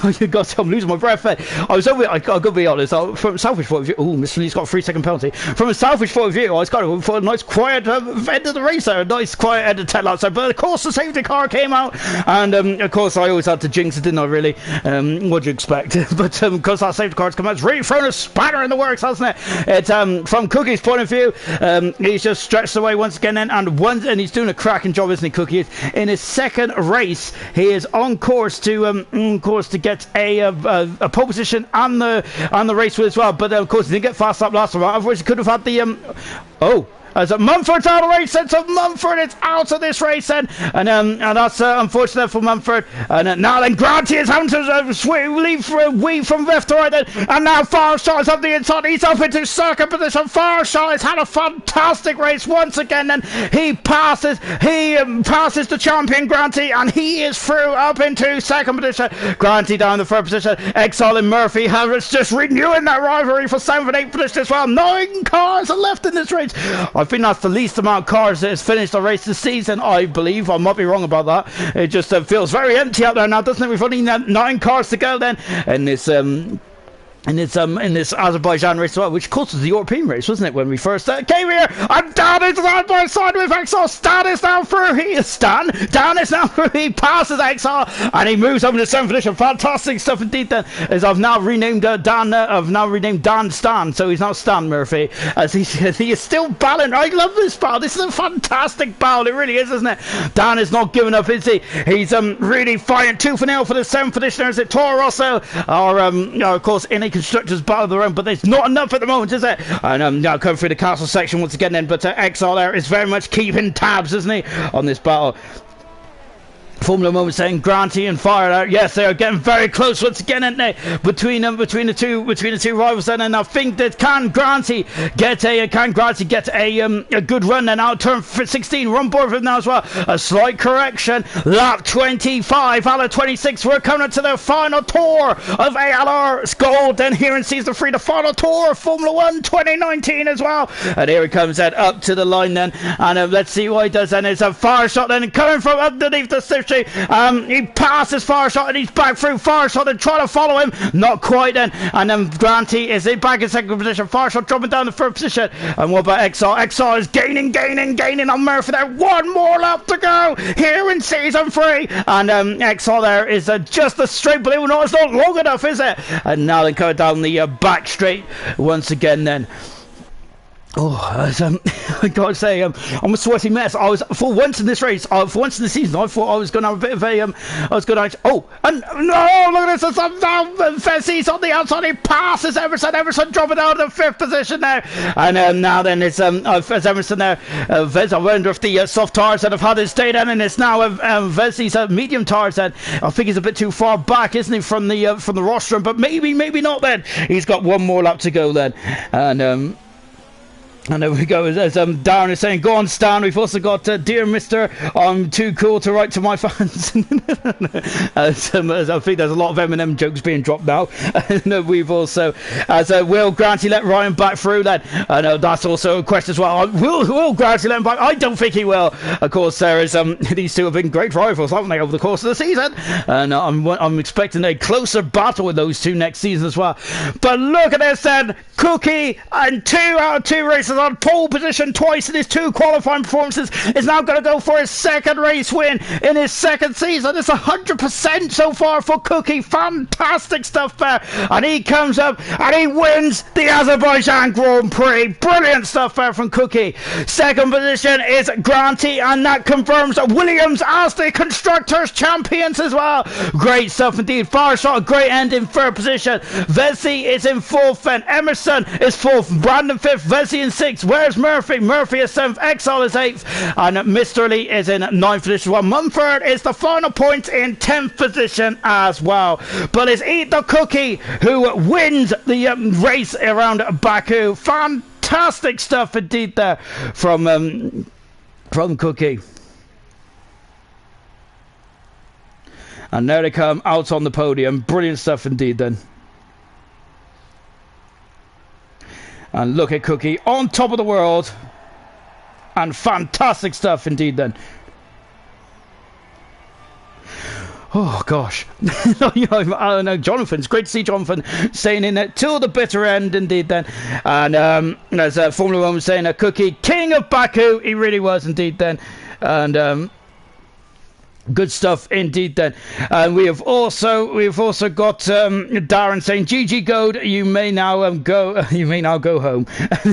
losing my breath there. I got to be honest. From a selfish point of view, Mr. Lee's got a 3-second penalty. From a selfish point of view, I was kind of for a nice quiet end of the race there, a nice quiet end of 10 laps there. But of course the safety car came out, and of course I always had to jinx it, didn't I, really? What do you expect? But because that safety car's come out, it's really thrown a spanner in the works, hasn't it? It's from Cookie's point of view, he's just stretched away once again then, and he's doing a cracking job, isn't he, Cookie? In his 2nd race, he is on course to get a pole position on the race wheel as well. But of course he didn't get fast up last time, otherwise he could have had the as Mumford's out of the race, then, so Mumford is out of this race then, and that's unfortunate for Mumford. And now then Granty is having to weave from left to right then, and now Fireshot is up the inside. He's up into 2nd position. Fireshot has had a fantastic race once again, and he passes the champion Granty, and he is through up into 2nd position. Granty down in the 3rd position. Exile and Murphy have just renewing that rivalry for 7th and 8th position as well. 9 cars are left in this race. I think that's the least amount of cars that has finished the race this season, I believe. I might be wrong about that. It just feels very empty out there now, doesn't it? We've only 9 cars to go then, and this in this Azerbaijan race as well, which of course was the European race, wasn't it, when we first came here? And Dan is side by side with XR. Stan is now through. Dan is now through. He passes XR and he moves over to 7th position. Fantastic stuff indeed then, as I've now renamed Dan Stan, so he's not Stan Murphy, as he is still battling. I love this battle. This is a fantastic battle. It really is, isn't it? Dan is not giving up, is he? He's really fighting tooth and nail for the 7th position. Is it Toro Rosso or of course in a Constructors battle of their own, but there's not enough at the moment, is it? And now coming through the castle section once again then, but XR there is very much keeping tabs, isn't he, on this battle. Formula One was saying Granty and Fire out. Yes, they are getting very close once again, aren't they? Between the two rivals, then, and I think that can Granty get a good run then out turn 16. We're on board with him now as well. A slight correction. Lap 25 out of 26. We're coming up to the final tour of ALR Gold. Then here in season 3, the final tour of Formula One 2019 as well. And here he comes then up to the line then, and let's see what he does. And it's a fire shot then coming from underneath the safety. He passes fire shot and he's back through fire shot and trying to follow him, not quite then, and then Granty is back in second position. Fire shot dropping down the third position. And what about XR? XR is gaining on Murphy there. One more lap to go here in season 3, and XR there is just a straight blue. No, it's not long enough, is it? And now they go down the back straight once again then. Oh, I gotta say, I'm a sweaty mess. I was, for once in this race, for once in the season, I thought I was gonna have a bit of a, I was gonna, oh, and no, look at this, Vessi's on the outside, he passes Emerson dropping out of the 5th position there, and now then it's, Emerson there, Vez, I wonder if the soft tires that have had his day then, and it's now Vessi's medium tires then. I think he's a bit too far back, isn't he, from the rostrum, but maybe not then. He's got one more lap to go then, and there we go, as Darren is saying, go on Stan. We've also got Dear Mr. I'm too cool to write to my fans. as I think there's a lot of Eminem jokes being dropped now. And we've also, as will Granty let Ryan back through then? That's also a question as well. Will Granty let him back? I don't think he will. Of course, there is these two have been great rivals, haven't they, over the course of the season? And I'm expecting a closer battle with those two next season as well. But look at this then, Cookie, and 2 out of 2 races on pole position twice in his 2 qualifying performances, is now going to go for his 2nd race win in his 2nd season. It's 100% so far for Cookie. Fantastic stuff there, and he comes up and he wins the Azerbaijan Grand Prix. Brilliant stuff there from Cookie. 2nd position is Granty, and that confirms Williams as the Constructors Champions as well. Great stuff indeed. Fire shot, a great end in 3rd position. Vesey is in 4th, and Emerson is 4th, Brandon 5th, Vesey in 6th. Where's Murphy? Murphy is 7th, Exile is 8th, and Mr. Lee is in 9th position. Well, Mumford is the final point in 10th position as well. But it's Eat the Cookie who wins the race around Baku. Fantastic stuff indeed there from Cookie. And there they come out on the podium. Brilliant stuff indeed then. And look at Cookie on top of the world. And fantastic stuff indeed then. Oh gosh. I don't know, Jonathan's great to see Jonathan staying in there till the bitter end indeed then. And as Formula One was saying, Cookie, king of Baku, he really was indeed then. And good stuff indeed then. And we've also got Darren saying GG Gold, you may now go home.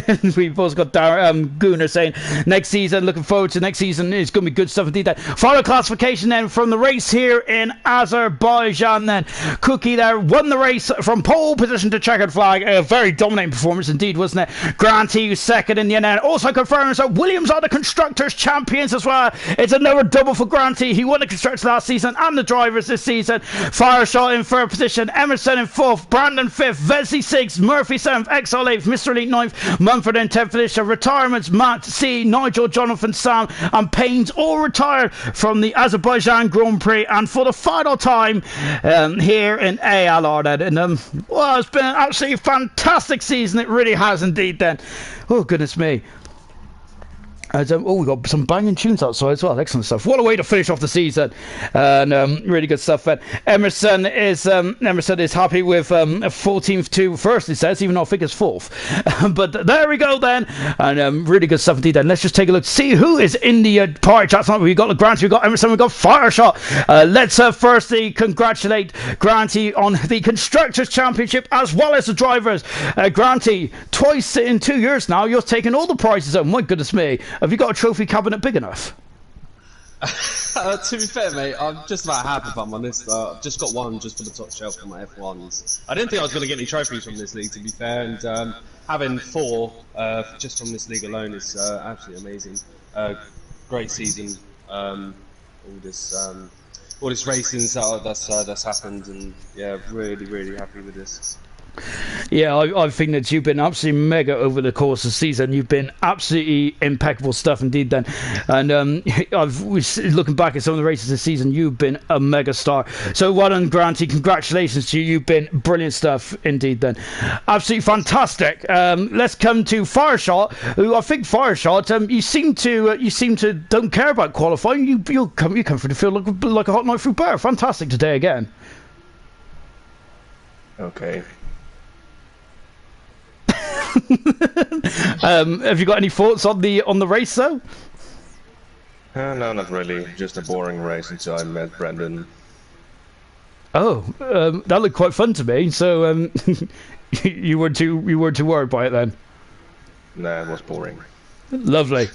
And we've also got Darren Gooner saying next season, looking forward to next season, it's going to be good stuff indeed then. Final classification then from the race here in Azerbaijan then. Cookie there won the race from pole position to checkered flag. A very dominating performance indeed, wasn't it? Granty 2nd in the end, and also confirms that Williams are the Constructors Champions as well. It's another double for Granty. He won the Constructors last season and the drivers this season. Fire shot in 3rd position, Emerson in 4th, Brandon 5th, Vesey 6th, Murphy 7th, Exile 8th, Mr. Elite 9th, Mumford in 10th position. Retirements, Matt, C, Nigel, Jonathan, Sam and Paynes all retired from the Azerbaijan Grand Prix, and for the final time here in ALR then. And well, it's been an absolutely fantastic season, it really has indeed then. Oh goodness me. We got some banging tunes outside as well. Excellent stuff. What a way to finish off the season. And really good stuff. Emerson is happy with 14th to 1st, it says, even though I think it's 4th. But there we go then. And really good stuff indeed then. Let's just take a look to see who is in the party chat tonight. We've got Granty, we've got Emerson, we've got Fireshot. Let's firstly congratulate Granty on the Constructors Championship as well as the drivers. Granty, twice in 2 years now, you're taking all the prizes home. My goodness me. Have you got a trophy cabinet big enough? To be fair, mate, I'm just about happy if I'm honest. I've just got one just for the top shelf for my F1s. I didn't think I was going to get any trophies from this league, to be fair, and having 4 just from this league alone is absolutely amazing. Great season. All this all this racing that's happened, and yeah, really happy with this. Yeah, I think that you've been absolutely mega over the course of the season. You've been absolutely impeccable stuff indeed then. And looking back at some of the races this season, you've been a mega star. So well done, Granty. Congratulations to you. You've been brilliant stuff indeed then. Absolutely fantastic. Let's come to Fireshot, who I think Fireshot, you seem to don't care about qualifying. You come through the field like a hot knife through butter. Fantastic today again. Okay. Have you got any thoughts on the race though? No, not really. Just a boring race until I met Brendan. Oh, that looked quite fun to me. So you weren't too worried by it then? Nah, it was boring. Lovely.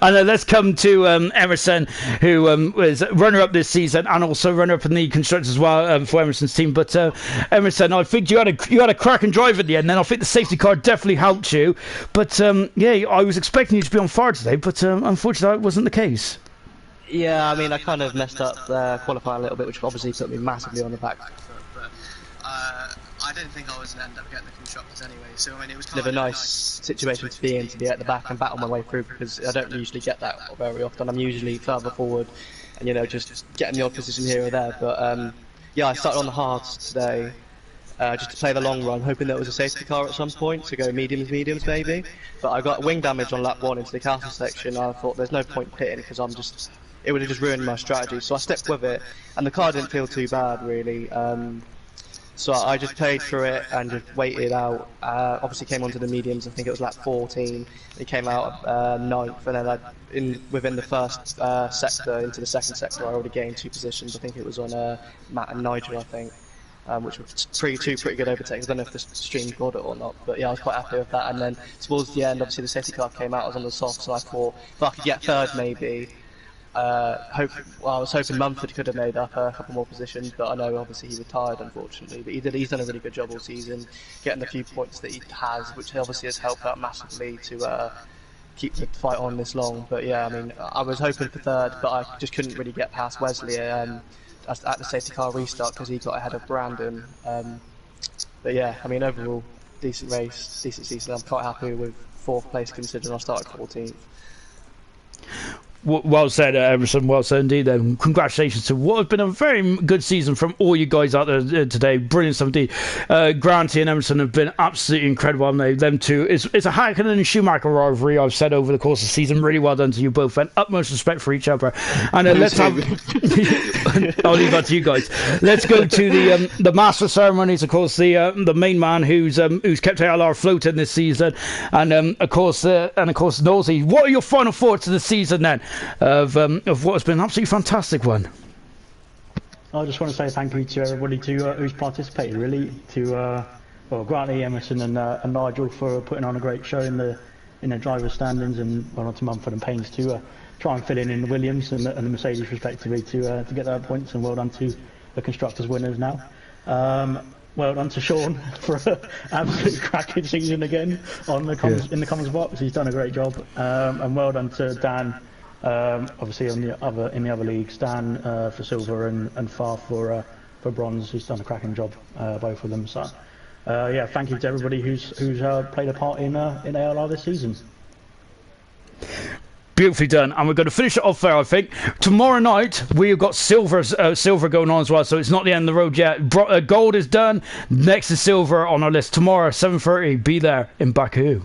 And let's come to Emerson, who was runner-up this season and also runner-up in the constructors as well for Emerson's team. But Emerson, I think you had a cracking drive at the end. Then I think the safety car definitely helped you. But yeah, I was expecting you to be on fire today, but unfortunately that wasn't the case. Yeah, I mean, I kind of messed up qualifying a little bit, which obviously put me massively on the back foot. But I didn't think I was going to end up getting the constructors anyway. So I mean, it was kind of a nice situation to be in, to be at the back and battle my way through, because I don't usually get that very often. I'm usually further forward, and just getting the odd position here or there. But yeah, I started on the hards today, just to play the long run, hoping there was a safety car at some point to go mediums maybe. But I got wing damage on lap 1 into the castle section. And I thought there's no point pitting because it would have just ruined my strategy. So I stuck with it, and the car didn't feel too bad really. So I just played through it and just waited out. Obviously came onto the mediums, I think it was lap 14. It came out 9th, and then within the first sector into the second sector, I already gained 2 positions. I think it was on Matt and Nigel, I think, which were two pretty good overtakes. I don't know if the stream got it or not, but yeah, I was quite happy with that. And then towards the end, obviously the safety car came out. I was on the soft, so I thought if I could get third maybe. I was hoping Mumford could have made up a couple more positions, but I know obviously he retired unfortunately. But he's done a really good job all season, getting the few points that he has, which obviously has helped out massively to keep the fight on this long. But yeah, I mean, I was hoping for third, but I just couldn't really get past Wesley at the safety car restart because he got ahead of Brandon. But yeah, I mean, overall, decent race, decent season. I'm quite happy with 4th place considering I started 14th. Well said, Emerson. Well said indeed. Congratulations to what has been a very good season from all you guys out there today. Brilliant stuff indeed. Granty and Emerson have been absolutely incredible. And them two, it's a Hackett and Schumacher rivalry. I've said over the course of the season. Really well done to you both, and utmost respect for each other. And let's have. I'll leave that to you guys. Let's go to the master ceremonies. Of course, the main man who's kept ALR floating this season, and of course Nosey. What are your final thoughts of the season then? Of what has been an absolutely fantastic one. I just want to say thank you to everybody who's participated, really, to Granty, Emerson, and Nigel for putting on a great show in the drivers' standings, and well on to Mumford and Paynes to try and fill in the Williams and the Mercedes respectively to get their points, and well done to the constructors' winners now. Well done to Sean for an absolute cracking season again in the Commons box. He's done a great job, and well done to Dan. Obviously in the other leagues, Dan for silver and Far for bronze. He's done a cracking job, both of them. So yeah, thank you to everybody who's played a part in ALR this season. Beautifully done, and we're going to finish it off there. I think tomorrow night we've got silver going on as well, so it's not the end of the road yet. Gold is done. Next is silver on our list tomorrow, 7:30. Be there in Baku.